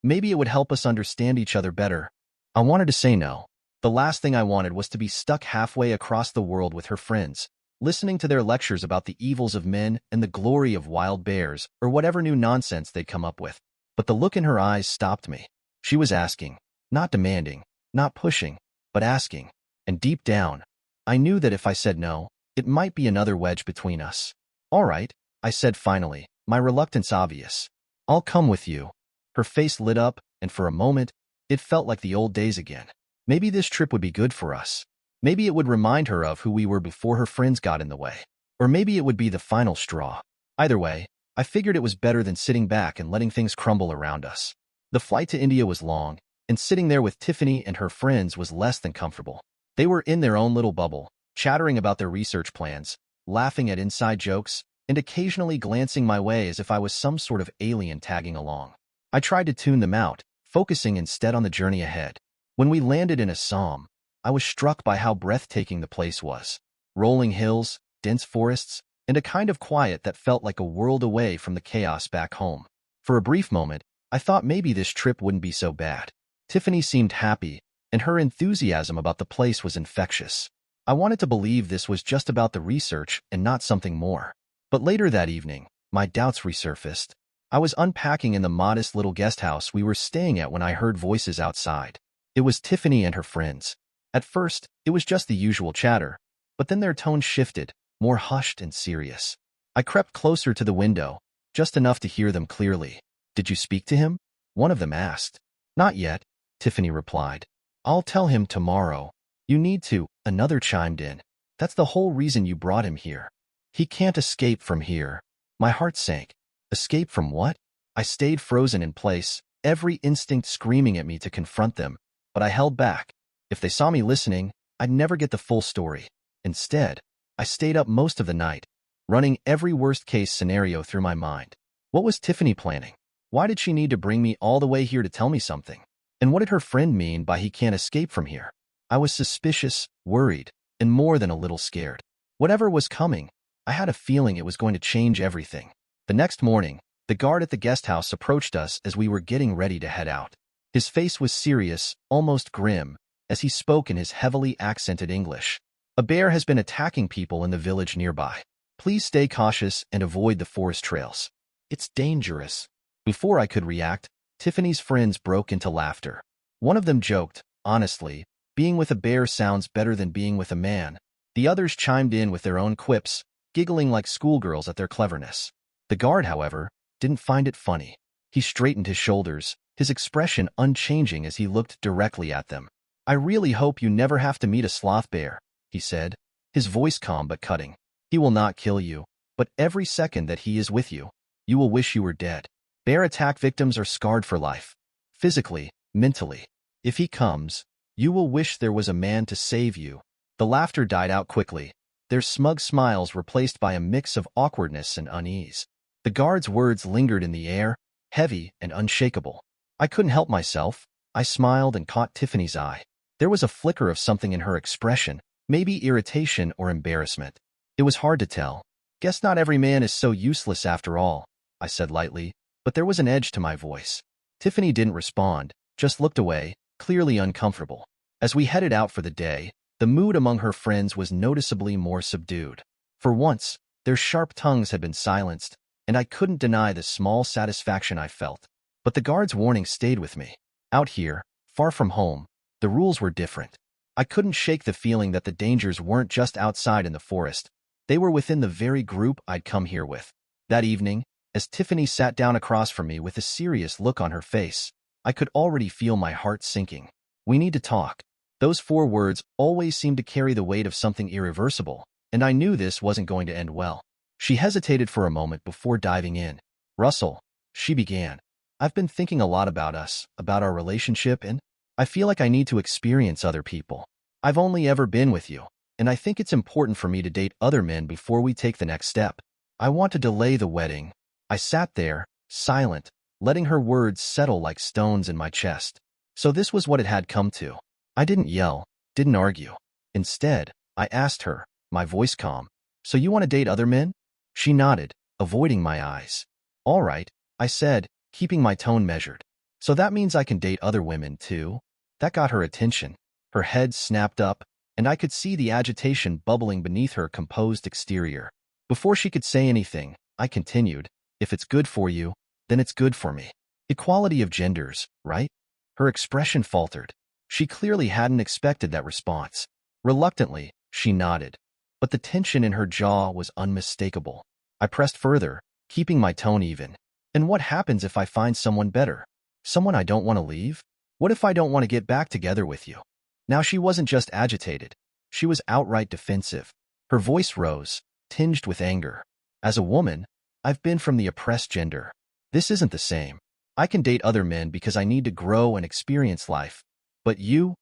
it would help us understand each other better." I wanted to say no. The last thing I wanted was to be stuck halfway across the world with her friends, listening to their lectures about the evils of men and the glory of wild bears, or whatever new nonsense they'd come up with. But the look in her eyes stopped me. She was asking, not demanding, not pushing, but asking. And deep down, I knew that if I said no, it might be another wedge between us. "All right," I said finally, my reluctance obvious. "I'll come with you." Her face lit up, and for a moment, it felt like the old days again. Maybe this trip would be good for us. Maybe it would remind her of who we were before her friends got in the way. Or maybe it would be the final straw. Either way, I figured it was better than sitting back and letting things crumble around us. The flight to India was long, and sitting there with Tiffany and her friends was less than comfortable. They were in their own little bubble, chattering about their research plans, laughing at inside jokes, and occasionally glancing my way as if I was some sort of alien tagging along. I tried to tune them out, focusing instead on the journey ahead. When we landed in Assam, I was struck by how breathtaking the place was. Rolling hills, dense forests, and a kind of quiet that felt like a world away from the chaos back home. For a brief moment, I thought maybe this trip wouldn't be so bad. Tiffany seemed happy, and her enthusiasm about the place was infectious. I wanted to believe this was just about the research and not something more. But later that evening, my doubts resurfaced. I was unpacking in the modest little guest house we were staying at when I heard voices outside. It was Tiffany and her friends. At first, it was just the usual chatter, but then their tone shifted, more hushed and serious. I crept closer to the window, just enough to hear them clearly. "Did you speak to him?" one of them asked. "Not yet," Tiffany replied. "I'll tell him tomorrow." "You need to," another chimed in. "That's the whole reason you brought him here. He can't escape from here." My heart sank. Escape from what? I stayed frozen in place, every instinct screaming at me to confront them, but I held back. If they saw me listening, I'd never get the full story. Instead, I stayed up most of the night, running every worst-case scenario through my mind. What was Tiffany planning? Why did she need to bring me all the way here to tell me something? And what did her friend mean by he can't escape from here? I was suspicious, worried, and more than a little scared. Whatever was coming, I had a feeling it was going to change everything. The next morning, the guard at the guest house approached us as we were getting ready to head out. His face was serious, almost grim, as he spoke in his heavily accented English. "A bear has been attacking people in the village nearby. Please stay cautious and avoid the forest trails. It's dangerous." Before I could react, Tiffany's friends broke into laughter. One of them joked, "Honestly, being with a bear sounds better than being with a man." The others chimed in with their own quips, giggling like schoolgirls at their cleverness. The guard, however, didn't find it funny. He straightened his shoulders, his expression unchanging as he looked directly at them. "I really hope you never have to meet a sloth bear," he said, his voice calm but cutting. "He will not kill you, but every second that he is with you, you will wish you were dead. Bear attack victims are scarred for life, physically, mentally. If he comes, you will wish there was a man to save you." The laughter died out quickly, their smug smiles replaced by a mix of awkwardness and unease. The guard's words lingered in the air, heavy and unshakable. I couldn't help myself. I smiled and caught Tiffany's eye. There was a flicker of something in her expression, maybe irritation or embarrassment. It was hard to tell. Guess not every man is so useless after all, I said lightly, but there was an edge to my voice. Tiffany didn't respond, just looked away, clearly uncomfortable. As we headed out for the day, the mood among her friends was noticeably more subdued. For once, their sharp tongues had been silenced, and I couldn't deny the small satisfaction I felt. But the guard's warning stayed with me. Out here, far from home, the rules were different. I couldn't shake the feeling that the dangers weren't just outside in the forest. They were within the very group I'd come here with. That evening, as Tiffany sat down across from me with a serious look on her face, I could already feel my heart sinking. We need to talk. Those 4 words always seemed to carry the weight of something irreversible, and I knew this wasn't going to end well. She hesitated for a moment before diving in. Russell, she began, I've been thinking a lot about us, about our relationship, and I feel like I need to experience other people. I've only ever been with you, and I think it's important for me to date other men before we take the next step. I want to delay the wedding. I sat there, silent, letting her words settle like stones in my chest. So this was what it had come to. I didn't yell, didn't argue. Instead, I asked her, my voice calm, so you want to date other men? She nodded, avoiding my eyes. All right, I said, keeping my tone measured. So that means I can date other women too? That got her attention. Her head snapped up, and I could see the agitation bubbling beneath her composed exterior. Before she could say anything, I continued, if it's good for you, then it's good for me. Equality of genders, right? Her expression faltered. She clearly hadn't expected that response. Reluctantly, she nodded, but the tension in her jaw was unmistakable. I pressed further, keeping my tone even. And what happens if I find someone better? Someone I don't want to leave? What if I don't want to get back together with you? Now she wasn't just agitated. She was outright defensive. Her voice rose, tinged with anger. As a woman, I've been from the oppressed gender. This isn't the same. I can date other men because I need to grow and experience life. But you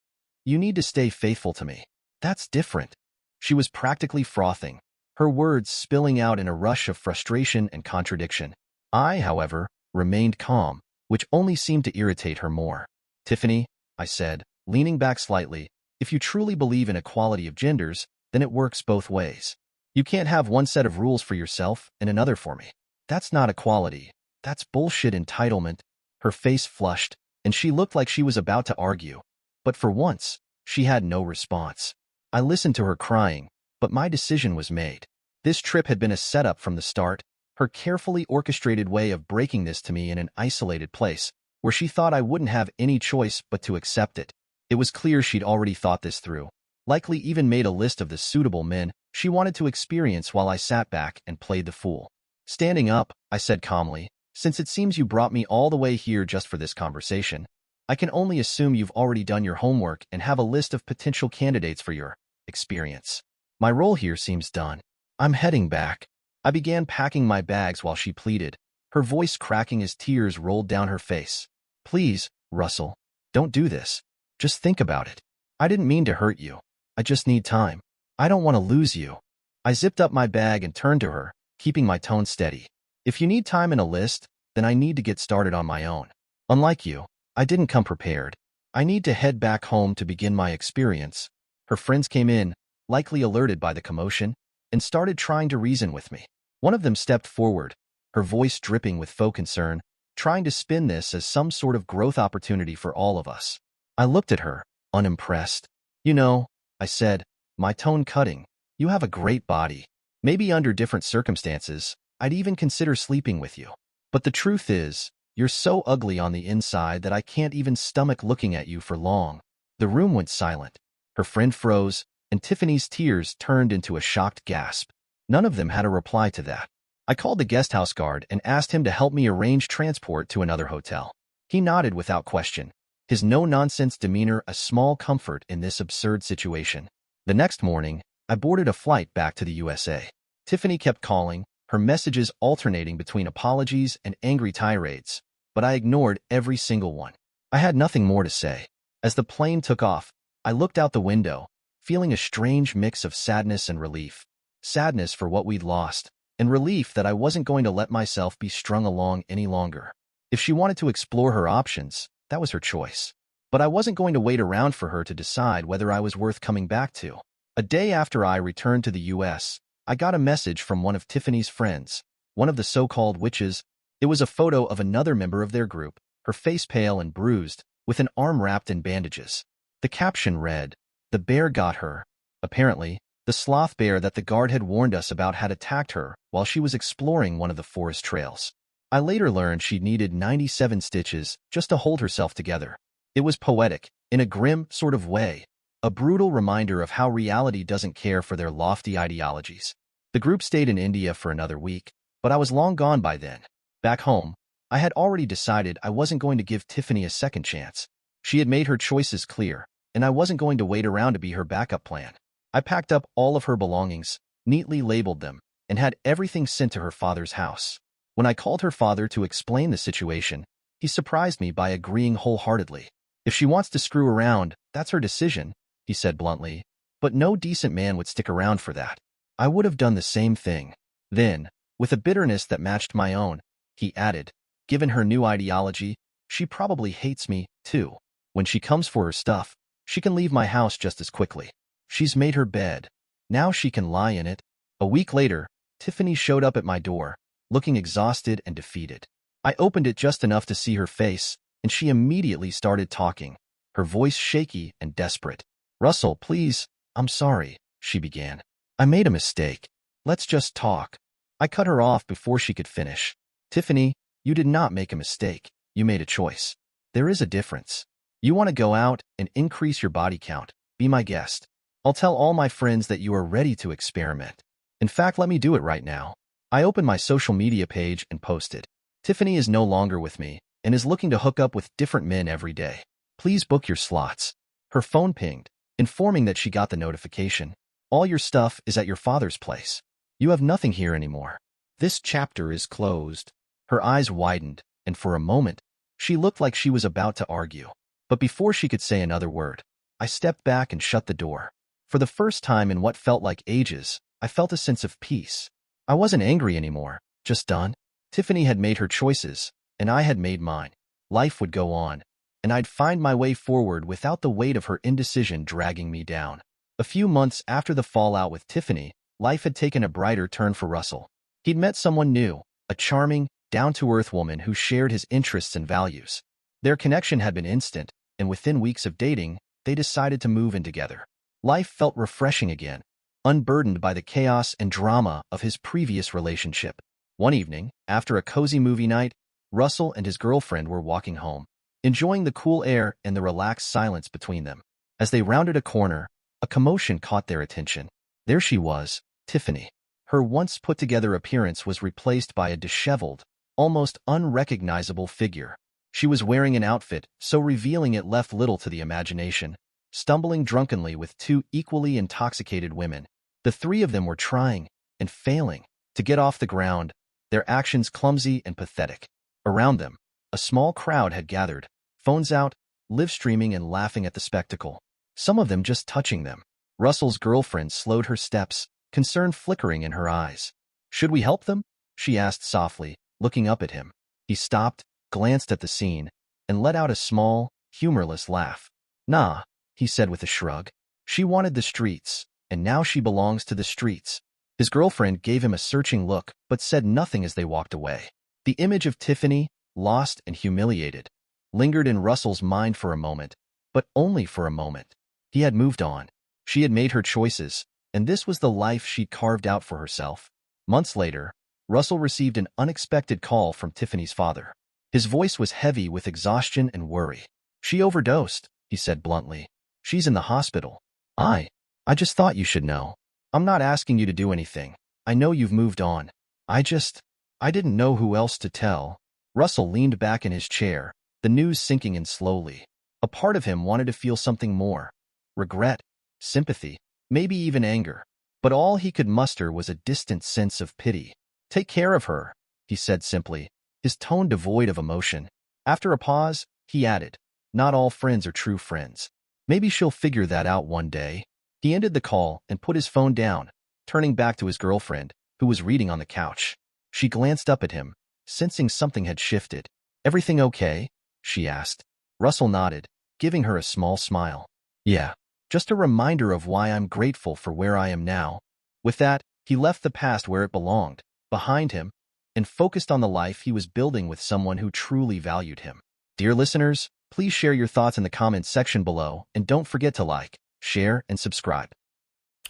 need to stay faithful to me. That's different. She was practically frothing, her words spilling out in a rush of frustration and contradiction. I, however, remained calm, which only seemed to irritate her more. Tiffany, I said, leaning back slightly, if you truly believe in equality of genders, then it works both ways. You can't have one set of rules for yourself and another for me. That's not equality. That's bullshit entitlement. Her face flushed, and she looked like she was about to argue. But for once, she had no response. I listened to her crying, but my decision was made. This trip had been a setup from the start, her carefully orchestrated way of breaking this to me in an isolated place, where she thought I wouldn't have any choice but to accept it. It was clear she'd already thought this through, likely even made a list of the suitable men she wanted to experience while I sat back and played the fool. Standing up, I said calmly, since it seems you brought me all the way here just for this conversation, I can only assume you've already done your homework and have a list of potential candidates for your experience. My role here seems done. I'm heading back. I began packing my bags while she pleaded, her voice cracking as tears rolled down her face. Please, Russell, don't do this. Just think about it. I didn't mean to hurt you. I just need time. I don't want to lose you. I zipped up my bag and turned to her, keeping my tone steady. If you need time and a list, then I need to get started on my own. Unlike you, I didn't come prepared. I need to head back home to begin my experience. Her friends came in, likely alerted by the commotion, and started trying to reason with me. One of them stepped forward, her voice dripping with faux concern, trying to spin this as some sort of growth opportunity for all of us. I looked at her, unimpressed. You know, I said, my tone cutting, you have a great body. Maybe under different circumstances, I'd even consider sleeping with you. But the truth is, you're so ugly on the inside that I can't even stomach looking at you for long. The room went silent. Her friend froze, and Tiffany's tears turned into a shocked gasp. None of them had a reply to that. I called the guest house guard and asked him to help me arrange transport to another hotel. He nodded without question, his no-nonsense demeanor a small comfort in this absurd situation. The next morning, I boarded a flight back to the USA. Tiffany kept calling, her messages alternating between apologies and angry tirades, but I ignored every single one. I had nothing more to say. As the plane took off, I looked out the window, feeling a strange mix of sadness and relief. Sadness for what we'd lost, and relief that I wasn't going to let myself be strung along any longer. If she wanted to explore her options, that was her choice. But I wasn't going to wait around for her to decide whether I was worth coming back to. A day after I returned to the U.S., I got a message from one of Tiffany's friends, one of the so-called witches. It was a photo of another member of their group, her face pale and bruised, with an arm wrapped in bandages. The caption read, "The bear got her." Apparently, the sloth bear that the guard had warned us about had attacked her while she was exploring one of the forest trails. I later learned she needed 97 stitches just to hold herself together. It was poetic, in a grim sort of way, a brutal reminder of how reality doesn't care for their lofty ideologies. The group stayed in India for another week, but I was long gone by then. Back home, I had already decided I wasn't going to give Tiffany a second chance. She had made her choices clear, and I wasn't going to wait around to be her backup plan. I packed up all of her belongings, neatly labeled them, and had everything sent to her father's house. When I called her father to explain the situation, he surprised me by agreeing wholeheartedly. "If she wants to screw around, that's her decision," he said bluntly, "but no decent man would stick around for that." I would have done the same thing. Then, with a bitterness that matched my own, he added, "Given her new ideology, she probably hates me, too. When she comes for her stuff, she can leave my house just as quickly. She's made her bed. Now she can lie in it." A week later, Tiffany showed up at my door, looking exhausted and defeated. I opened it just enough to see her face, and she immediately started talking, her voice shaky and desperate. "Russell, please, I'm sorry," she began. "I made a mistake. Let's just talk." I cut her off before she could finish. "Tiffany, you did not make a mistake. You made a choice. There is a difference. You want to go out and increase your body count. Be my guest. I'll tell all my friends that you are ready to experiment. In fact, let me do it right now." I opened my social media page and posted, "Tiffany is no longer with me and is looking to hook up with different men every day. Please book your slots." Her phone pinged, informing that she got the notification. "All your stuff is at your father's place. You have nothing here anymore. This chapter is closed." Her eyes widened, and for a moment, she looked like she was about to argue. But before she could say another word, I stepped back and shut the door. For the first time in what felt like ages, I felt a sense of peace. I wasn't angry anymore, just done. Tiffany had made her choices, and I had made mine. Life would go on, and I'd find my way forward without the weight of her indecision dragging me down. A few months after the fallout with Tiffany, life had taken a brighter turn for Russell. He'd met someone new, a charming, down-to-earth woman who shared his interests and values. Their connection had been instant, and within weeks of dating, they decided to move in together. Life felt refreshing again, unburdened by the chaos and drama of his previous relationship. One evening, after a cozy movie night, Russell and his girlfriend were walking home, enjoying the cool air and the relaxed silence between them. As they rounded a corner, a commotion caught their attention. There she was, Tiffany. Her once put-together appearance was replaced by a disheveled, almost unrecognizable figure. She was wearing an outfit so revealing it left little to the imagination, stumbling drunkenly with two equally intoxicated women. The three of them were trying, and failing, to get off the ground, their actions clumsy and pathetic. Around them, a small crowd had gathered, phones out, live-streaming and laughing at the spectacle, some of them just touching them. Russell's girlfriend slowed her steps, concern flickering in her eyes. "Should we help them?" she asked softly, looking up at him. He stopped, glanced at the scene, and let out a small, humorless laugh. "Nah," he said with a shrug. "She wanted the streets, and now she belongs to the streets." His girlfriend gave him a searching look, but said nothing as they walked away. The image of Tiffany, lost and humiliated, lingered in Russell's mind for a moment, but only for a moment. He had moved on. She had made her choices, and this was the life she'd carved out for herself. Months later, Russell received an unexpected call from Tiffany's father. His voice was heavy with exhaustion and worry. "She overdosed," he said bluntly. "She's in the hospital." I just thought you should know. I'm not asking you to do anything. I know you've moved on. I didn't know who else to tell." Russell leaned back in his chair, the news sinking in slowly. A part of him wanted to feel something more. Regret, sympathy, maybe even anger. But all he could muster was a distant sense of pity. "Take care of her," he said simply, his tone devoid of emotion. After a pause, he added, "Not all friends are true friends. Maybe she'll figure that out one day." He ended the call and put his phone down, turning back to his girlfriend, who was reading on the couch. She glanced up at him, sensing something had shifted. "Everything okay?" she asked. Russell nodded, giving her a small smile. "Yeah, just a reminder of why I'm grateful for where I am now." With that, He left the past where it belonged, behind him, and focused on the life he was building with someone who truly valued him. Dear listeners, please share your thoughts in the comments section below, and don't forget to like, share, and subscribe.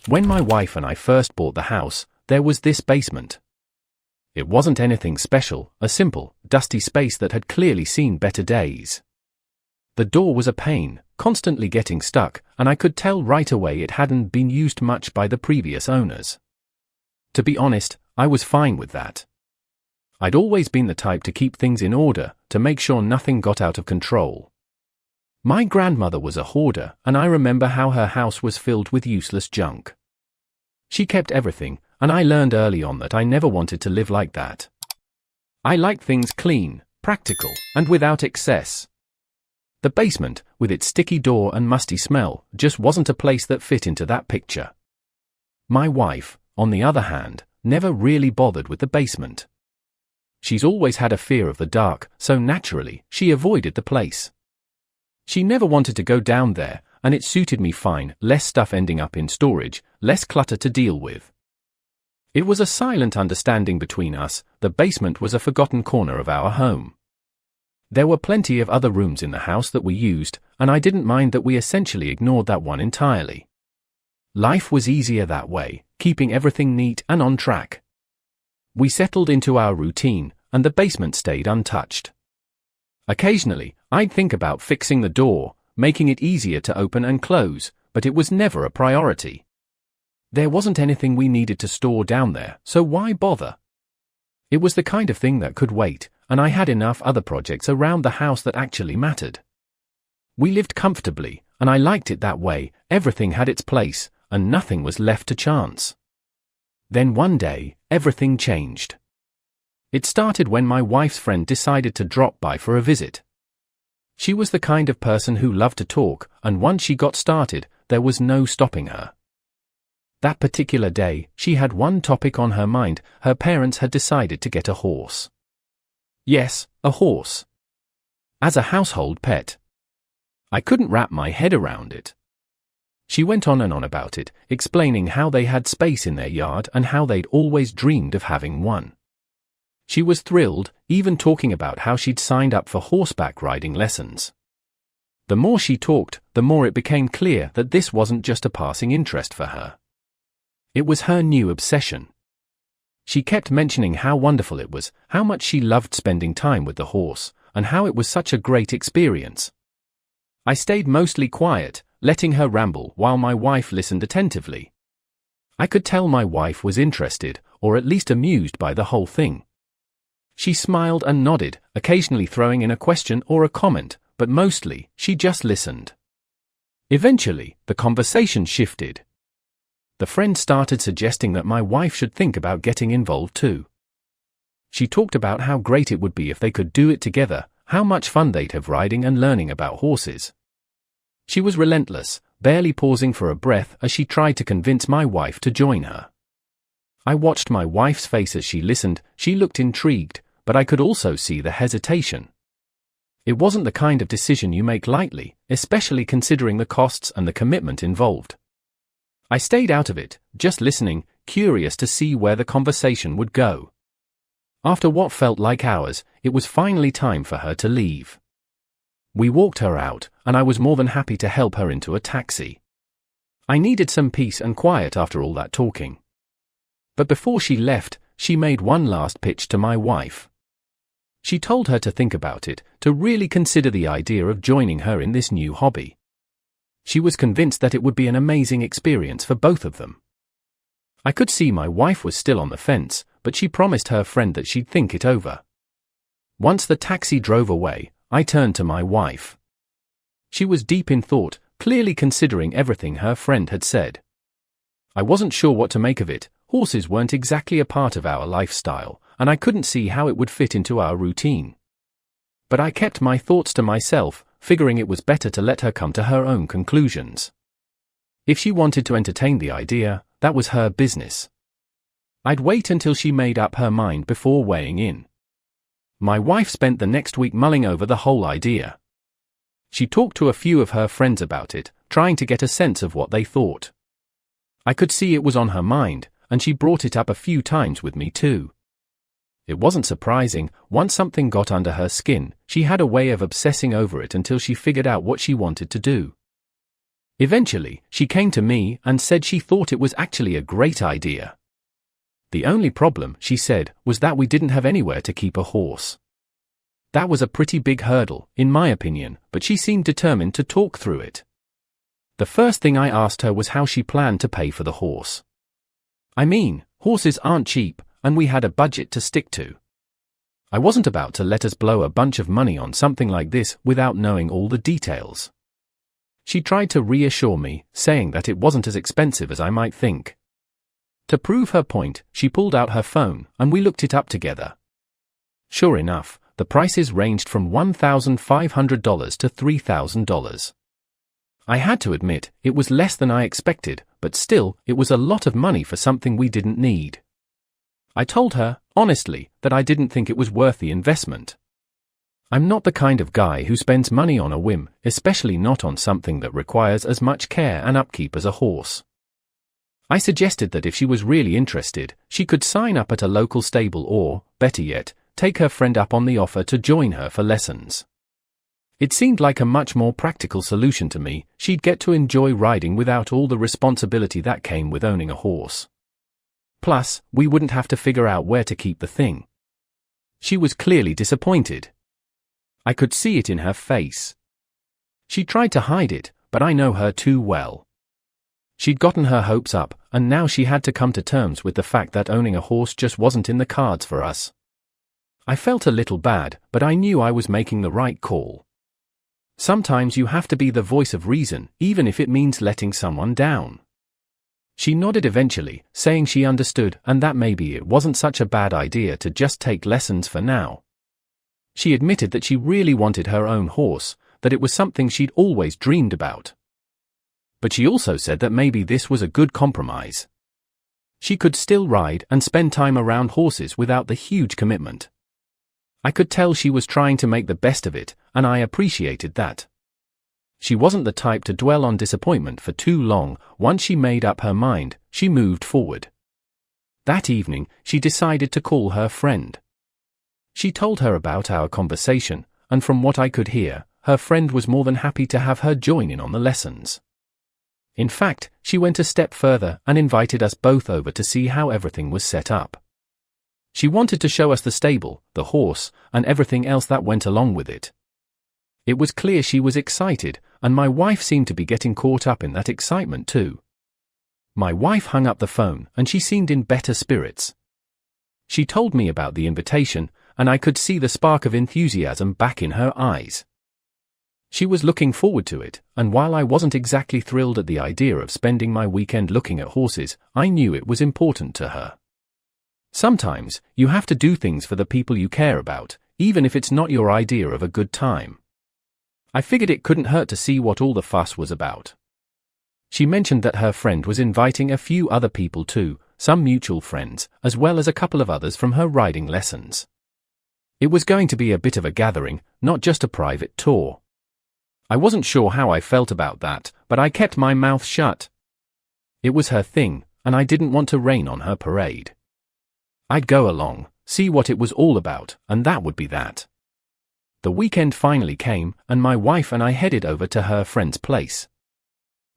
When my wife and I first bought the house, there was this basement. It wasn't anything special, a simple, dusty space that had clearly seen better days. The door was a pain, constantly getting stuck, and I could tell right away it hadn't been used much by the previous owners. To be honest, I was fine with that. I'd always been the type to keep things in order, to make sure nothing got out of control. My grandmother was a hoarder, and I remember how her house was filled with useless junk. She kept everything, and I learned early on that I never wanted to live like that. I liked things clean, practical, and without excess. The basement, with its sticky door and musty smell, just wasn't a place that fit into that picture. My wife, on the other hand, never really bothered with the basement. She's always had a fear of the dark, so naturally, she avoided the place. She never wanted to go down there, and it suited me fine, less stuff ending up in storage, less clutter to deal with. It was a silent understanding between us. The basement was a forgotten corner of our home. There were plenty of other rooms in the house that we used, and I didn't mind that we essentially ignored that one entirely. Life was easier that way, keeping everything neat and on track. We settled into our routine, and the basement stayed untouched. Occasionally, I'd think about fixing the door, making it easier to open and close, but it was never a priority. There wasn't anything we needed to store down there, so why bother? It was the kind of thing that could wait, and I had enough other projects around the house that actually mattered. We lived comfortably, and I liked it that way. Everything had its place, and nothing was left to chance. Then one day, everything changed. It started when my wife's friend decided to drop by for a visit. She was the kind of person who loved to talk, and once she got started, there was no stopping her. That particular day, she had one topic on her mind. Her parents had decided to get a horse. Yes, a horse. As a household pet. I couldn't wrap my head around it. She went on and on about it, explaining how they had space in their yard and how they'd always dreamed of having one. She was thrilled, even talking about how she'd signed up for horseback riding lessons. The more she talked, the more it became clear that this wasn't just a passing interest for her. It was her new obsession. She kept mentioning how wonderful it was, how much she loved spending time with the horse, and how it was such a great experience. I stayed mostly quiet, letting her ramble while my wife listened attentively. I could tell my wife was interested, or at least amused by the whole thing. She smiled and nodded, occasionally throwing in a question or a comment, but mostly, she just listened. Eventually, the conversation shifted. The friend started suggesting that my wife should think about getting involved too. She talked about how great it would be if they could do it together, how much fun they'd have riding and learning about horses. She was relentless, barely pausing for a breath as she tried to convince my wife to join her. I watched my wife's face as she listened. She looked intrigued, but I could also see the hesitation. It wasn't the kind of decision you make lightly, especially considering the costs and the commitment involved. I stayed out of it, just listening, curious to see where the conversation would go. After what felt like hours, it was finally time for her to leave. We walked her out, and I was more than happy to help her into a taxi. I needed some peace and quiet after all that talking. But before she left, she made one last pitch to my wife. She told her to think about it, to really consider the idea of joining her in this new hobby. She was convinced that it would be an amazing experience for both of them. I could see my wife was still on the fence, but she promised her friend that she'd think it over. Once the taxi drove away, I turned to my wife. She was deep in thought, clearly considering everything her friend had said. I wasn't sure what to make of it. Horses weren't exactly a part of our lifestyle, and I couldn't see how it would fit into our routine. But I kept my thoughts to myself, figuring it was better to let her come to her own conclusions. If she wanted to entertain the idea, that was her business. I'd wait until she made up her mind before weighing in. My wife spent the next week mulling over the whole idea. She talked to a few of her friends about it, trying to get a sense of what they thought. I could see it was on her mind, and she brought it up a few times with me too. It wasn't surprising. Once something got under her skin, she had a way of obsessing over it until she figured out what she wanted to do. Eventually, she came to me and said she thought it was actually a great idea. The only problem, she said, was that we didn't have anywhere to keep a horse. That was a pretty big hurdle, in my opinion, but she seemed determined to talk through it. The first thing I asked her was how she planned to pay for the horse. I mean, horses aren't cheap, and we had a budget to stick to. I wasn't about to let us blow a bunch of money on something like this without knowing all the details. She tried to reassure me, saying that it wasn't as expensive as I might think. To prove her point, she pulled out her phone, and we looked it up together. Sure enough, the prices ranged from $1,500 to $3,000. I had to admit, it was less than I expected, but still, it was a lot of money for something we didn't need. I told her, honestly, that I didn't think it was worth the investment. I'm not the kind of guy who spends money on a whim, especially not on something that requires as much care and upkeep as a horse. I suggested that if she was really interested, she could sign up at a local stable or, better yet, take her friend up on the offer to join her for lessons. It seemed like a much more practical solution to me. She'd get to enjoy riding without all the responsibility that came with owning a horse. Plus, we wouldn't have to figure out where to keep the thing. She was clearly disappointed. I could see it in her face. She tried to hide it, but I know her too well. She'd gotten her hopes up, and now she had to come to terms with the fact that owning a horse just wasn't in the cards for us. I felt a little bad, but I knew I was making the right call. Sometimes you have to be the voice of reason, even if it means letting someone down. She nodded eventually, saying she understood and that maybe it wasn't such a bad idea to just take lessons for now. She admitted that she really wanted her own horse, that it was something she'd always dreamed about. But she also said that maybe this was a good compromise. She could still ride and spend time around horses without the huge commitment. I could tell she was trying to make the best of it, and I appreciated that. She wasn't the type to dwell on disappointment for too long. Once she made up her mind, she moved forward. That evening, she decided to call her friend. She told her about our conversation, and from what I could hear, her friend was more than happy to have her join in on the lessons. In fact, she went a step further and invited us both over to see how everything was set up. She wanted to show us the stable, the horse, and everything else that went along with it. It was clear she was excited, and my wife seemed to be getting caught up in that excitement too. My wife hung up the phone, and she seemed in better spirits. She told me about the invitation, and I could see the spark of enthusiasm back in her eyes. She was looking forward to it, and while I wasn't exactly thrilled at the idea of spending my weekend looking at horses, I knew it was important to her. Sometimes, you have to do things for the people you care about, even if it's not your idea of a good time. I figured it couldn't hurt to see what all the fuss was about. She mentioned that her friend was inviting a few other people too, some mutual friends, as well as a couple of others from her riding lessons. It was going to be a bit of a gathering, not just a private tour. I wasn't sure how I felt about that, but I kept my mouth shut. It was her thing, and I didn't want to rain on her parade. I'd go along, see what it was all about, and that would be that. The weekend finally came, and my wife and I headed over to her friend's place.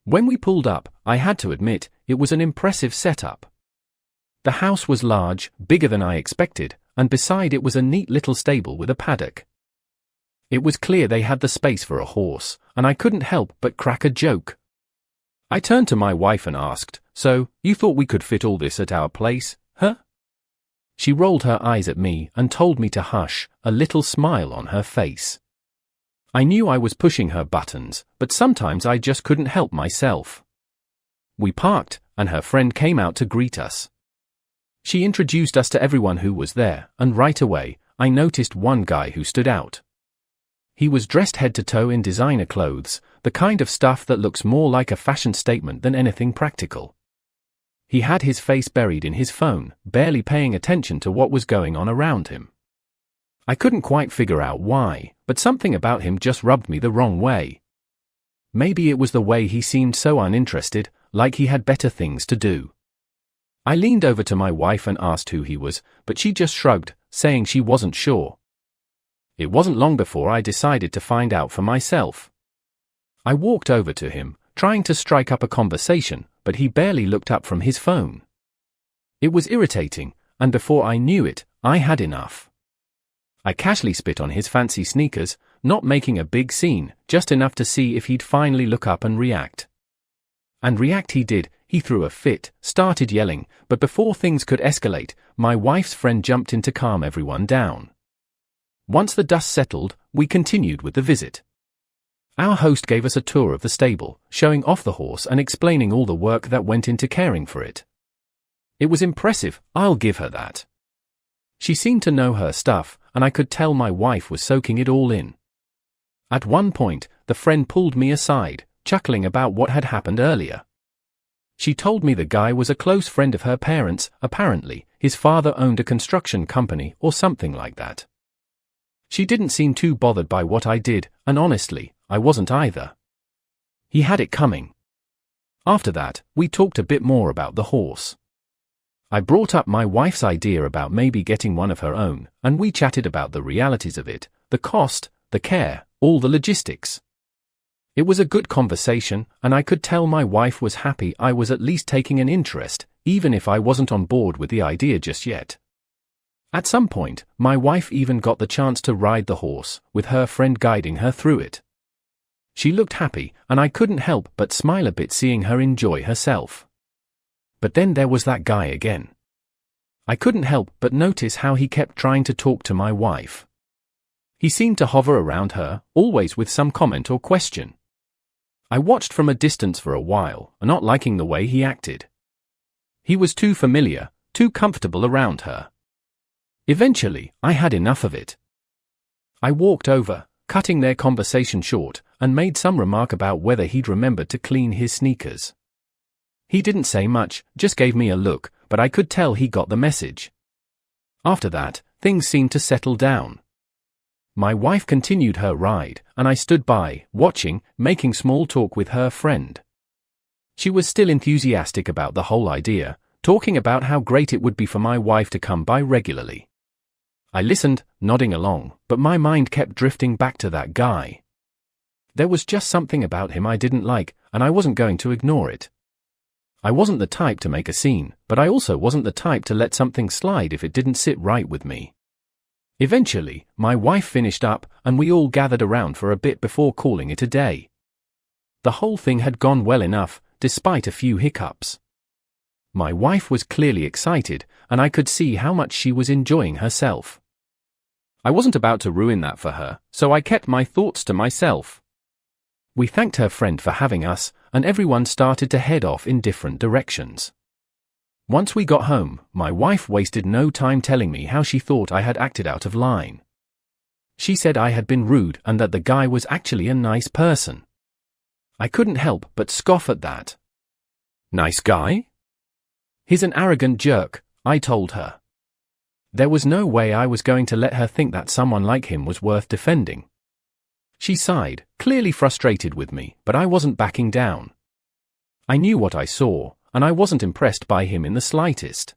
When we pulled up, I had to admit, it was an impressive setup. The house was large, bigger than I expected, and beside it was a neat little stable with a paddock. It was clear they had the space for a horse, and I couldn't help but crack a joke. I turned to my wife and asked, "So, you thought we could fit all this at our place, huh?" She rolled her eyes at me and told me to hush, a little smile on her face. I knew I was pushing her buttons, but sometimes I just couldn't help myself. We parked, and her friend came out to greet us. She introduced us to everyone who was there, and right away, I noticed one guy who stood out. He was dressed head to toe in designer clothes, the kind of stuff that looks more like a fashion statement than anything practical. He had his face buried in his phone, barely paying attention to what was going on around him. I couldn't quite figure out why, but something about him just rubbed me the wrong way. Maybe it was the way he seemed so uninterested, like he had better things to do. I leaned over to my wife and asked who he was, but she just shrugged, saying she wasn't sure. It wasn't long before I decided to find out for myself. I walked over to him, trying to strike up a conversation, but he barely looked up from his phone. It was irritating, and before I knew it, I had enough. I casually spit on his fancy sneakers, not making a big scene, just enough to see if he'd finally look up and react. And react he did. He threw a fit, started yelling, but before things could escalate, my wife's friend jumped in to calm everyone down. Once the dust settled, we continued with the visit. Our host gave us a tour of the stable, showing off the horse and explaining all the work that went into caring for it. It was impressive, I'll give her that. She seemed to know her stuff, and I could tell my wife was soaking it all in. At one point, the friend pulled me aside, chuckling about what had happened earlier. She told me the guy was a close friend of her parents. Apparently, his father owned a construction company or something like that. She didn't seem too bothered by what I did, and honestly, I wasn't either. He had it coming. After that, we talked a bit more about the horse. I brought up my wife's idea about maybe getting one of her own, and we chatted about the realities of it, the cost, the care, all the logistics. It was a good conversation, and I could tell my wife was happy I was at least taking an interest, even if I wasn't on board with the idea just yet. At some point, my wife even got the chance to ride the horse, with her friend guiding her through it. She looked happy, and I couldn't help but smile a bit seeing her enjoy herself. But then there was that guy again. I couldn't help but notice how he kept trying to talk to my wife. He seemed to hover around her, always with some comment or question. I watched from a distance for a while, not liking the way he acted. He was too familiar, too comfortable around her. Eventually, I had enough of it. I walked over, cutting their conversation short, and made some remark about whether he'd remembered to clean his sneakers. He didn't say much, just gave me a look, but I could tell he got the message. After that, things seemed to settle down. My wife continued her ride, and I stood by, watching, making small talk with her friend. She was still enthusiastic about the whole idea, talking about how great it would be for my wife to come by regularly. I listened, nodding along, but my mind kept drifting back to that guy. There was just something about him I didn't like, and I wasn't going to ignore it. I wasn't the type to make a scene, but I also wasn't the type to let something slide if it didn't sit right with me. Eventually, my wife finished up, and we all gathered around for a bit before calling it a day. The whole thing had gone well enough, despite a few hiccups. My wife was clearly excited, and I could see how much she was enjoying herself. I wasn't about to ruin that for her, so I kept my thoughts to myself. We thanked her friend for having us, and everyone started to head off in different directions. Once we got home, my wife wasted no time telling me how she thought I had acted out of line. She said I had been rude and that the guy was actually a nice person. I couldn't help but scoff at that. Nice guy? He's an arrogant jerk, I told her. There was no way I was going to let her think that someone like him was worth defending. She sighed, clearly frustrated with me, but I wasn't backing down. I knew what I saw, and I wasn't impressed by him in the slightest.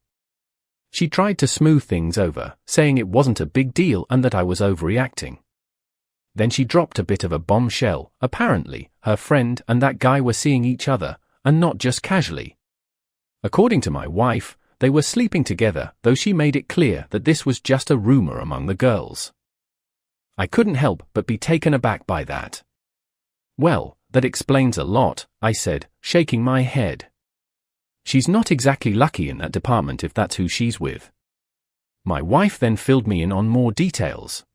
She tried to smooth things over, saying it wasn't a big deal and that I was overreacting. Then she dropped a bit of a bombshell. Apparently, her friend and that guy were seeing each other, and not just casually. According to my wife, they were sleeping together, though she made it clear that this was just a rumor among the girls. I couldn't help but be taken aback by that. Well, that explains a lot, I said, shaking my head. She's not exactly lucky in that department if that's who she's with. My wife then filled me in on more details.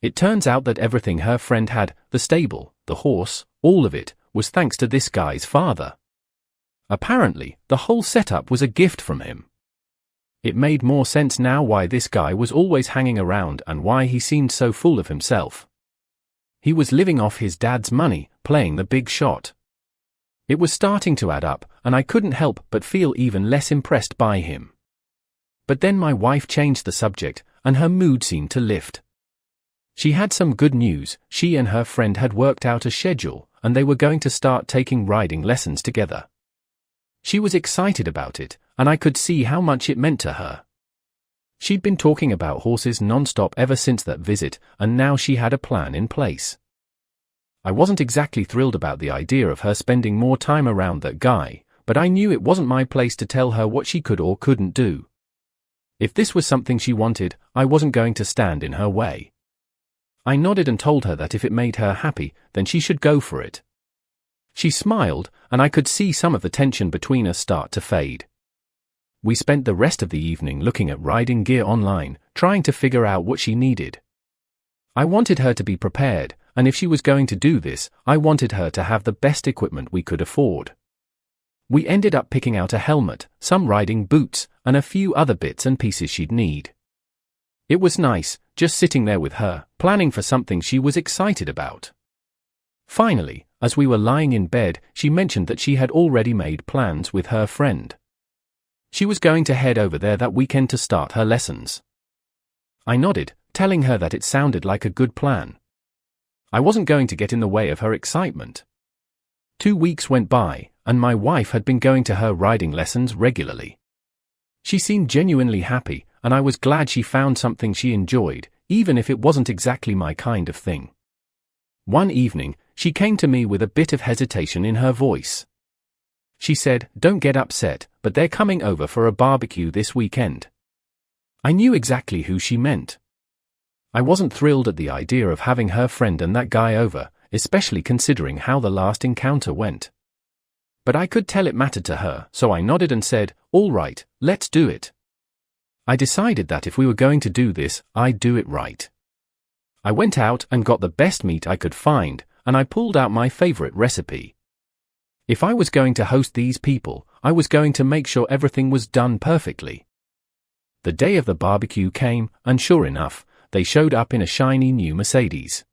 It turns out that everything her friend had, the stable, the horse, all of it, was thanks to this guy's father. Apparently, the whole setup was a gift from him. It made more sense now why this guy was always hanging around and why he seemed so full of himself. He was living off his dad's money, playing the big shot. It was starting to add up, and I couldn't help but feel even less impressed by him. But then my wife changed the subject, and her mood seemed to lift. She had some good news. She and her friend had worked out a schedule, and they were going to start taking riding lessons together. She was excited about it, and I could see how much it meant to her. She'd been talking about horses non-stop ever since that visit, and now she had a plan in place. I wasn't exactly thrilled about the idea of her spending more time around that guy, but I knew it wasn't my place to tell her what she could or couldn't do. If this was something she wanted, I wasn't going to stand in her way. I nodded and told her that if it made her happy, then she should go for it. She smiled, and I could see some of the tension between us start to fade. We spent the rest of the evening looking at riding gear online, trying to figure out what she needed. I wanted her to be prepared, and if she was going to do this, I wanted her to have the best equipment we could afford. We ended up picking out a helmet, some riding boots, and a few other bits and pieces she'd need. It was nice, just sitting there with her, planning for something she was excited about. Finally, as we were lying in bed, she mentioned that she had already made plans with her friend. She was going to head over there that weekend to start her lessons. I nodded, telling her that it sounded like a good plan. I wasn't going to get in the way of her excitement. 2 weeks went by, and my wife had been going to her riding lessons regularly. She seemed genuinely happy, and I was glad she found something she enjoyed, even if it wasn't exactly my kind of thing. One evening, she came to me with a bit of hesitation in her voice. She said, "Don't get upset, but they're coming over for a barbecue this weekend." I knew exactly who she meant. I wasn't thrilled at the idea of having her friend and that guy over, especially considering how the last encounter went. But I could tell it mattered to her, so I nodded and said, "All right, let's do it." I decided that if we were going to do this, I'd do it right. I went out and got the best meat I could find, and I pulled out my favorite recipe. If I was going to host these people, I was going to make sure everything was done perfectly. The day of the barbecue came, and sure enough, they showed up in a shiny new Mercedes.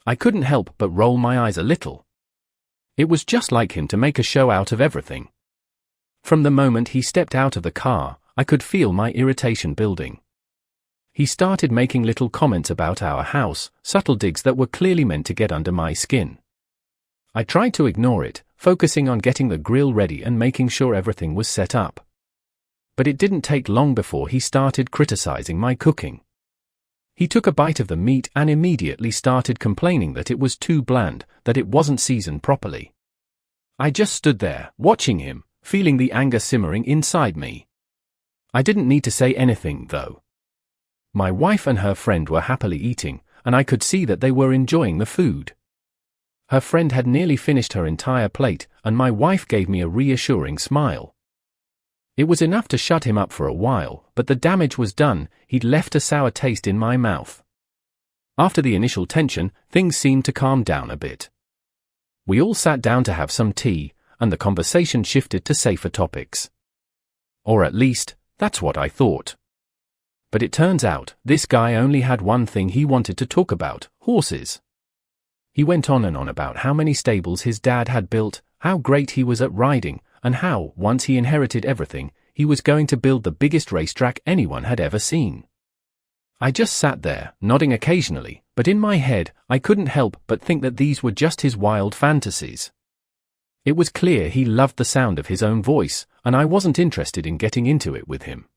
I couldn't help but roll my eyes a little. It was just like him to make a show out of everything. From the moment he stepped out of the car, I could feel my irritation building. He started making little comments about our house, subtle digs that were clearly meant to get under my skin. I tried to ignore it, focusing on getting the grill ready and making sure everything was set up. But it didn't take long before he started criticizing my cooking. He took a bite of the meat and immediately started complaining that it was too bland, that it wasn't seasoned properly. I just stood there, watching him, feeling the anger simmering inside me. I didn't need to say anything, though. My wife and her friend were happily eating, and I could see that they were enjoying the food. Her friend had nearly finished her entire plate, and my wife gave me a reassuring smile. It was enough to shut him up for a while, but the damage was done. He'd left a sour taste in my mouth. After the initial tension, things seemed to calm down a bit. We all sat down to have some tea, and the conversation shifted to safer topics. Or at least, that's what I thought. But it turns out, this guy only had one thing he wanted to talk about: horses. He went on and on about how many stables his dad had built, how great he was at riding, and how, once he inherited everything, he was going to build the biggest racetrack anyone had ever seen. I just sat there, nodding occasionally, but in my head, I couldn't help but think that these were just his wild fantasies. It was clear he loved the sound of his own voice, and I wasn't interested in getting into it with him.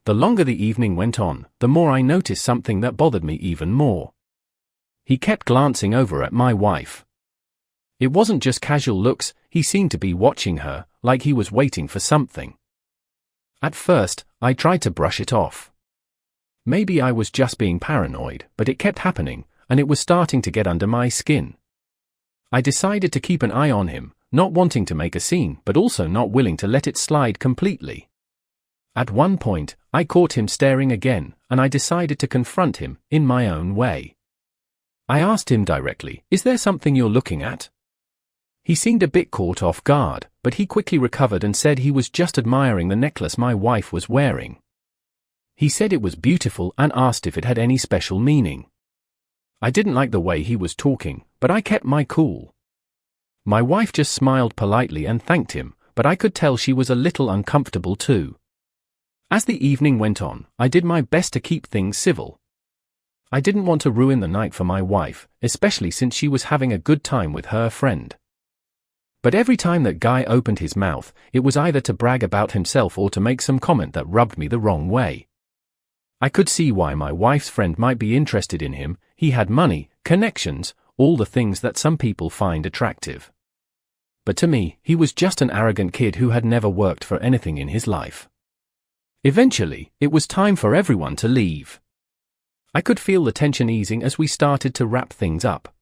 The longer the evening went on, the more I noticed something that bothered me even more. He kept glancing over at my wife. It wasn't just casual looks, he seemed to be watching her, like he was waiting for something. At first, I tried to brush it off. Maybe I was just being paranoid, but it kept happening, and it was starting to get under my skin. I decided to keep an eye on him, not wanting to make a scene, but also not willing to let it slide completely. At one point, I caught him staring again, and I decided to confront him, in my own way. I asked him directly, "Is there something you're looking at?" He seemed a bit caught off guard, but he quickly recovered and said he was just admiring the necklace my wife was wearing. He said it was beautiful and asked if it had any special meaning. I didn't like the way he was talking, but I kept my cool. My wife just smiled politely and thanked him, but I could tell she was a little uncomfortable too. As the evening went on, I did my best to keep things civil. I didn't want to ruin the night for my wife, especially since she was having a good time with her friend. But every time that guy opened his mouth, it was either to brag about himself or to make some comment that rubbed me the wrong way. I could see why my wife's friend might be interested in him. He had money, connections, all the things that some people find attractive. But to me, he was just an arrogant kid who had never worked for anything in his life. Eventually, it was time for everyone to leave. I could feel the tension easing as we started to wrap things up.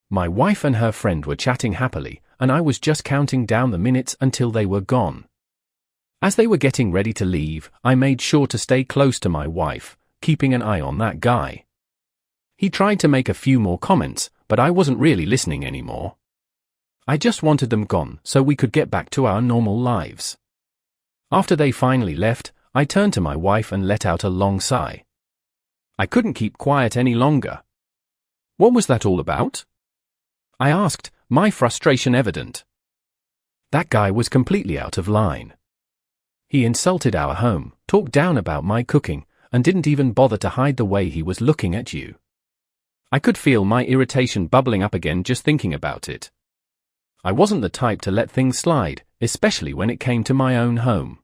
My wife and her friend were chatting happily, and I was just counting down the minutes until they were gone. As they were getting ready to leave, I made sure to stay close to my wife, keeping an eye on that guy. He tried to make a few more comments, but I wasn't really listening anymore. I just wanted them gone so we could get back to our normal lives. After they finally left, I turned to my wife and let out a long sigh. I couldn't keep quiet any longer. "What was that all about?" I asked, my frustration evident. That guy was completely out of line. He insulted our home, talked down about my cooking, and didn't even bother to hide the way he was looking at you. I could feel my irritation bubbling up again just thinking about it. I wasn't the type to let things slide, especially when it came to my own home.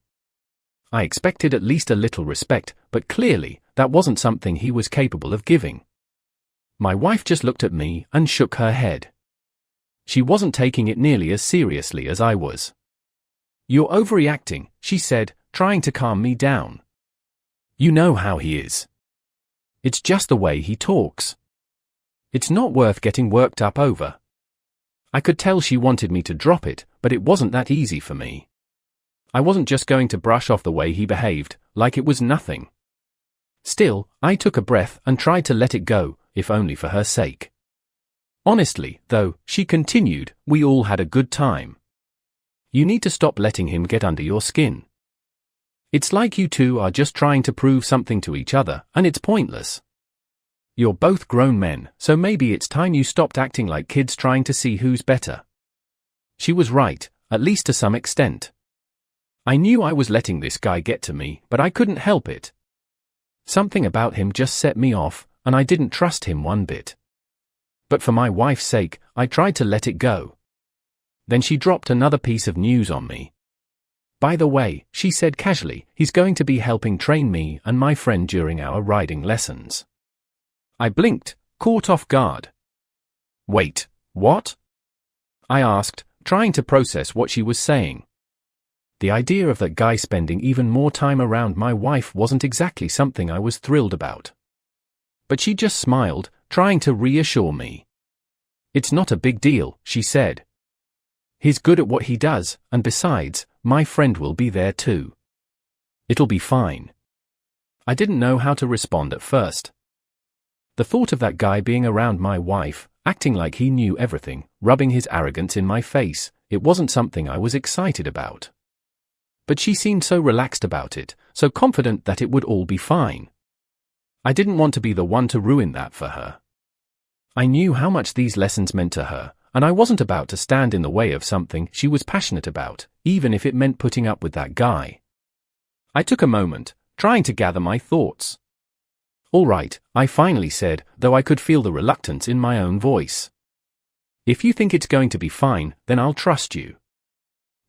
I expected at least a little respect, but clearly, that wasn't something he was capable of giving. My wife just looked at me and shook her head. She wasn't taking it nearly as seriously as I was. "You're overreacting," she said, trying to calm me down. "You know how he is. It's just the way he talks. It's not worth getting worked up over." I could tell she wanted me to drop it, but it wasn't that easy for me. I wasn't just going to brush off the way he behaved, like it was nothing. Still, I took a breath and tried to let it go, if only for her sake. Honestly, though, she continued, "We all had a good time. You need to stop letting him get under your skin. It's like you two are just trying to prove something to each other, and it's pointless. You're both grown men, so maybe it's time you stopped acting like kids trying to see who's better." She was right, at least to some extent. I knew I was letting this guy get to me, but I couldn't help it. Something about him just set me off, and I didn't trust him one bit. But for my wife's sake, I tried to let it go. Then she dropped another piece of news on me. "By the way," she said casually, "he's going to be helping train me and my friend during our riding lessons." I blinked, caught off guard. "Wait, what?" I asked, trying to process what she was saying. The idea of that guy spending even more time around my wife wasn't exactly something I was thrilled about. But she just smiled, trying to reassure me. "It's not a big deal," she said. "He's good at what he does, and besides, my friend will be there too. It'll be fine." I didn't know how to respond at first. The thought of that guy being around my wife, acting like he knew everything, rubbing his arrogance in my face, it wasn't something I was excited about. But she seemed so relaxed about it, so confident that it would all be fine. I didn't want to be the one to ruin that for her. I knew how much these lessons meant to her, and I wasn't about to stand in the way of something she was passionate about, even if it meant putting up with that guy. I took a moment, trying to gather my thoughts. "All right," I finally said, though I could feel the reluctance in my own voice. "If you think it's going to be fine, then I'll trust you.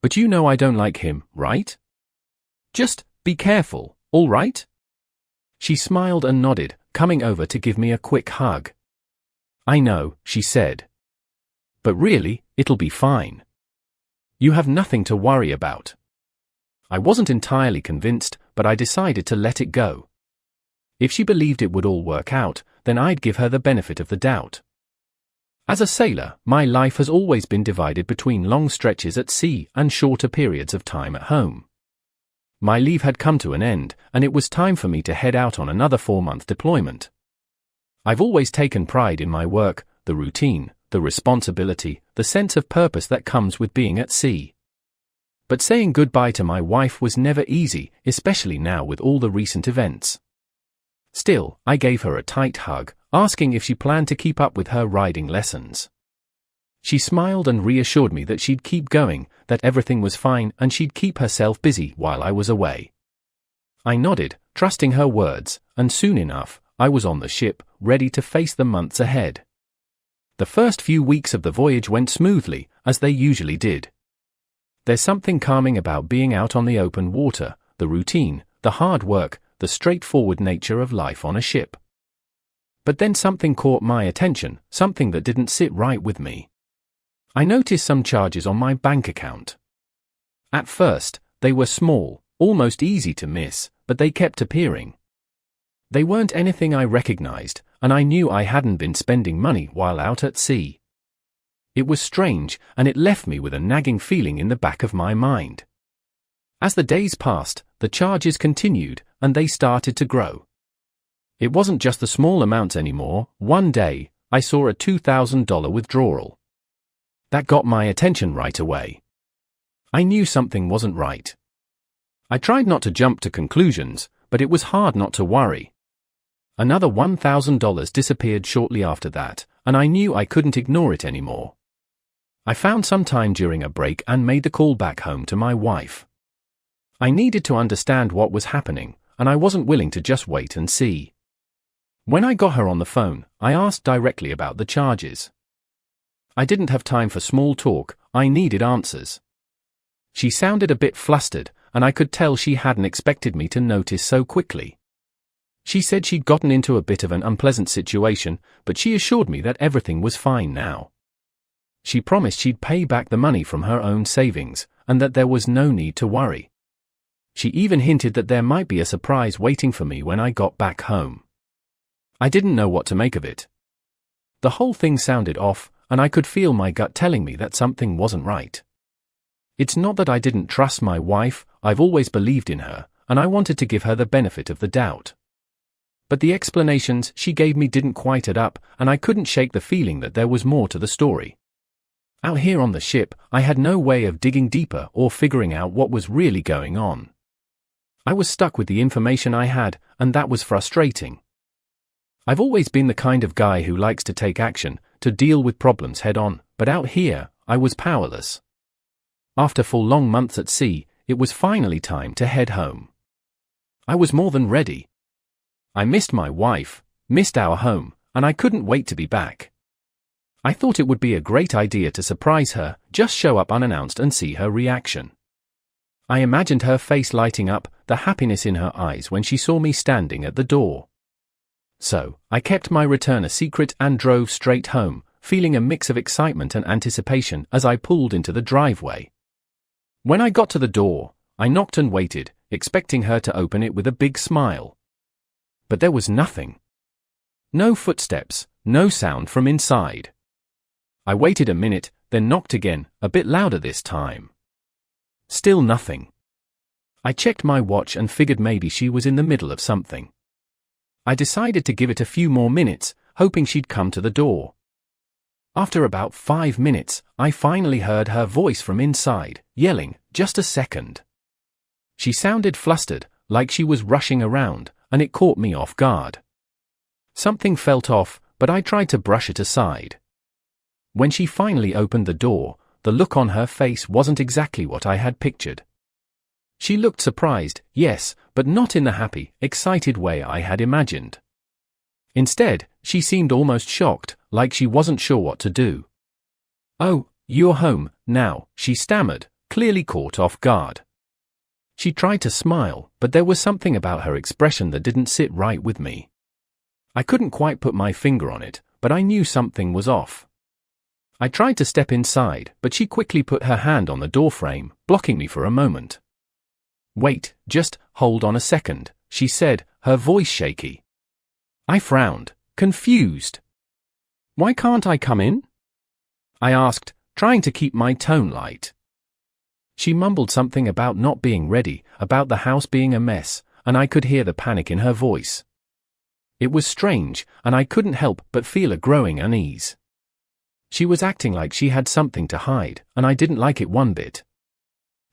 But you know I don't like him, right? Just be careful, all right?" She smiled and nodded, coming over to give me a quick hug. "I know," she said. "But really, it'll be fine. You have nothing to worry about." I wasn't entirely convinced, but I decided to let it go. If she believed it would all work out, then I'd give her the benefit of the doubt. As a sailor, my life has always been divided between long stretches at sea and shorter periods of time at home. My leave had come to an end, and it was time for me to head out on another 4-month deployment. I've always taken pride in my work, the routine, the responsibility, the sense of purpose that comes with being at sea. But saying goodbye to my wife was never easy, especially now with all the recent events. Still, I gave her a tight hug, asking if she planned to keep up with her riding lessons. She smiled and reassured me that she'd keep going, that everything was fine and she'd keep herself busy while I was away. I nodded, trusting her words, and soon enough, I was on the ship, ready to face the months ahead. The first few weeks of the voyage went smoothly, as they usually did. There's something calming about being out on the open water, the routine, the hard work, the straightforward nature of life on a ship. But then something caught my attention, something that didn't sit right with me. I noticed some charges on my bank account. At first, they were small, almost easy to miss, but they kept appearing. They weren't anything I recognized, and I knew I hadn't been spending money while out at sea. It was strange, and it left me with a nagging feeling in the back of my mind. As the days passed, the charges continued, and they started to grow. It wasn't just the small amounts anymore. One day, I saw a $2,000 withdrawal. That got my attention right away. I knew something wasn't right. I tried not to jump to conclusions, but it was hard not to worry. Another $1,000 disappeared shortly after that, and I knew I couldn't ignore it anymore. I found some time during a break and made the call back home to my wife. I needed to understand what was happening, and I wasn't willing to just wait and see. When I got her on the phone, I asked directly about the charges. I didn't have time for small talk, I needed answers. She sounded a bit flustered, and I could tell she hadn't expected me to notice so quickly. She said she'd gotten into a bit of an unpleasant situation, but she assured me that everything was fine now. She promised she'd pay back the money from her own savings, and that there was no need to worry. She even hinted that there might be a surprise waiting for me when I got back home. I didn't know what to make of it. The whole thing sounded off, and I could feel my gut telling me that something wasn't right. It's not that I didn't trust my wife, I've always believed in her, and I wanted to give her the benefit of the doubt. But the explanations she gave me didn't quite add up, and I couldn't shake the feeling that there was more to the story. Out here on the ship, I had no way of digging deeper or figuring out what was really going on. I was stuck with the information I had, and that was frustrating. I've always been the kind of guy who likes to take action, to deal with problems head on, but out here, I was powerless. After 4 long months at sea, it was finally time to head home. I was more than ready. I missed my wife, missed our home, and I couldn't wait to be back. I thought it would be a great idea to surprise her, just show up unannounced and see her reaction. I imagined her face lighting up, the happiness in her eyes when she saw me standing at the door. So, I kept my return a secret and drove straight home, feeling a mix of excitement and anticipation as I pulled into the driveway. When I got to the door, I knocked and waited, expecting her to open it with a big smile. But there was nothing. No footsteps, no sound from inside. I waited a minute, then knocked again, a bit louder this time. Still nothing. I checked my watch and figured maybe she was in the middle of something. I decided to give it a few more minutes, hoping she'd come to the door. After about 5 minutes, I finally heard her voice from inside, yelling, "Just a second." She sounded flustered, like she was rushing around, and it caught me off guard. Something felt off, but I tried to brush it aside. When she finally opened the door, the look on her face wasn't exactly what I had pictured. She looked surprised, yes, but not in the happy, excited way I had imagined. Instead, she seemed almost shocked, like she wasn't sure what to do. "Oh, you're home, now," she stammered, clearly caught off guard. She tried to smile, but there was something about her expression that didn't sit right with me. I couldn't quite put my finger on it, but I knew something was off. I tried to step inside, but she quickly put her hand on the doorframe, blocking me for a moment. "Wait, just hold on a second," she said, her voice shaky. I frowned, confused. "Why can't I come in?" I asked, trying to keep my tone light. She mumbled something about not being ready, about the house being a mess, and I could hear the panic in her voice. It was strange, and I couldn't help but feel a growing unease. She was acting like she had something to hide, and I didn't like it one bit.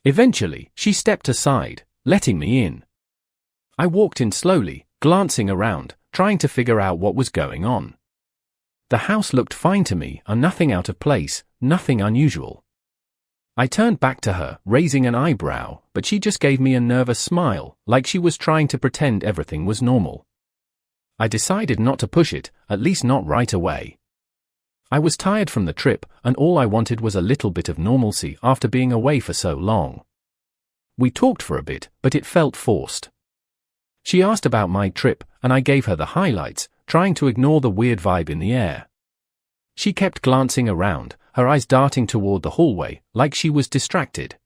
Eventually, she stepped aside, letting me in. I walked in slowly, glancing around, trying to figure out what was going on. The house looked fine to me, and nothing out of place, nothing unusual. I turned back to her, raising an eyebrow, but she just gave me a nervous smile, like she was trying to pretend everything was normal. I decided not to push it, at least not right away. I was tired from the trip, and all I wanted was a little bit of normalcy after being away for so long. We talked for a bit, but it felt forced. She asked about my trip, and I gave her the highlights, trying to ignore the weird vibe in the air. She kept glancing around, her eyes darting toward the hallway, like she was distracted.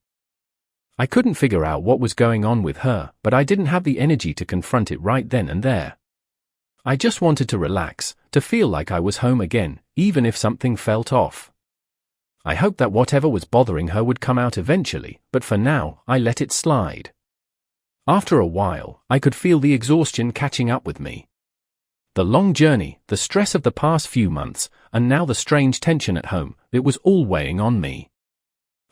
I couldn't figure out what was going on with her, but I didn't have the energy to confront it right then and there. I just wanted to relax, to feel like I was home again, even if something felt off. I hoped that whatever was bothering her would come out eventually, but for now, I let it slide. After a while, I could feel the exhaustion catching up with me. The long journey, the stress of the past few months, and now the strange tension at home, it was all weighing on me.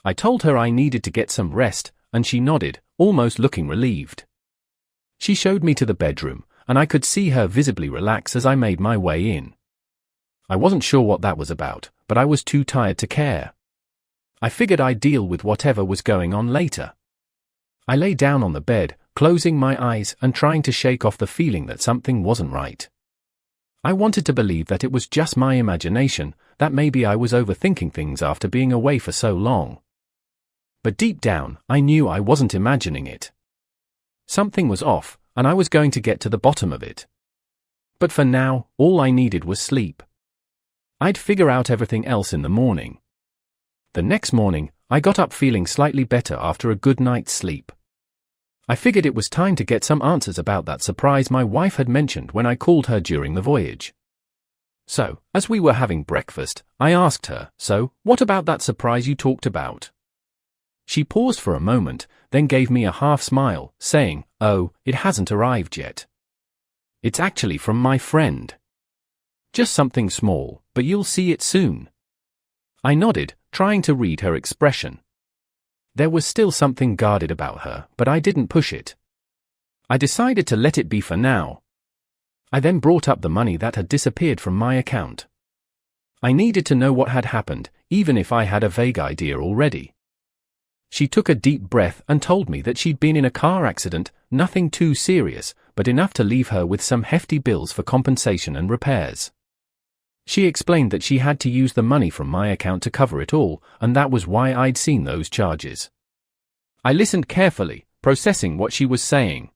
I told her I needed to get some rest, and she nodded, almost looking relieved. She showed me to the bedroom, and I could see her visibly relax as I made my way in. I wasn't sure what that was about, but I was too tired to care. I figured I'd deal with whatever was going on later. I lay down on the bed, closing my eyes and trying to shake off the feeling that something wasn't right. I wanted to believe that it was just my imagination, that maybe I was overthinking things after being away for so long. But deep down, I knew I wasn't imagining it. Something was off, and I was going to get to the bottom of it. But for now, all I needed was sleep. I'd figure out everything else in the morning. The next morning, I got up feeling slightly better after a good night's sleep. I figured it was time to get some answers about that surprise my wife had mentioned when I called her during the voyage. So, as we were having breakfast, I asked her, "So, what about that surprise you talked about?" She paused for a moment, then gave me a half smile, saying, "Oh, it hasn't arrived yet. It's actually from my friend. Just something small, but you'll see it soon." I nodded, trying to read her expression. There was still something guarded about her, but I didn't push it. I decided to let it be for now. I then brought up the money that had disappeared from my account. I needed to know what had happened, even if I had a vague idea already. She took a deep breath and told me that she'd been in a car accident, nothing too serious, but enough to leave her with some hefty bills for compensation and repairs. She explained that she had to use the money from my account to cover it all, and that was why I'd seen those charges. I listened carefully, processing what she was saying.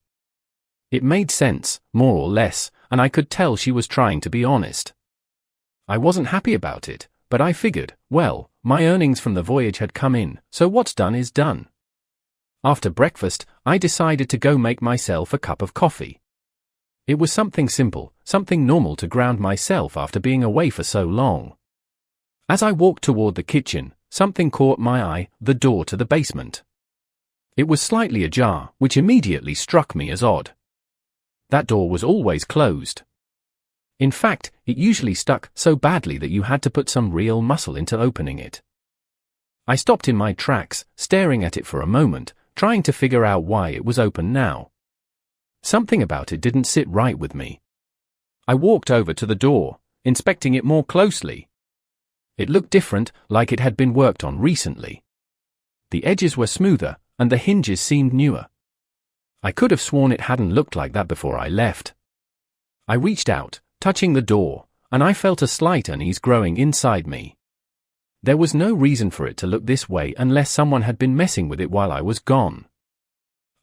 It made sense, more or less, and I could tell she was trying to be honest. I wasn't happy about it, but I figured, well, my earnings from the voyage had come in, so what's done is done. After breakfast, I decided to go make myself a cup of coffee. It was something simple, something normal to ground myself after being away for so long. As I walked toward the kitchen, something caught my eye, the door to the basement. It was slightly ajar, which immediately struck me as odd. That door was always closed. In fact, it usually stuck so badly that you had to put some real muscle into opening it. I stopped in my tracks, staring at it for a moment, trying to figure out why it was open now. Something about it didn't sit right with me. I walked over to the door, inspecting it more closely. It looked different, like it had been worked on recently. The edges were smoother, and the hinges seemed newer. I could have sworn it hadn't looked like that before I left. I reached out, touching the door, and I felt a slight unease growing inside me. There was no reason for it to look this way unless someone had been messing with it while I was gone.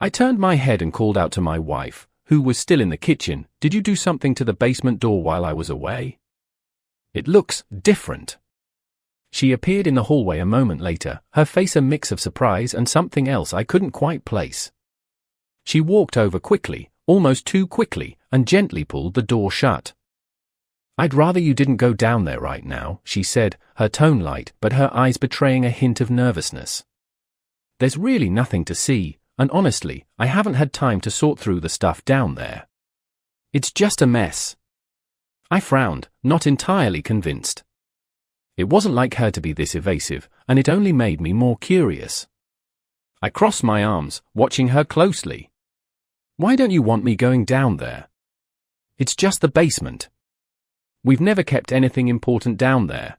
I turned my head and called out to my wife, who was still in the kitchen, "Did you do something to the basement door while I was away? It looks different." She appeared in the hallway a moment later, her face a mix of surprise and something else I couldn't quite place. She walked over quickly, almost too quickly, and gently pulled the door shut. "I'd rather you didn't go down there right now," she said, her tone light but her eyes betraying a hint of nervousness. "There's really nothing to see. And honestly, I haven't had time to sort through the stuff down there. It's just a mess." I frowned, not entirely convinced. It wasn't like her to be this evasive, and it only made me more curious. I crossed my arms, watching her closely. "Why don't you want me going down there? It's just the basement. We've never kept anything important down there."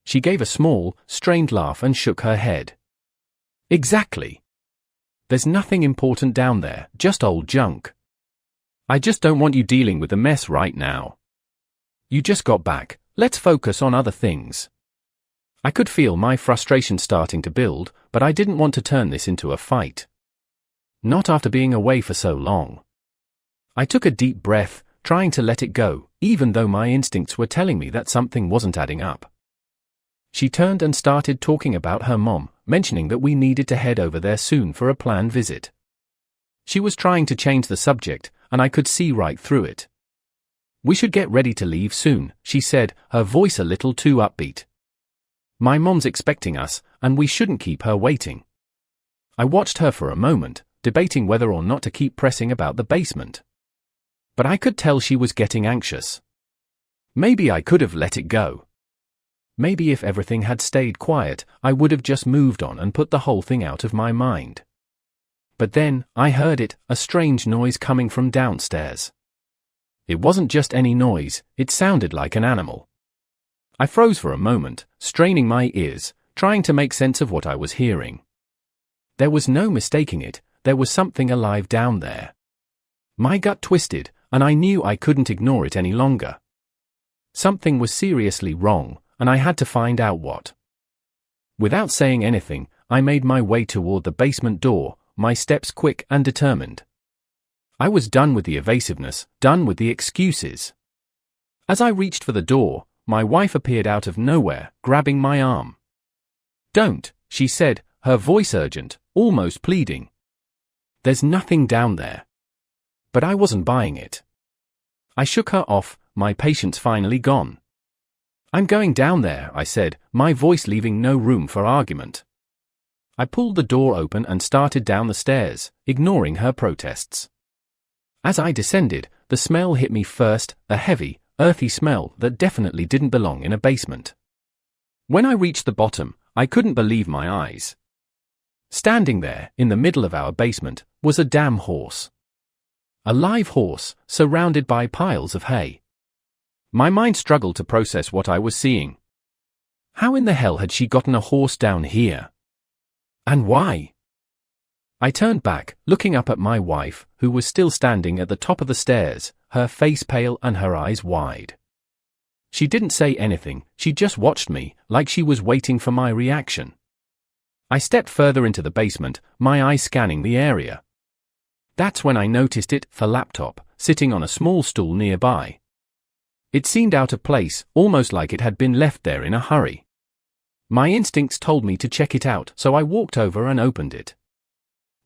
She gave a small, strained laugh and shook her head. "Exactly. There's nothing important down there, just old junk. I just don't want you dealing with the mess right now. You just got back, Let's focus on other things. I could feel my frustration starting to build, but I didn't want to turn this into a fight. Not after being away for so long. I took a deep breath, trying to let it go, even though my instincts were telling me that something wasn't adding up. She turned and started talking about her mom, mentioning that we needed to head over there soon for a planned visit. She was trying to change the subject, and I could see right through it. We should get ready to leave soon, she said, her voice a little too upbeat. My mom's expecting us, and we shouldn't keep her waiting. I watched her for a moment, debating whether or not to keep pressing about the basement. But I could tell she was getting anxious. Maybe I could have let it go. Maybe if everything had stayed quiet, I would have just moved on and put the whole thing out of my mind. But then, I heard it, a strange noise coming from downstairs. It wasn't just any noise, it sounded like an animal. I froze for a moment, straining my ears, trying to make sense of what I was hearing. There was no mistaking it, there was something alive down there. My gut twisted, and I knew I couldn't ignore it any longer. Something was seriously wrong, and I had to find out what. Without saying anything, I made my way toward the basement door, my steps quick and determined. I was done with the evasiveness, done with the excuses. As I reached for the door, my wife appeared out of nowhere, grabbing my arm. "Don't," she said, her voice urgent, almost pleading. "There's nothing down there." But I wasn't buying it. I shook her off, my patience finally gone. "I'm going down there," I said, my voice leaving no room for argument. I pulled the door open and started down the stairs, ignoring her protests. As I descended, the smell hit me first, a heavy, earthy smell that definitely didn't belong in a basement. When I reached the bottom, I couldn't believe my eyes. Standing there, in the middle of our basement, was a damn horse. A live horse, surrounded by piles of hay. My mind struggled to process what I was seeing. How in the hell had she gotten a horse down here? And why? I turned back, looking up at my wife, who was still standing at the top of the stairs, her face pale and her eyes wide. She didn't say anything, she just watched me, like she was waiting for my reaction. I stepped further into the basement, my eyes scanning the area. That's when I noticed it, the laptop, sitting on a small stool nearby. It seemed out of place, almost like it had been left there in a hurry. My instincts told me to check it out, so I walked over and opened it.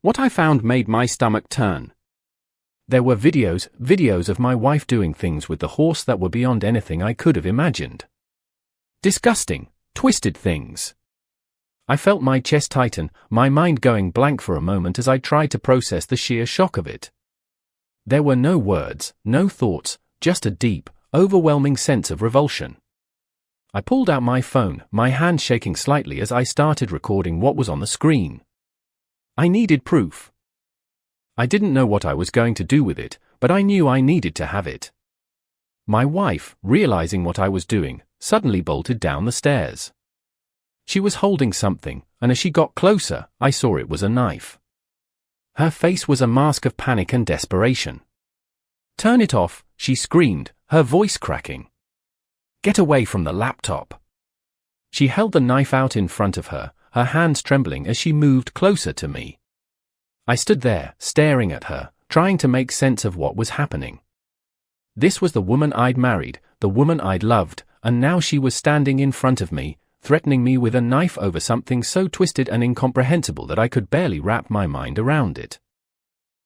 What I found made my stomach turn. There were videos of my wife doing things with the horse that were beyond anything I could have imagined. Disgusting, twisted things. I felt my chest tighten, my mind going blank for a moment as I tried to process the sheer shock of it. There were no words, no thoughts, just a deep, overwhelming sense of revulsion. I pulled out my phone, my hand shaking slightly as I started recording what was on the screen. I needed proof. I didn't know what I was going to do with it, but I knew I needed to have it. My wife, realizing what I was doing, suddenly bolted down the stairs. She was holding something, and as she got closer, I saw it was a knife. Her face was a mask of panic and desperation. "Turn it off," she screamed, her voice cracking. "Get away from the laptop." She held the knife out in front of her, her hands trembling as she moved closer to me. I stood there, staring at her, trying to make sense of what was happening. This was the woman I'd married, the woman I'd loved, and now she was standing in front of me, threatening me with a knife over something so twisted and incomprehensible that I could barely wrap my mind around it.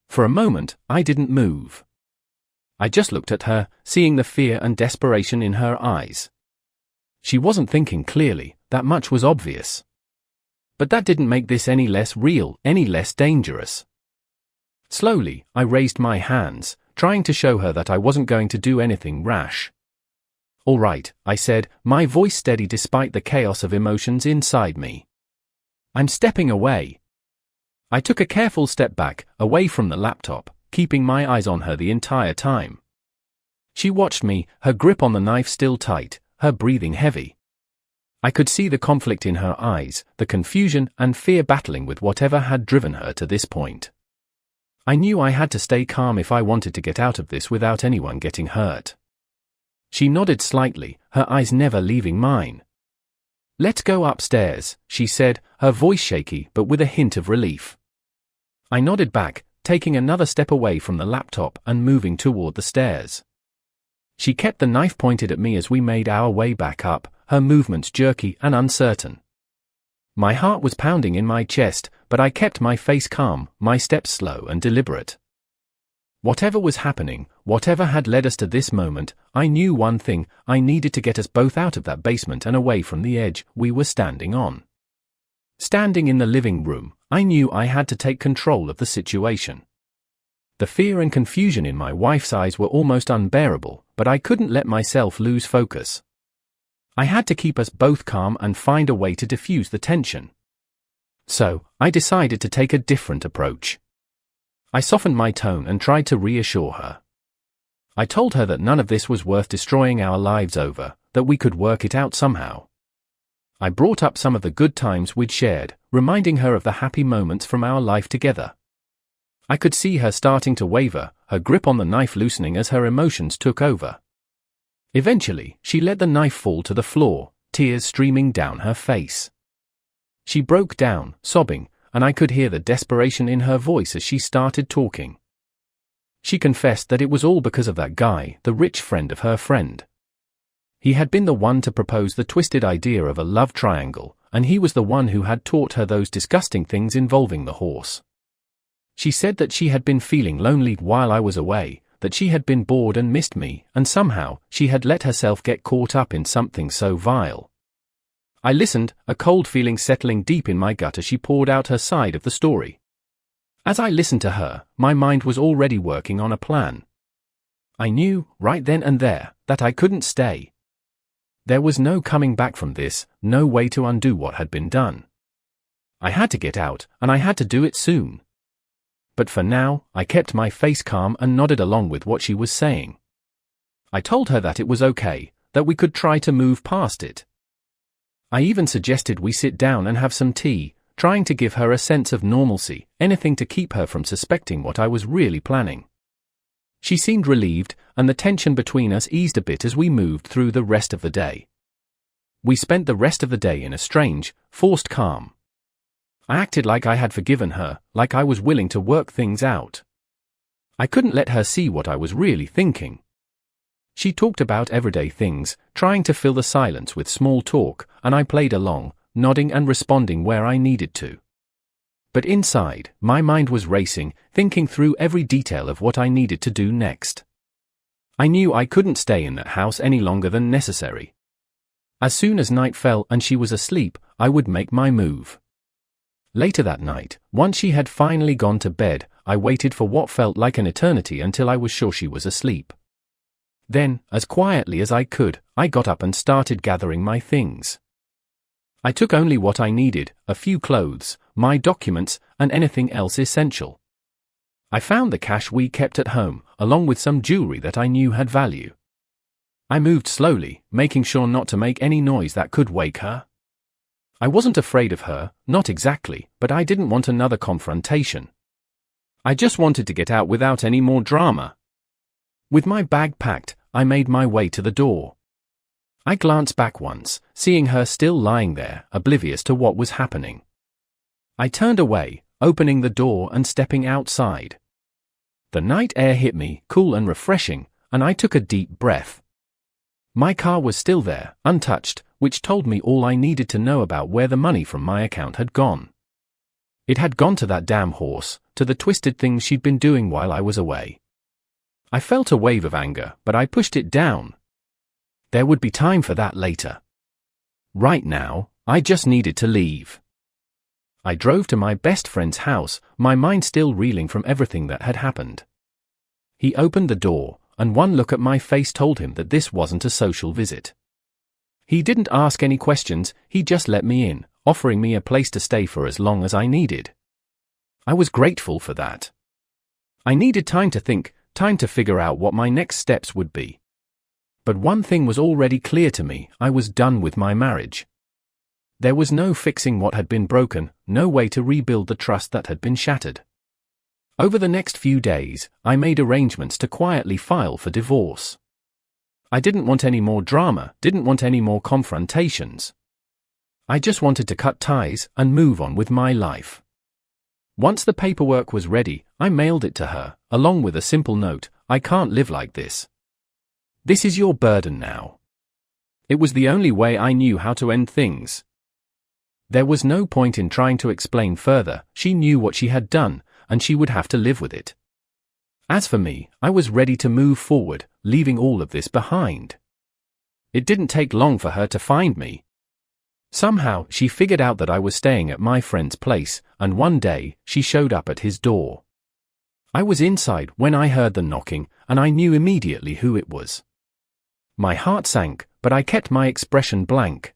For a moment, I didn't move. I just looked at her, seeing the fear and desperation in her eyes. She wasn't thinking clearly, that much was obvious. But that didn't make this any less real, any less dangerous. Slowly, I raised my hands, trying to show her that I wasn't going to do anything rash. "All right," I said, my voice steady despite the chaos of emotions inside me. "I'm stepping away." I took a careful step back, away from the laptop, keeping my eyes on her the entire time. She watched me, her grip on the knife still tight, her breathing heavy. I could see the conflict in her eyes, the confusion and fear battling with whatever had driven her to this point. I knew I had to stay calm if I wanted to get out of this without anyone getting hurt. She nodded slightly, her eyes never leaving mine. "Let's go upstairs," she said, her voice shaky but with a hint of relief. I nodded back, taking another step away from the laptop and moving toward the stairs. She kept the knife pointed at me as we made our way back up, her movements jerky and uncertain. My heart was pounding in my chest, but I kept my face calm, my steps slow and deliberate. Whatever was happening, whatever had led us to this moment, I knew one thing: I needed to get us both out of that basement and away from the edge we were standing on. Standing in the living room, I knew I had to take control of the situation. The fear and confusion in my wife's eyes were almost unbearable, but I couldn't let myself lose focus. I had to keep us both calm and find a way to diffuse the tension. So, I decided to take a different approach. I softened my tone and tried to reassure her. I told her that none of this was worth destroying our lives over, that we could work it out somehow. I brought up some of the good times we'd shared, reminding her of the happy moments from our life together. I could see her starting to waver, her grip on the knife loosening as her emotions took over. Eventually, she let the knife fall to the floor, tears streaming down her face. She broke down, sobbing, and I could hear the desperation in her voice as she started talking. She confessed that it was all because of that guy, the rich friend of her friend. He had been the one to propose the twisted idea of a love triangle, and he was the one who had taught her those disgusting things involving the horse. She said that she had been feeling lonely while I was away, that she had been bored and missed me, and somehow, she had let herself get caught up in something so vile. I listened, a cold feeling settling deep in my gut as she poured out her side of the story. As I listened to her, my mind was already working on a plan. I knew, right then and there, that I couldn't stay. There was no coming back from this, no way to undo what had been done. I had to get out, and I had to do it soon. But for now, I kept my face calm and nodded along with what she was saying. I told her that it was okay, that we could try to move past it. I even suggested we sit down and have some tea, trying to give her a sense of normalcy, anything to keep her from suspecting what I was really planning. She seemed relieved, and the tension between us eased a bit as we moved through the rest of the day. We spent the rest of the day in a strange, forced calm. I acted like I had forgiven her, like I was willing to work things out. I couldn't let her see what I was really thinking. She talked about everyday things, trying to fill the silence with small talk, and I played along, nodding and responding where I needed to. But inside, my mind was racing, thinking through every detail of what I needed to do next. I knew I couldn't stay in that house any longer than necessary. As soon as night fell and she was asleep, I would make my move. Later that night, once she had finally gone to bed, I waited for what felt like an eternity until I was sure she was asleep. Then, as quietly as I could, I got up and started gathering my things. I took only what I needed, a few clothes, my documents, and anything else essential. I found the cash we kept at home, along with some jewelry that I knew had value. I moved slowly, making sure not to make any noise that could wake her. I wasn't afraid of her, not exactly, but I didn't want another confrontation. I just wanted to get out without any more drama. With my bag packed, I made my way to the door. I glanced back once, seeing her still lying there, oblivious to what was happening. I turned away, opening the door and stepping outside. The night air hit me, cool and refreshing, and I took a deep breath. My car was still there, untouched, which told me all I needed to know about where the money from my account had gone. It had gone to that damn horse, to the twisted things she'd been doing while I was away. I felt a wave of anger, but I pushed it down. There would be time for that later. Right now, I just needed to leave. I drove to my best friend's house, my mind still reeling from everything that had happened. He opened the door, and one look at my face told him that this wasn't a social visit. He didn't ask any questions, he just let me in, offering me a place to stay for as long as I needed. I was grateful for that. I needed time to think, time to figure out what my next steps would be. But one thing was already clear to me: I was done with my marriage. There was no fixing what had been broken, no way to rebuild the trust that had been shattered. Over the next few days, I made arrangements to quietly file for divorce. I didn't want any more drama, didn't want any more confrontations. I just wanted to cut ties and move on with my life. Once the paperwork was ready, I mailed it to her, along with a simple note: "I can't live like this. This is your burden now." It was the only way I knew how to end things. There was no point in trying to explain further. She knew what she had done, and she would have to live with it. As for me, I was ready to move forward, leaving all of this behind. It didn't take long for her to find me. Somehow, she figured out that I was staying at my friend's place, and one day, she showed up at his door. I was inside when I heard the knocking, and I knew immediately who it was. My heart sank, but I kept my expression blank.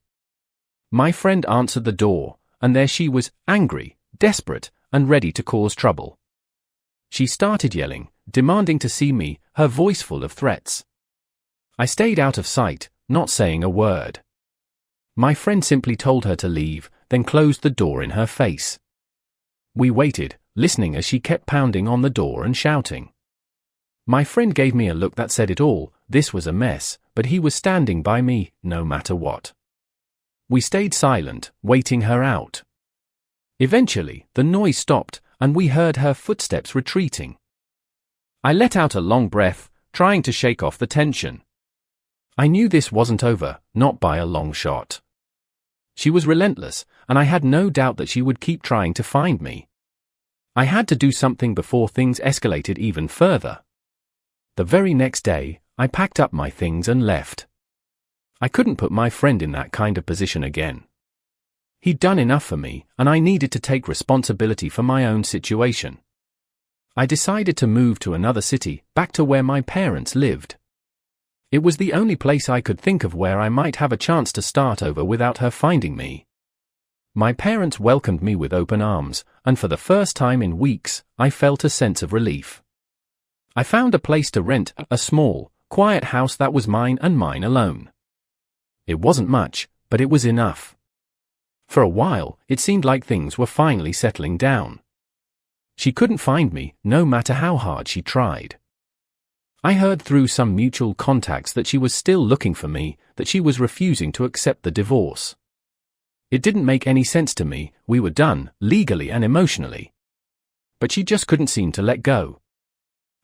My friend answered the door, and there she was, angry, desperate, and ready to cause trouble. She started yelling, demanding to see me, her voice full of threats. I stayed out of sight, not saying a word. My friend simply told her to leave, then closed the door in her face. We waited, listening as she kept pounding on the door and shouting. My friend gave me a look that said it all. This was a mess, but he was standing by me, no matter what. We stayed silent, waiting her out. Eventually, the noise stopped, and we heard her footsteps retreating. I let out a long breath, trying to shake off the tension. I knew this wasn't over, not by a long shot. She was relentless, and I had no doubt that she would keep trying to find me. I had to do something before things escalated even further. The very next day, I packed up my things and left. I couldn't put my friend in that kind of position again. He'd done enough for me, and I needed to take responsibility for my own situation. I decided to move to another city, back to where my parents lived. It was the only place I could think of where I might have a chance to start over without her finding me. My parents welcomed me with open arms, and for the first time in weeks, I felt a sense of relief. I found a place to rent, a small, quiet house that was mine and mine alone. It wasn't much, but it was enough. For a while, it seemed like things were finally settling down. She couldn't find me, no matter how hard she tried. I heard through some mutual contacts that she was still looking for me, that she was refusing to accept the divorce. It didn't make any sense to me. We were done, legally and emotionally. But she just couldn't seem to let go.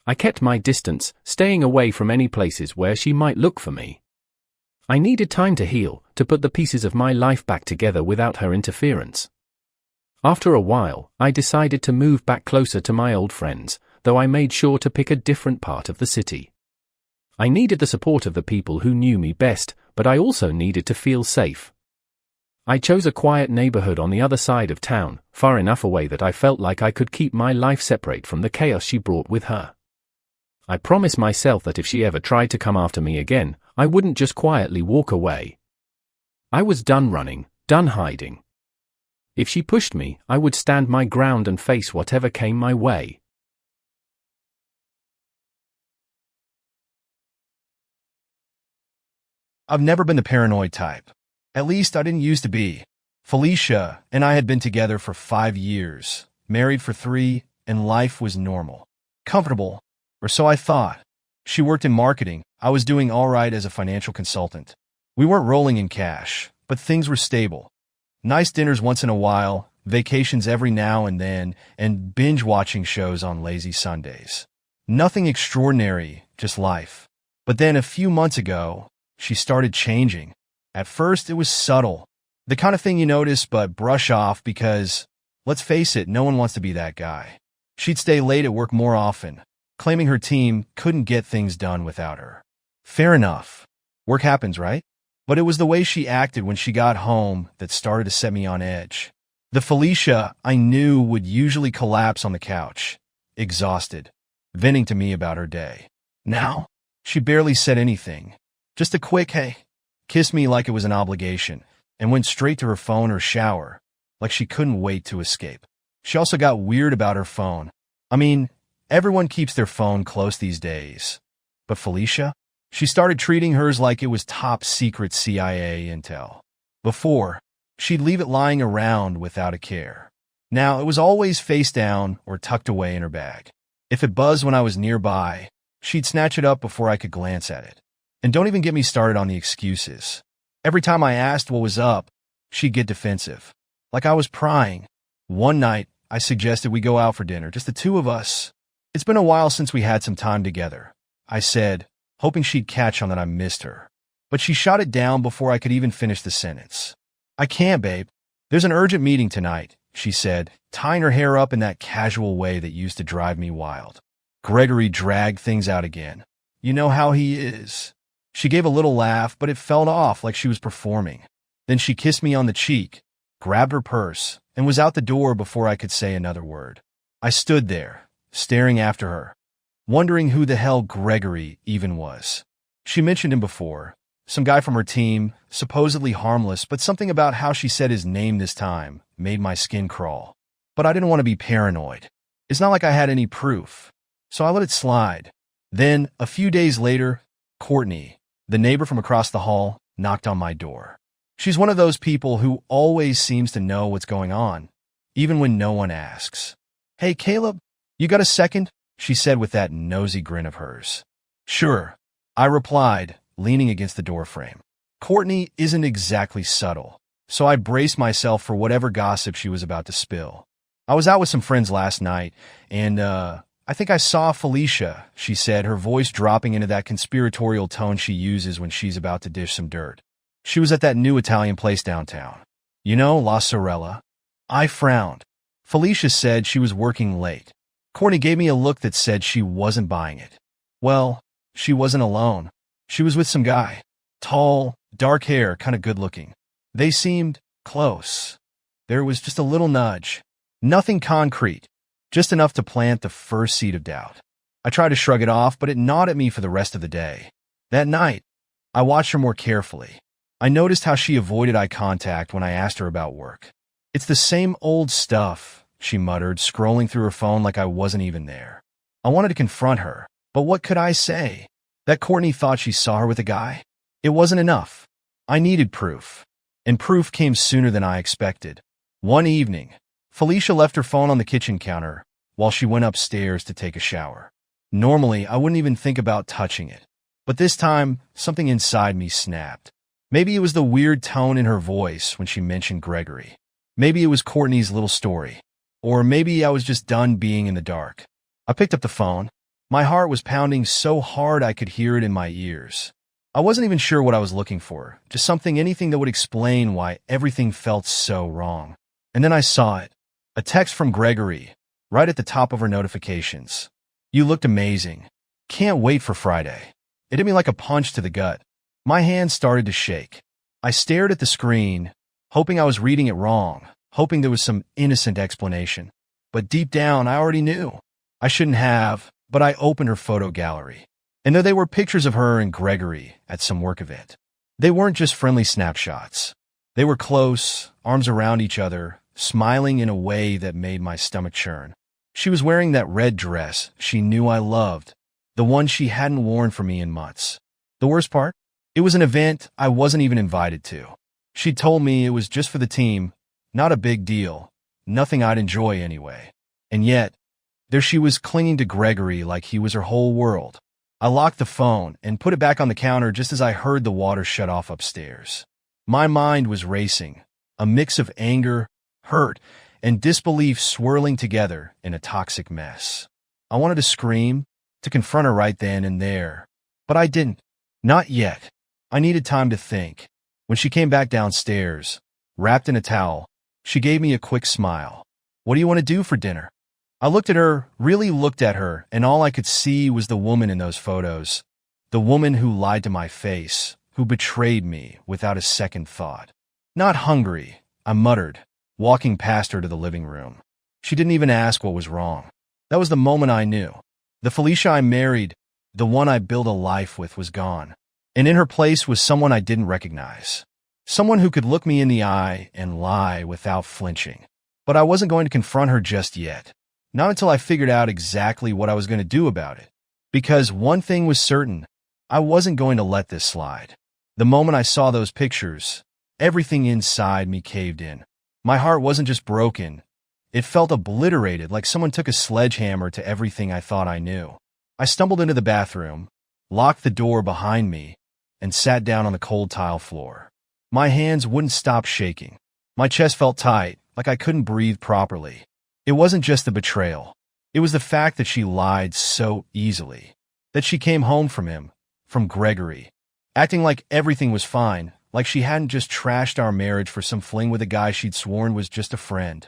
I kept my distance, staying away from any places where she might look for me. I needed time to heal, to put the pieces of my life back together without her interference. After a while, I decided to move back closer to my old friends, though I made sure to pick a different part of the city. I needed the support of the people who knew me best, but I also needed to feel safe. I chose a quiet neighborhood on the other side of town, far enough away that I felt like I could keep my life separate from the chaos she brought with her. I promised myself that if she ever tried to come after me again, I wouldn't just quietly walk away. I was done running, done hiding. If she pushed me, I would stand my ground and face whatever came my way. I've never been the paranoid type. At least I didn't used to be. Felicia and I had been together for 5 years, married for 3, and life was normal. Comfortable, or so I thought. She worked in marketing. I was doing all right as a financial consultant. We weren't rolling in cash, but things were stable. Nice dinners once in a while, vacations every now and then, and binge-watching shows on lazy Sundays. Nothing extraordinary, just life. But then a few months ago, she started changing. At first, it was subtle. The kind of thing you notice but brush off because, let's face it, no one wants to be that guy. She'd stay late at work more often, claiming her team couldn't get things done without her. Fair enough. Work happens, right? But it was the way she acted when she got home that started to set me on edge. The Felicia I knew would usually collapse on the couch, exhausted, venting to me about her day. Now, she barely said anything. Just a quick, hey, kissed me like it was an obligation, and went straight to her phone or shower, like she couldn't wait to escape. She also got weird about her phone. I mean, everyone keeps their phone close these days. But Felicia? She started treating hers like it was top secret CIA intel. Before, she'd leave it lying around without a care. Now, it was always face down or tucked away in her bag. If it buzzed when I was nearby, she'd snatch it up before I could glance at it. And don't even get me started on the excuses. Every time I asked what was up, she'd get defensive. Like I was prying. One night, I suggested we go out for dinner, just the two of us. It's been a while since we had some time together, I said, hoping she'd catch on that I missed her. But she shot it down before I could even finish the sentence. I can't, babe. There's an urgent meeting tonight, she said, tying her hair up in that casual way that used to drive me wild. Gregory dragged things out again. You know how he is. She gave a little laugh, but it felt off like she was performing. Then she kissed me on the cheek, grabbed her purse, and was out the door before I could say another word. I stood there, staring after her, wondering who the hell Gregory even was. She mentioned him before. Some guy from her team, supposedly harmless, but something about how she said his name this time made my skin crawl. But I didn't want to be paranoid. It's not like I had any proof, so I let it slide. Then, a few days later, Courtney, the neighbor from across the hall, knocked on my door. She's one of those people who always seems to know what's going on, even when no one asks. Hey, Caleb, you got a second? She said with that nosy grin of hers. Sure, I replied, leaning against the doorframe. Courtney isn't exactly subtle, so I braced myself for whatever gossip she was about to spill. I was out with some friends last night, and, I think I saw Felicia, she said, her voice dropping into that conspiratorial tone she uses when she's about to dish some dirt. She was at that new Italian place downtown. You know, La Sorella. I frowned. Felicia said she was working late. Courtney gave me a look that said she wasn't buying it. Well, she wasn't alone. She was with some guy. Tall, dark hair, kind of good-looking. They seemed close. There was just a little nudge. Nothing concrete, just enough to plant the first seed of doubt. I tried to shrug it off, but it gnawed at me for the rest of the day. That night, I watched her more carefully. I noticed how she avoided eye contact when I asked her about work. It's the same old stuff, she muttered, scrolling through her phone like I wasn't even there. I wanted to confront her, but what could I say? That Courtney thought she saw her with a guy? It wasn't enough. I needed proof. And proof came sooner than I expected. One evening, Felicia left her phone on the kitchen counter while she went upstairs to take a shower. Normally, I wouldn't even think about touching it. But this time, something inside me snapped. Maybe it was the weird tone in her voice when she mentioned Gregory. Maybe it was Courtney's little story. Or maybe I was just done being in the dark. I picked up the phone. My heart was pounding so hard I could hear it in my ears. I wasn't even sure what I was looking for, just anything that would explain why everything felt so wrong. And then I saw it. A text from Gregory, right at the top of her notifications. You looked amazing. Can't wait for Friday. It hit me like a punch to the gut. My hands started to shake. I stared at the screen, hoping I was reading it wrong, hoping there was some innocent explanation. But deep down, I already knew. I shouldn't have, but I opened her photo gallery. And there they were, pictures of her and Gregory at some work event. They weren't just friendly snapshots. They were close, arms around each other, smiling in a way that made my stomach churn. She was wearing that red dress she knew I loved, the one she hadn't worn for me in months. The worst part? It was an event I wasn't even invited to. She'd told me it was just for the team, not a big deal, nothing I'd enjoy anyway. And yet, there she was clinging to Gregory like he was her whole world. I locked the phone and put it back on the counter just as I heard the water shut off upstairs. My mind was racing, a mix of anger, hurt, and disbelief swirling together in a toxic mess. I wanted to scream, to confront her right then and there, but I didn't. Not yet. I needed time to think. When she came back downstairs, wrapped in a towel, she gave me a quick smile. What do you want to do for dinner? I looked at her, really looked at her, and all I could see was the woman in those photos. The woman who lied to my face, who betrayed me without a second thought. Not hungry, I muttered, walking past her to the living room. She didn't even ask what was wrong. That was the moment I knew. The Felicia I married, the one I built a life with, was gone. And in her place was someone I didn't recognize. Someone who could look me in the eye and lie without flinching. But I wasn't going to confront her just yet. Not until I figured out exactly what I was going to do about it. Because one thing was certain, I wasn't going to let this slide. The moment I saw those pictures, everything inside me caved in. My heart wasn't just broken. It felt obliterated, like someone took a sledgehammer to everything I thought I knew. I stumbled into the bathroom, locked the door behind me, and sat down on the cold tile floor. My hands wouldn't stop shaking. My chest felt tight, like I couldn't breathe properly. It wasn't just the betrayal. It was the fact that she lied so easily. That she came home from him, from Gregory, acting like everything was fine, like she hadn't just trashed our marriage for some fling with a guy she'd sworn was just a friend.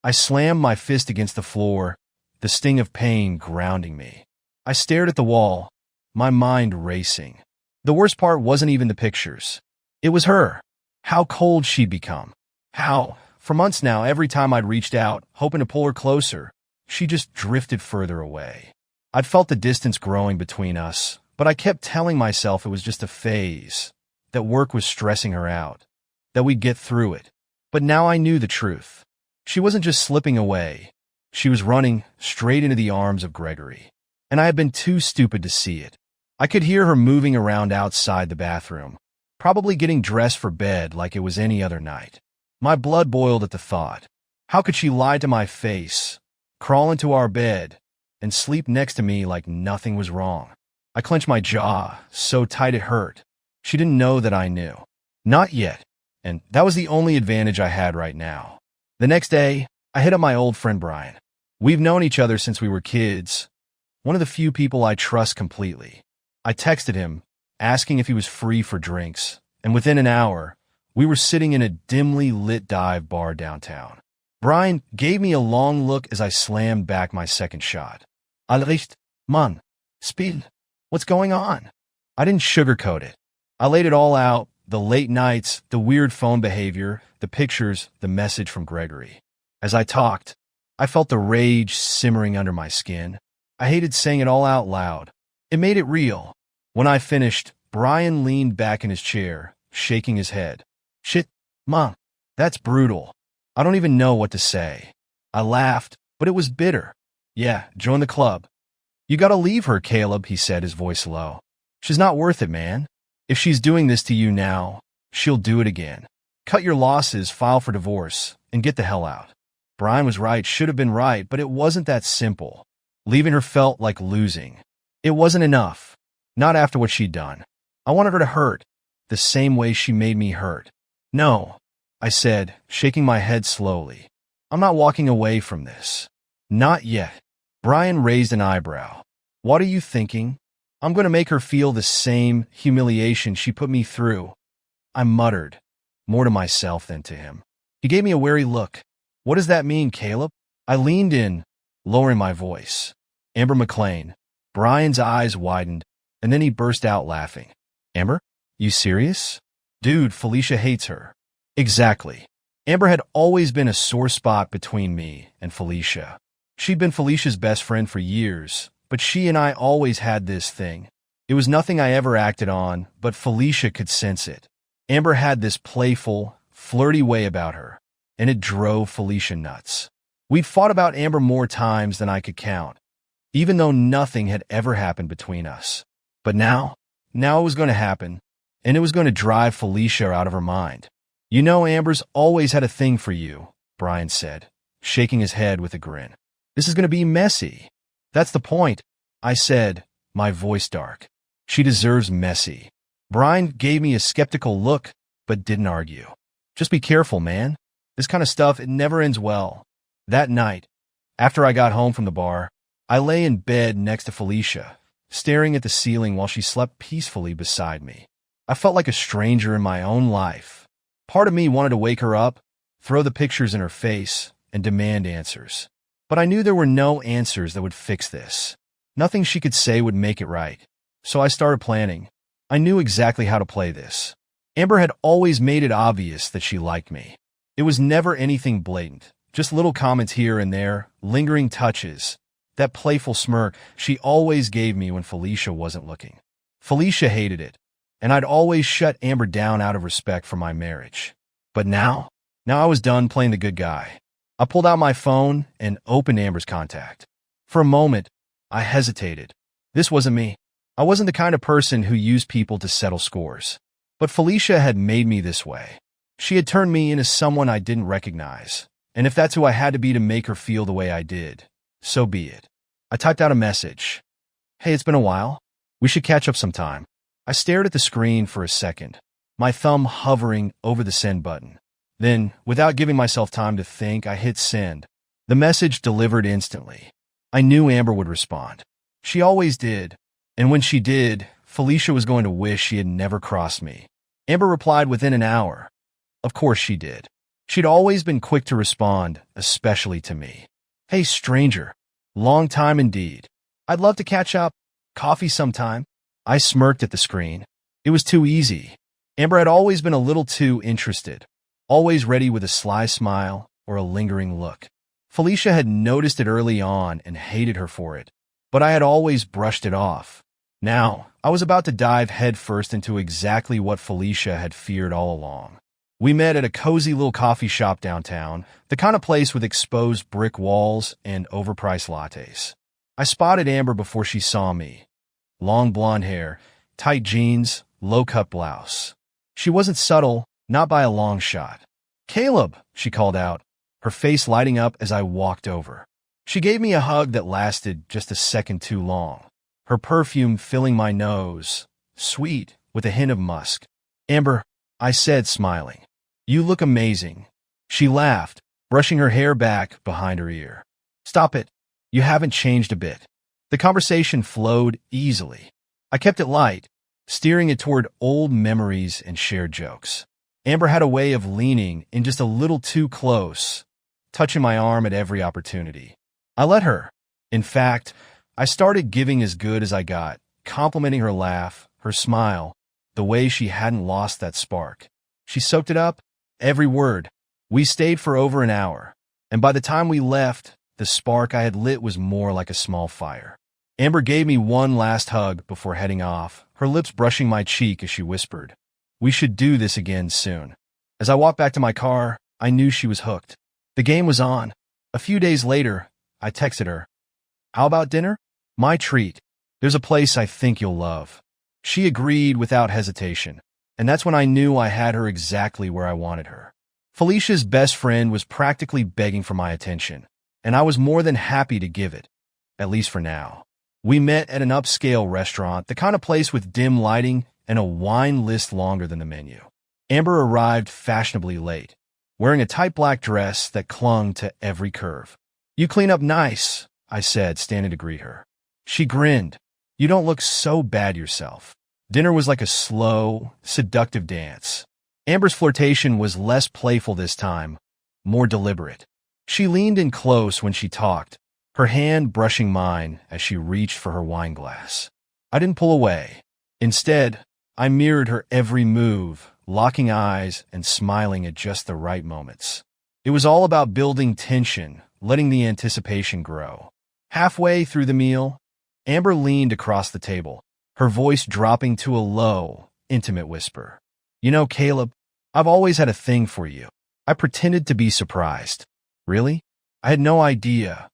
I slammed my fist against the floor, the sting of pain grounding me. I stared at the wall, my mind racing. The worst part wasn't even the pictures. It was her. How cold she'd become. How, for months now, every time I'd reached out, hoping to pull her closer, she just drifted further away. I'd felt the distance growing between us, but I kept telling myself it was just a phase, that work was stressing her out, that we'd get through it. But now I knew the truth. She wasn't just slipping away. She was running straight into the arms of Gregory, and I had been too stupid to see it. I could hear her moving around outside the bathroom, probably getting dressed for bed like it was any other night. My blood boiled at the thought. How could she lie to my face, crawl into our bed, and sleep next to me like nothing was wrong? I clenched my jaw, so tight it hurt. She didn't know that I knew. Not yet, and that was the only advantage I had right now. The next day, I hit up my old friend Brian. We've known each other since we were kids, one of the few people I trust completely. I texted him, asking if he was free for drinks, and within an hour, we were sitting in a dimly lit dive bar downtown. Brian gave me a long look as I slammed back my second shot. Alricht, Mann, Spiel. What's going on? I didn't sugarcoat it. I laid it all out, the late nights, the weird phone behavior, the pictures, the message from Gregory. As I talked, I felt the rage simmering under my skin. I hated saying it all out loud. It made it real. When I finished, Brian leaned back in his chair, shaking his head. Shit, Mom, that's brutal. I don't even know what to say. I laughed, but it was bitter. Yeah, join the club. You gotta leave her, Caleb, he said, his voice low. She's not worth it, man. If she's doing this to you now, she'll do it again. Cut your losses, file for divorce, and get the hell out. Brian was right, should have been right, but it wasn't that simple. Leaving her felt like losing. It wasn't enough. Not after what she'd done. I wanted her to hurt, the same way she made me hurt. No, I said, shaking my head slowly. I'm not walking away from this. Not yet. Brian raised an eyebrow. What are you thinking? I'm going to make her feel the same humiliation she put me through. I muttered, more to myself than to him. He gave me a wary look. What does that mean, Caleb? I leaned in, lowering my voice. Amber McLean. Brian's eyes widened, and then he burst out laughing. Amber? You serious? Dude, Felicia hates her. Exactly. Amber had always been a sore spot between me and Felicia. She'd been Felicia's best friend for years, but she and I always had this thing. It was nothing I ever acted on, but Felicia could sense it. Amber had this playful, flirty way about her, and it drove Felicia nuts. We'd fought about Amber more times than I could count, even though nothing had ever happened between us. But now it was going to happen, and it was going to drive Felicia out of her mind. You know, Amber's always had a thing for you, Brian said, shaking his head with a grin. This is going to be messy. That's the point, I said, my voice dark. She deserves messy. Brian gave me a skeptical look, but didn't argue. Just be careful, man. This kind of stuff, it never ends well. That night, after I got home from the bar, I lay in bed next to Felicia, staring at the ceiling while she slept peacefully beside me. I felt like a stranger in my own life. Part of me wanted to wake her up, throw the pictures in her face, and demand answers. But I knew there were no answers that would fix this. Nothing she could say would make it right. So I started planning. I knew exactly how to play this. Amber had always made it obvious that she liked me. It was never anything blatant, just little comments here and there, lingering touches. That playful smirk she always gave me when Felicia wasn't looking. Felicia hated it, and I'd always shut Amber down out of respect for my marriage. But now I was done playing the good guy. I pulled out my phone and opened Amber's contact. For a moment, I hesitated. This wasn't me. I wasn't the kind of person who used people to settle scores. But Felicia had made me this way. She had turned me into someone I didn't recognize. And if that's who I had to be to make her feel the way I did, so be it. I typed out a message. Hey, it's been a while. We should catch up sometime. I stared at the screen for a second, my thumb hovering over the send button. Then, without giving myself time to think, I hit send. The message delivered instantly. I knew Amber would respond. She always did. And when she did, Felicia was going to wish she had never crossed me. Amber replied within an hour. Of course she did. She'd always been quick to respond, especially to me. Hey, stranger. Long time indeed. I'd love to catch up. Coffee sometime. I smirked at the screen. It was too easy. Amber had always been a little too interested, always ready with a sly smile or a lingering look. Felicia had noticed it early on and hated her for it, but I had always brushed it off. Now, I was about to dive headfirst into exactly what Felicia had feared all along. We met at a cozy little coffee shop downtown, the kind of place with exposed brick walls and overpriced lattes. I spotted Amber before she saw me. Long blonde hair, tight jeans, low-cut blouse. She wasn't subtle, not by a long shot. "Caleb," she called out, her face lighting up as I walked over. She gave me a hug that lasted just a second too long, her perfume filling my nose, sweet with a hint of musk. "Amber," I said, smiling. "You look amazing." She laughed, brushing her hair back behind her ear. "Stop it. You haven't changed a bit." The conversation flowed easily. I kept it light, steering it toward old memories and shared jokes. Amber had a way of leaning in just a little too close, touching my arm at every opportunity. I let her. In fact, I started giving as good as I got, complimenting her laugh, her smile, the way she hadn't lost that spark. She soaked it up, every word. We stayed for over an hour, and by the time we left, the spark I had lit was more like a small fire. Amber gave me one last hug before heading off, her lips brushing my cheek as she whispered, "We should do this again soon." As I walked back to my car, I knew she was hooked. The game was on. A few days later, I texted her, "How about dinner?" "My treat. There's a place I think you'll love." She agreed without hesitation, and that's when I knew I had her exactly where I wanted her. Felicia's best friend was practically begging for my attention, and I was more than happy to give it, at least for now. We met at an upscale restaurant, the kind of place with dim lighting and a wine list longer than the menu. Amber arrived fashionably late, wearing a tight black dress that clung to every curve. "You clean up nice," I said, standing to greet her. She grinned. "You don't look so bad yourself." Dinner was like a slow, seductive dance. Amber's flirtation was less playful this time, more deliberate. She leaned in close when she talked, her hand brushing mine as she reached for her wine glass. I didn't pull away. Instead, I mirrored her every move, locking eyes and smiling at just the right moments. It was all about building tension, letting the anticipation grow. Halfway through the meal, Amber leaned across the table, her voice dropping to a low, intimate whisper. "You know, Caleb, I've always had a thing for you." I pretended to be surprised. "Really? I had no idea."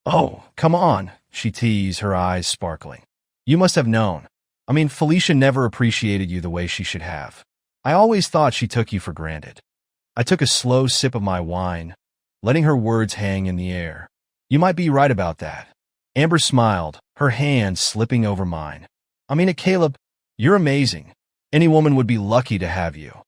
"Oh, come on," she teased, her eyes sparkling. "You must have known. I mean, Felicia never appreciated you the way she should have. I always thought she took you for granted." I took a slow sip of my wine, letting her words hang in the air. "You might be right about that." Amber smiled, her hand slipping over mine. "I mean it, Caleb. You're amazing. Any woman would be lucky to have you."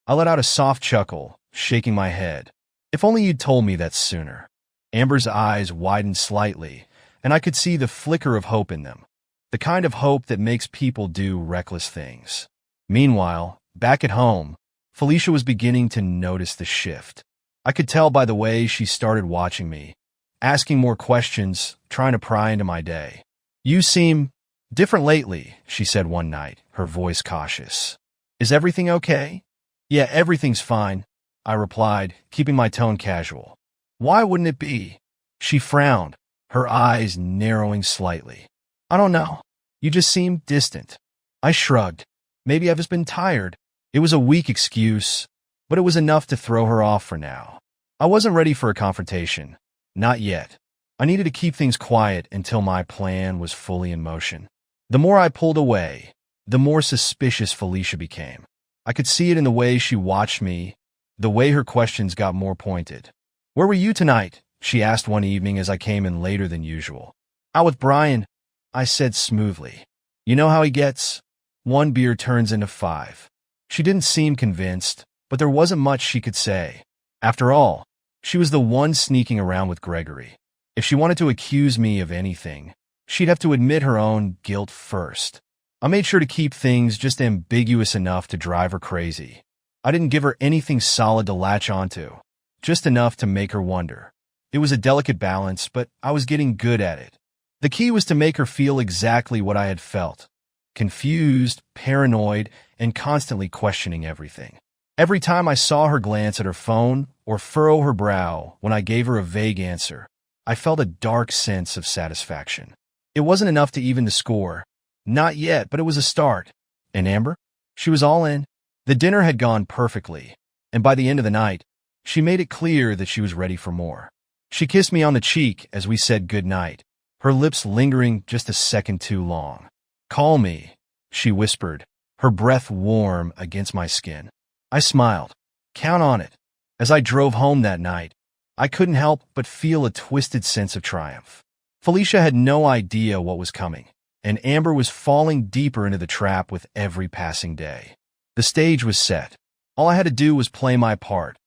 I let out a soft chuckle, shaking my head. "If only you'd told me that sooner." Amber's eyes widened slightly, and I could see the flicker of hope in them, the kind of hope that makes people do reckless things. Meanwhile, back at home, Felicia was beginning to notice the shift. I could tell by the way she started watching me, asking more questions, trying to pry into my day. "You seem different lately," she said one night, her voice cautious. "Is everything okay?" "Yeah, everything's fine," I replied, keeping my tone casual. "Why wouldn't it be?" She frowned, her eyes narrowing slightly. "I don't know. You just seem distant." I shrugged. Maybe I've just been tired. It was a weak excuse, but it was enough to throw her off for now. I wasn't ready for a confrontation. Not yet. I needed to keep things quiet until my plan was fully in motion. The more I pulled away, the more suspicious Felicia became. I could see it in the way she watched me, the way her questions got more pointed. "Where were you tonight?" she asked one evening as I came in later than usual. "Out with Brian," I said smoothly. "You know how he gets?" one beer turns into 5. She didn't seem convinced, but there wasn't much she could say. After all, she was the one sneaking around with Gregory. If she wanted to accuse me of anything, she'd have to admit her own guilt first. I made sure to keep things just ambiguous enough to drive her crazy. I didn't give her anything solid to latch onto, just enough to make her wonder. It was a delicate balance, but I was getting good at it. The key was to make her feel exactly what I had felt: confused, paranoid, and constantly questioning everything. Every time I saw her glance at her phone or furrow her brow when I gave her a vague answer, I felt a dark sense of satisfaction. It wasn't enough to even the score. Not yet, but it was a start. And Amber? She was all in. The dinner had gone perfectly, and by the end of the night, she made it clear that she was ready for more. She kissed me on the cheek as we said goodnight, her lips lingering just a second too long. "Call me," she whispered, her breath warm against my skin. I smiled. Count on it. As I drove home that night, I couldn't help but feel a twisted sense of triumph. Felicia had no idea what was coming, and Amber was falling deeper into the trap with every passing day. The stage was set. All I had to do was play my part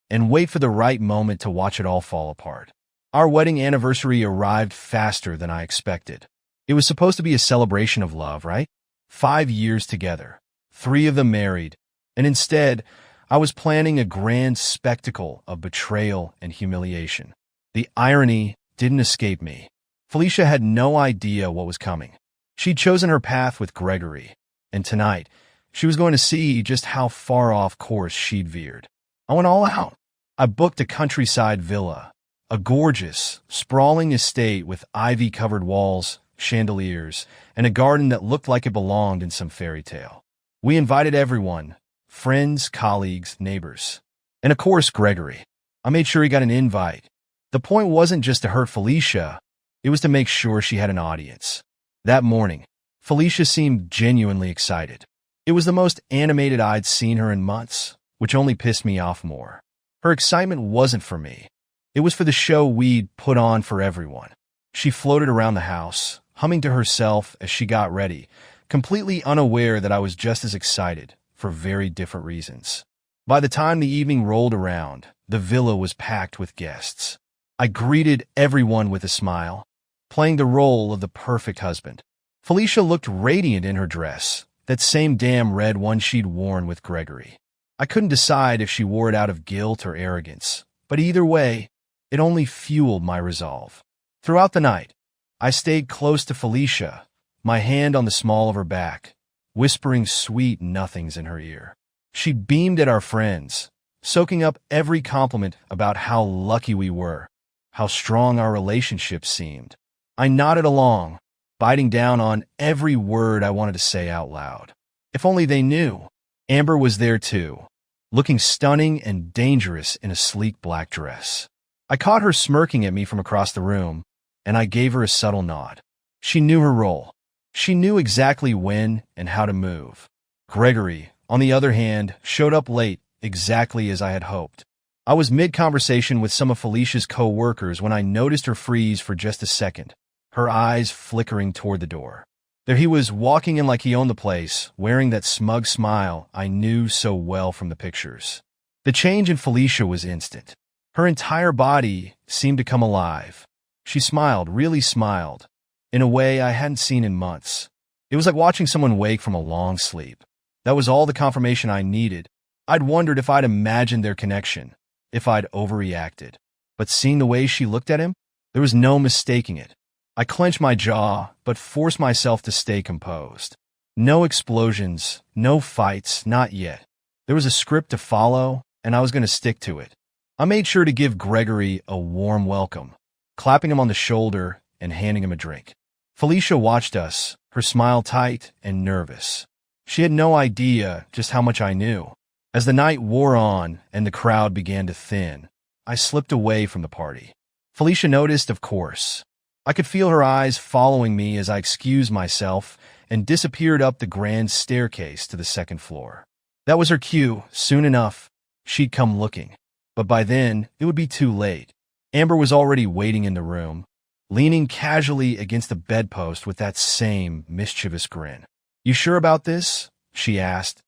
and wait for the right moment to watch it all fall apart. Our wedding anniversary arrived faster than I expected. It was supposed to be a celebration of love, right? 5 years together, 3 of them married, and instead, I was planning a grand spectacle of betrayal and humiliation. The irony didn't escape me. Felicia had no idea what was coming. She'd chosen her path with Gregory, and tonight, she was going to see just how far off course she'd veered. I went all out. I booked a countryside villa, a gorgeous, sprawling estate with ivy-covered walls, chandeliers, and a garden that looked like it belonged in some fairy tale. We invited everyone: friends, colleagues, neighbors. And of course, Gregory. I made sure he got an invite. The point wasn't just to hurt Felicia, it was to make sure she had an audience. That morning, Felicia seemed genuinely excited. It was the most animated I'd seen her in months, which only pissed me off more. Her excitement wasn't for me. It was for the show we'd put on for everyone. She floated around the house, humming to herself as she got ready, completely unaware that I was just as excited, for very different reasons. By the time the evening rolled around, the villa was packed with guests. I greeted everyone with a smile, playing the role of the perfect husband. Felicia looked radiant in her dress, that same damn red one she'd worn with Gregory. I couldn't decide if she wore it out of guilt or arrogance, but either way, it only fueled my resolve. Throughout the night, I stayed close to Felicia, my hand on the small of her back, whispering sweet nothings in her ear. She beamed at our friends, soaking up every compliment about how lucky we were, how strong our relationship seemed. I nodded along, biting down on every word I wanted to say out loud. If only they knew. Amber was there too, looking stunning and dangerous in a sleek black dress. I caught her smirking at me from across the room, and I gave her a subtle nod. She knew her role. She knew exactly when and how to move. Gregory, on the other hand, showed up late, exactly as I had hoped. I was mid-conversation with some of Felicia's co-workers when I noticed her freeze for just a second, her eyes flickering toward the door. There he was, walking in like he owned the place, wearing that smug smile I knew so well from the pictures. The change in Felicia was instant. Her entire body seemed to come alive. She smiled, really smiled, in a way I hadn't seen in months. It was like watching someone wake from a long sleep. That was all the confirmation I needed. I'd wondered if I'd imagined their connection, if I'd overreacted. But seeing the way she looked at him, there was no mistaking it. I clenched my jaw, but forced myself to stay composed. No explosions, no fights, not yet. There was a script to follow, and I was going to stick to it. I made sure to give Gregory a warm welcome, clapping him on the shoulder and handing him a drink. Felicia watched us, her smile tight and nervous. She had no idea just how much I knew. As the night wore on and the crowd began to thin, I slipped away from the party. Felicia noticed, of course. I could feel her eyes following me as I excused myself and disappeared up the grand staircase to the second floor. That was her cue. Soon enough, she'd come looking. But by then, it would be too late. Amber was already waiting in the room, leaning casually against the bedpost with that same mischievous grin. "You sure about this?" she asked,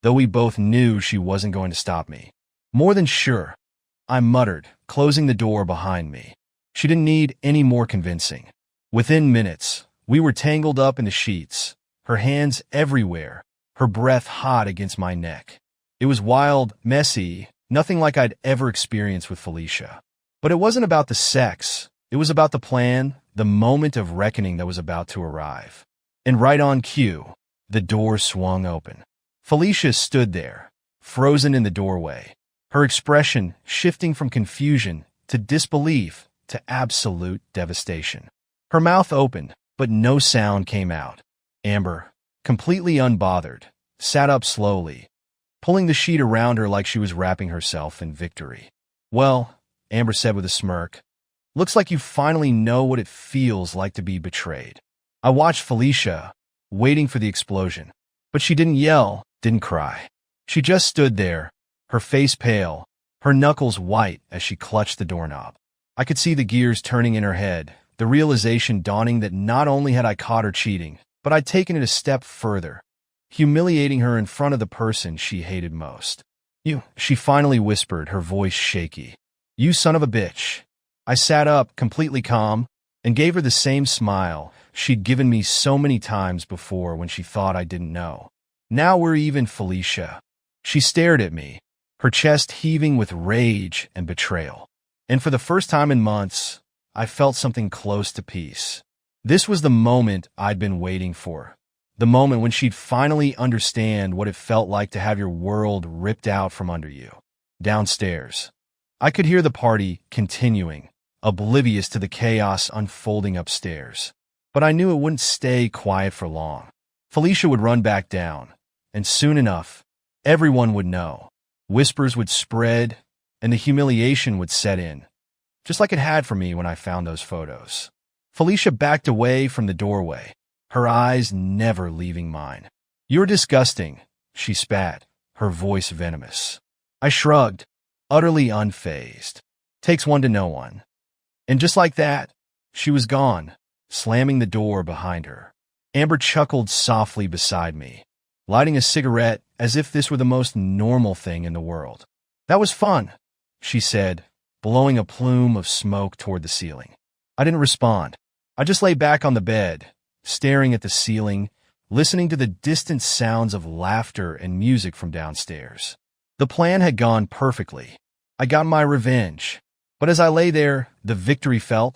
though we both knew she wasn't going to stop me. "More than sure," I muttered, closing the door behind me. She didn't need any more convincing. Within minutes, we were tangled up in the sheets, her hands everywhere, her breath hot against my neck. It was wild, messy, nothing like I'd ever experienced with Felicia. But it wasn't about the sex. It was about the plan, the moment of reckoning that was about to arrive. And right on cue, the door swung open. Felicia stood there, frozen in the doorway, her expression shifting from confusion to disbelief to absolute devastation. Her mouth opened, but no sound came out. Amber, completely unbothered, sat up slowly, pulling the sheet around her like she was wrapping herself in victory. "Well," Amber said with a smirk, "looks like you finally know what it feels like to be betrayed." I watched Felicia, waiting for the explosion, but she didn't yell, didn't cry. She just stood there, her face pale, her knuckles white as she clutched the doorknob. I could see the gears turning in her head, the realization dawning that not only had I caught her cheating, but I'd taken it a step further, humiliating her in front of the person she hated most. "You," she finally whispered, her voice shaky. "You son of a bitch." I sat up, completely calm, and gave her the same smile she'd given me so many times before when she thought I didn't know. "Now we're even, Felicia." She stared at me, her chest heaving with rage and betrayal. And for the first time in months, I felt something close to peace. This was the moment I'd been waiting for. The moment when she'd finally understand what it felt like to have your world ripped out from under you. Downstairs, I could hear the party continuing, oblivious to the chaos unfolding upstairs. But I knew it wouldn't stay quiet for long. Felicia would run back down, and soon enough, everyone would know. Whispers would spread, and the humiliation would set in, just like it had for me when I found those photos. Felicia backed away from the doorway, her eyes never leaving mine. "You're disgusting," she spat, her voice venomous. I shrugged, utterly unfazed. Takes one to know one. And just like that, she was gone, slamming the door behind her. Amber chuckled softly beside me, lighting a cigarette as if this were the most normal thing in the world. "That was fun," she said, blowing a plume of smoke toward the ceiling. I didn't respond. I just lay back on the bed, staring at the ceiling, listening to the distant sounds of laughter and music from downstairs. The plan had gone perfectly. I got my revenge. But as I lay there, the victory felt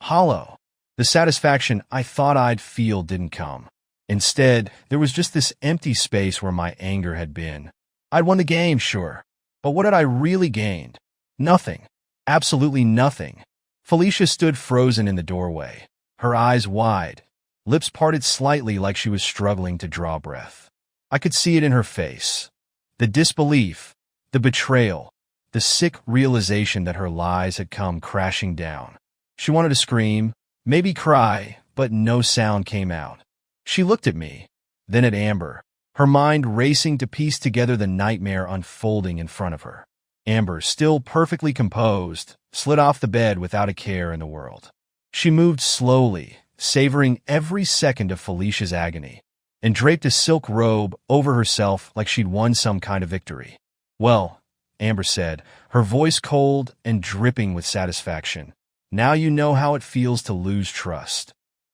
hollow. The satisfaction I thought I'd feel didn't come. Instead, there was just this empty space where my anger had been. I'd won the game, sure. But what had I really gained? Nothing. Absolutely nothing. Felicia stood frozen in the doorway, her eyes wide, lips parted slightly like she was struggling to draw breath. I could see it in her face. The disbelief, the betrayal, the sick realization that her lies had come crashing down. She wanted to scream, maybe cry, but no sound came out. She looked at me, then at Amber, her mind racing to piece together the nightmare unfolding in front of her. Amber, still perfectly composed, slid off the bed without a care in the world. She moved slowly, savoring every second of Felicia's agony, and draped a silk robe over herself like she'd won some kind of victory. "Well," Amber said, her voice cold and dripping with satisfaction, "now you know how it feels to lose trust."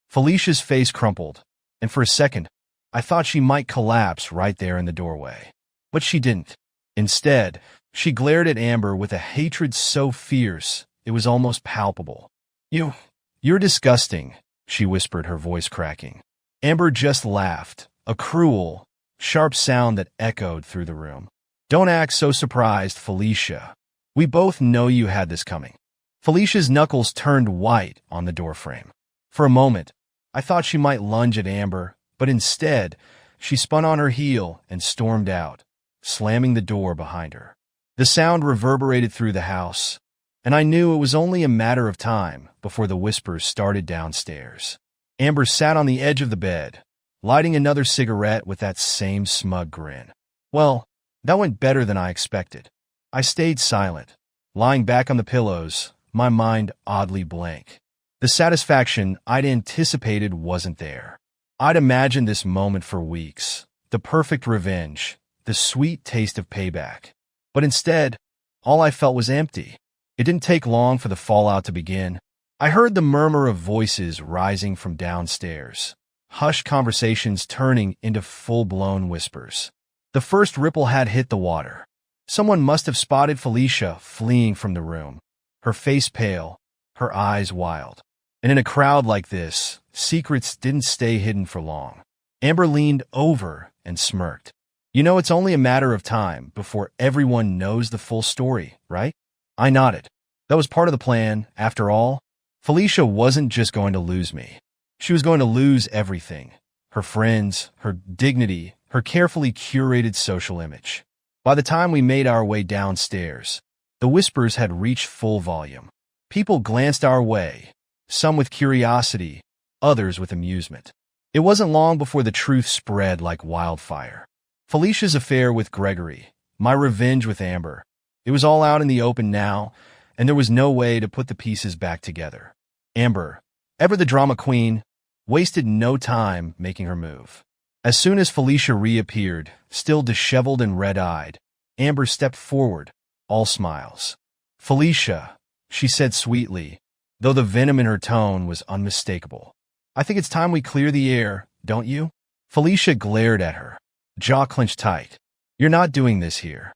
Felicia's face crumpled, and for a second, I thought she might collapse right there in the doorway. But she didn't. Instead, she glared at Amber with a hatred so fierce it was almost palpable. You're disgusting," she whispered, her voice cracking. Amber just laughed, a cruel, sharp sound that echoed through the room. "Don't act so surprised, Felicia. We both know you had this coming." Felicia's knuckles turned white on the doorframe. For a moment, I thought she might lunge at Amber, but instead, she spun on her heel and stormed out, slamming the door behind her. The sound reverberated through the house, and I knew it was only a matter of time before the whispers started downstairs. Amber sat on the edge of the bed, lighting another cigarette with that same smug grin. Well, that went better than I expected. I stayed silent, lying back on the pillows, my mind oddly blank. The satisfaction I'd anticipated wasn't there. I'd imagined this moment for weeks, the perfect revenge, the sweet taste of payback. But instead, all I felt was empty. It didn't take long for the fallout to begin. I heard the murmur of voices rising from downstairs, hushed conversations turning into full-blown whispers. The first ripple had hit the water. Someone must have spotted Felicia fleeing from the room, her face pale, her eyes wild. And in a crowd like this, secrets didn't stay hidden for long. Amber leaned over and smirked. You know, it's only a matter of time before everyone knows the full story, right? I nodded. That was part of the plan. After all, Felicia wasn't just going to lose me. She was going to lose everything. Her friends, her dignity, her carefully curated social image. By the time we made our way downstairs, the whispers had reached full volume. People glanced our way, some with curiosity, others with amusement. It wasn't long before the truth spread like wildfire. Felicia's affair with Gregory, my revenge with Amber. It was all out in the open now, and there was no way to put the pieces back together. Amber, ever the drama queen, wasted no time making her move. As soon as Felicia reappeared, still disheveled and red-eyed, Amber stepped forward, all smiles. "Felicia," she said sweetly, though the venom in her tone was unmistakable. "I think it's time we clear the air, don't you?" Felicia glared at her, jaw clenched tight. "You're not doing this here."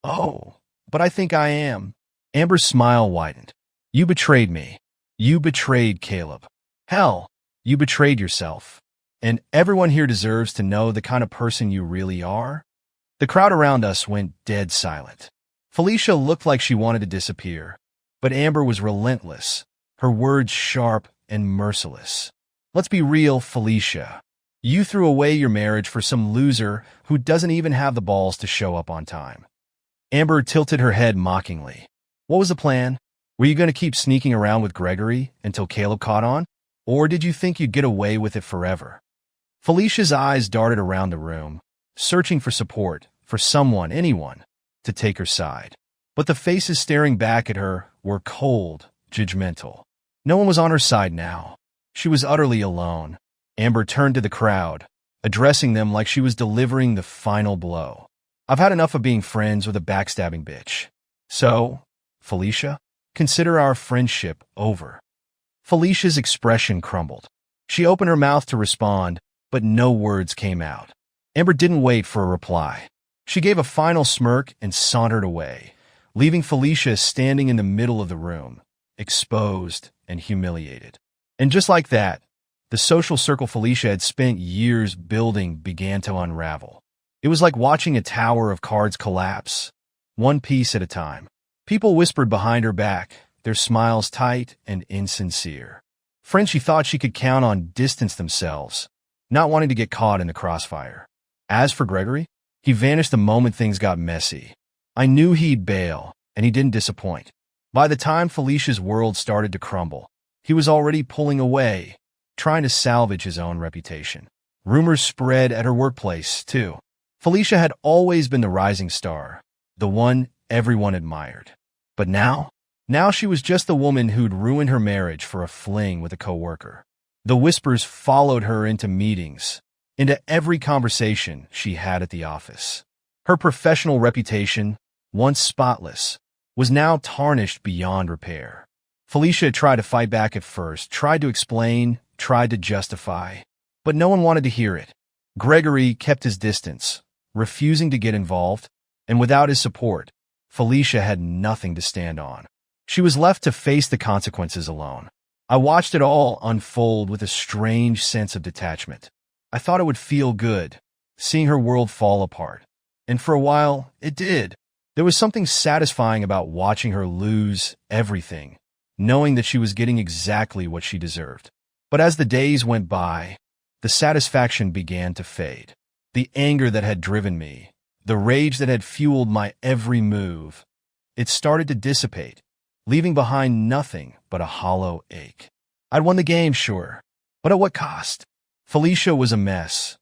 "Oh, but I think I am." Amber's smile widened. "You betrayed me. You betrayed Caleb. Hell, you betrayed yourself. And everyone here deserves to know the kind of person you really are." The crowd around us went dead silent. Felicia looked like she wanted to disappear, but Amber was relentless, her words sharp and merciless. "Let's be real, Felicia. You threw away your marriage for some loser who doesn't even have the balls to show up on time." Amber tilted her head mockingly. "What was the plan? Were you going to keep sneaking around with Gregory until Caleb caught on? Or did you think you'd get away with it forever?" Felicia's eyes darted around the room, searching for support, for someone, anyone, to take her side. But the faces staring back at her were cold, judgmental. No one was on her side now. She was utterly alone. Amber turned to the crowd, addressing them like she was delivering the final blow. "I've had enough of being friends with a backstabbing bitch. So, Felicia, consider our friendship over." Felicia's expression crumbled. She opened her mouth to respond, but no words came out. Amber didn't wait for a reply. She gave a final smirk and sauntered away, leaving Felicia standing in the middle of the room, exposed and humiliated. And just like that, the social circle Felicia had spent years building began to unravel. It was like watching a tower of cards collapse, one piece at a time. People whispered behind her back, their smiles tight and insincere. Friends she thought she could count on distanced themselves, not wanting to get caught in the crossfire. As for Gregory, he vanished the moment things got messy. I knew he'd bail, and he didn't disappoint. By the time Felicia's world started to crumble, he was already pulling away, trying to salvage his own reputation. Rumors spread at her workplace, too. Felicia had always been the rising star, the one everyone admired. But now she was just the woman who'd ruined her marriage for a fling with a coworker. The whispers followed her into meetings, into every conversation she had at the office. Her professional reputation, once spotless, was now tarnished beyond repair. Felicia tried to fight back at first, tried to explain, tried to justify, but no one wanted to hear it. Gregory kept his distance, refusing to get involved, and without his support, Felicia had nothing to stand on. She was left to face the consequences alone. I watched it all unfold with a strange sense of detachment. I thought it would feel good, seeing her world fall apart. And for a while, it did. There was something satisfying about watching her lose everything, knowing that she was getting exactly what she deserved. But as the days went by, the satisfaction began to fade. The anger that had driven me, the rage that had fueled my every move, it started to dissipate, leaving behind nothing but a hollow ache. I'd won the game, sure, but at what cost? Felicia was a mess,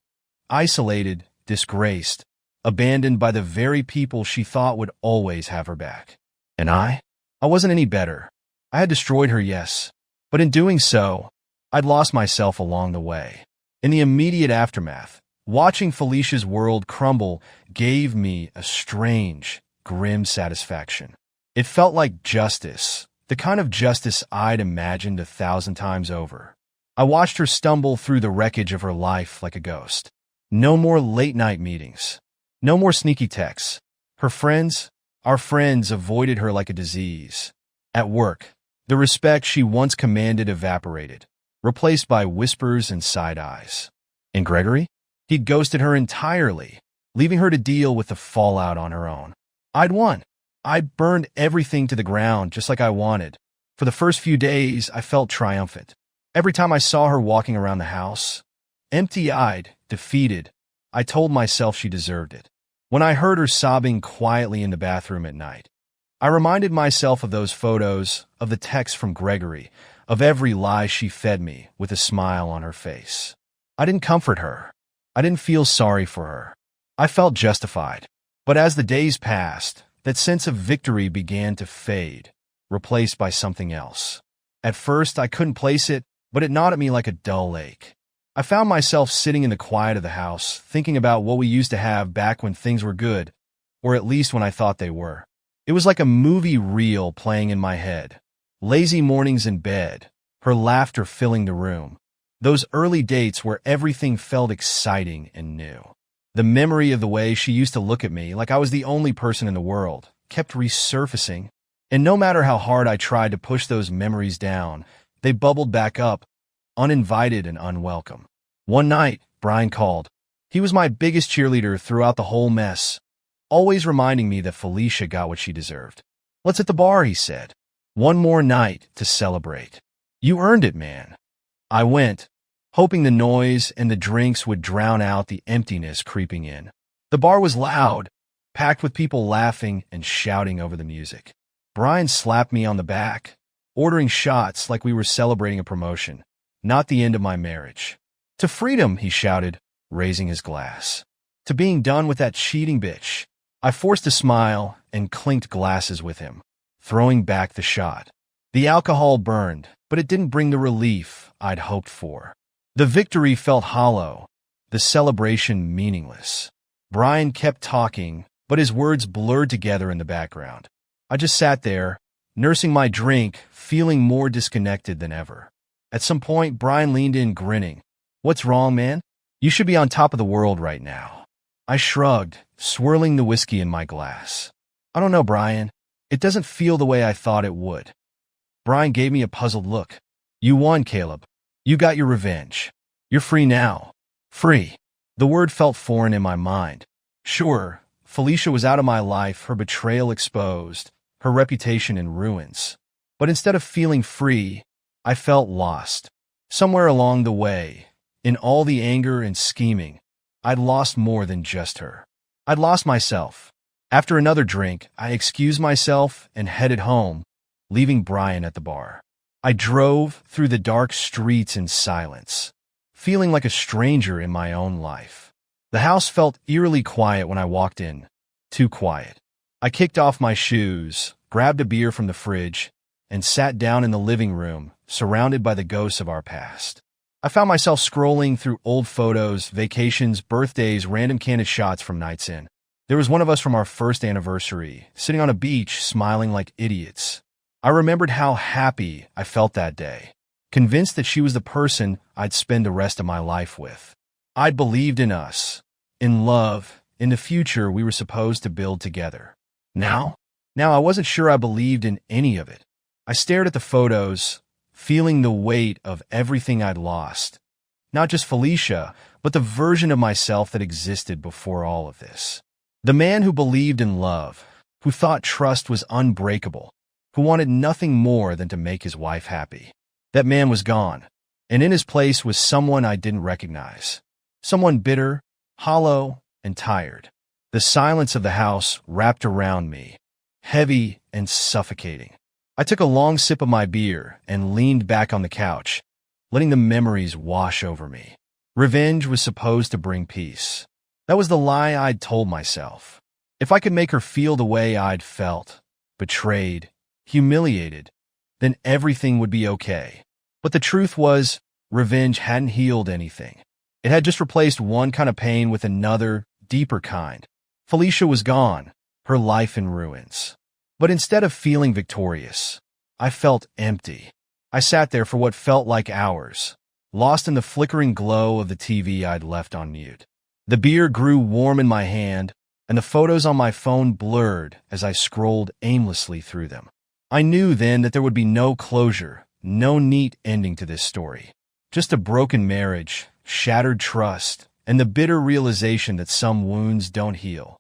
isolated, disgraced, abandoned by the very people she thought would always have her back. And I wasn't any better. I had destroyed her, yes, but in doing so, I'd lost myself along the way. In the immediate aftermath, watching Felicia's world crumble gave me a strange, grim satisfaction. It felt like justice, the kind of justice I'd imagined 1,000 times over. I watched her stumble through the wreckage of her life like a ghost. No more late-night meetings. No more sneaky texts. Our friends avoided her like a disease. At work, the respect she once commanded evaporated, replaced by whispers and side eyes. And Gregory? He'd ghosted her entirely, leaving her to deal with the fallout on her own. I'd won. I'd burned everything to the ground just like I wanted. For the first few days, I felt triumphant. Every time I saw her walking around the house, empty-eyed, defeated, I told myself she deserved it. When I heard her sobbing quietly in the bathroom at night, I reminded myself of those photos, of the texts from Gregory, of every lie she fed me with a smile on her face. I didn't comfort her. I didn't feel sorry for her. I felt justified. But as the days passed, that sense of victory began to fade, replaced by something else. At first, I couldn't place it, but it gnawed at me like a dull ache. I found myself sitting in the quiet of the house, thinking about what we used to have back when things were good, or at least when I thought they were. It was like a movie reel playing in my head. Lazy mornings in bed, her laughter filling the room. Those early dates where everything felt exciting and new. The memory of the way she used to look at me like I was the only person in the world kept resurfacing, and no matter how hard I tried to push those memories down, they bubbled back up, uninvited and unwelcome. One night, Brian called. He was my biggest cheerleader throughout the whole mess, always reminding me that Felicia got what she deserved. "Let's hit the bar," he said. "One more night to celebrate." "You earned it, man." I went, hoping the noise and the drinks would drown out the emptiness creeping in. The bar was loud, packed with people laughing and shouting over the music. Brian slapped me on the back, ordering shots like we were celebrating a promotion, not the end of my marriage. "To freedom," he shouted, raising his glass. "To being done with that cheating bitch." I forced a smile and clinked glasses with him, throwing back the shot. The alcohol burned, but it didn't bring the relief I'd hoped for. The victory felt hollow, the celebration meaningless. Brian kept talking, but his words blurred together in the background. I just sat there, nursing my drink, feeling more disconnected than ever. At some point, Brian leaned in, grinning. "What's wrong, man? You should be on top of the world right now." I shrugged, swirling the whiskey in my glass. "I don't know, Brian. It doesn't feel the way I thought it would." Brian gave me a puzzled look. "You won, Caleb. You got your revenge. You're free now." Free. The word felt foreign in my mind. Sure, Felicia was out of my life, her betrayal exposed, her reputation in ruins. But instead of feeling free, I felt lost. Somewhere along the way, in all the anger and scheming, I'd lost more than just her. I'd lost myself. After another drink, I excused myself and headed home, leaving Brian at the bar. I drove through the dark streets in silence, feeling like a stranger in my own life. The house felt eerily quiet when I walked in. Too quiet. I kicked off my shoes, grabbed a beer from the fridge, and sat down in the living room, surrounded by the ghosts of our past. I found myself scrolling through old photos, vacations, birthdays, random candid shots from nights in. There was one of us from our first anniversary, sitting on a beach, smiling like idiots. I remembered how happy I felt that day, convinced that she was the person I'd spend the rest of my life with. I'd believed in us, in love, in the future we were supposed to build together. Now I wasn't sure I believed in any of it. I stared at the photos, feeling the weight of everything I'd lost. Not just Felicia, but the version of myself that existed before all of this. The man who believed in love, who thought trust was unbreakable, who wanted nothing more than to make his wife happy. That man was gone, and in his place was someone I didn't recognize. Someone bitter, hollow, and tired. The silence of the house wrapped around me, heavy and suffocating. I took a long sip of my beer and leaned back on the couch, letting the memories wash over me. Revenge was supposed to bring peace. That was the lie I'd told myself. If I could make her feel the way I'd felt, betrayed, humiliated, then everything would be okay. But the truth was, revenge hadn't healed anything. It had just replaced one kind of pain with another, deeper kind. Felicia was gone, her life in ruins. But instead of feeling victorious, I felt empty. I sat there for what felt like hours, lost in the flickering glow of the TV I'd left on mute. The beer grew warm in my hand, and the photos on my phone blurred as I scrolled aimlessly through them. I knew then that there would be no closure, no neat ending to this story. Just a broken marriage, shattered trust, and the bitter realization that some wounds don't heal.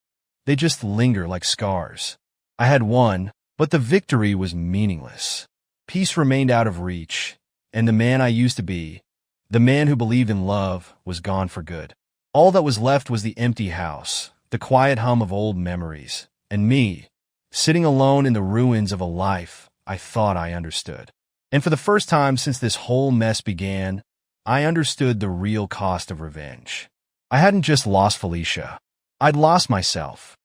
They just linger like scars. I had won, but the victory was meaningless. Peace remained out of reach, and the man I used to be, the man who believed in love, was gone for good. All that was left was the empty house, the quiet hum of old memories, and me, sitting alone in the ruins of a life I thought I understood. And for the first time since this whole mess began, I understood the real cost of revenge. I hadn't just lost Felicia. I'd lost myself.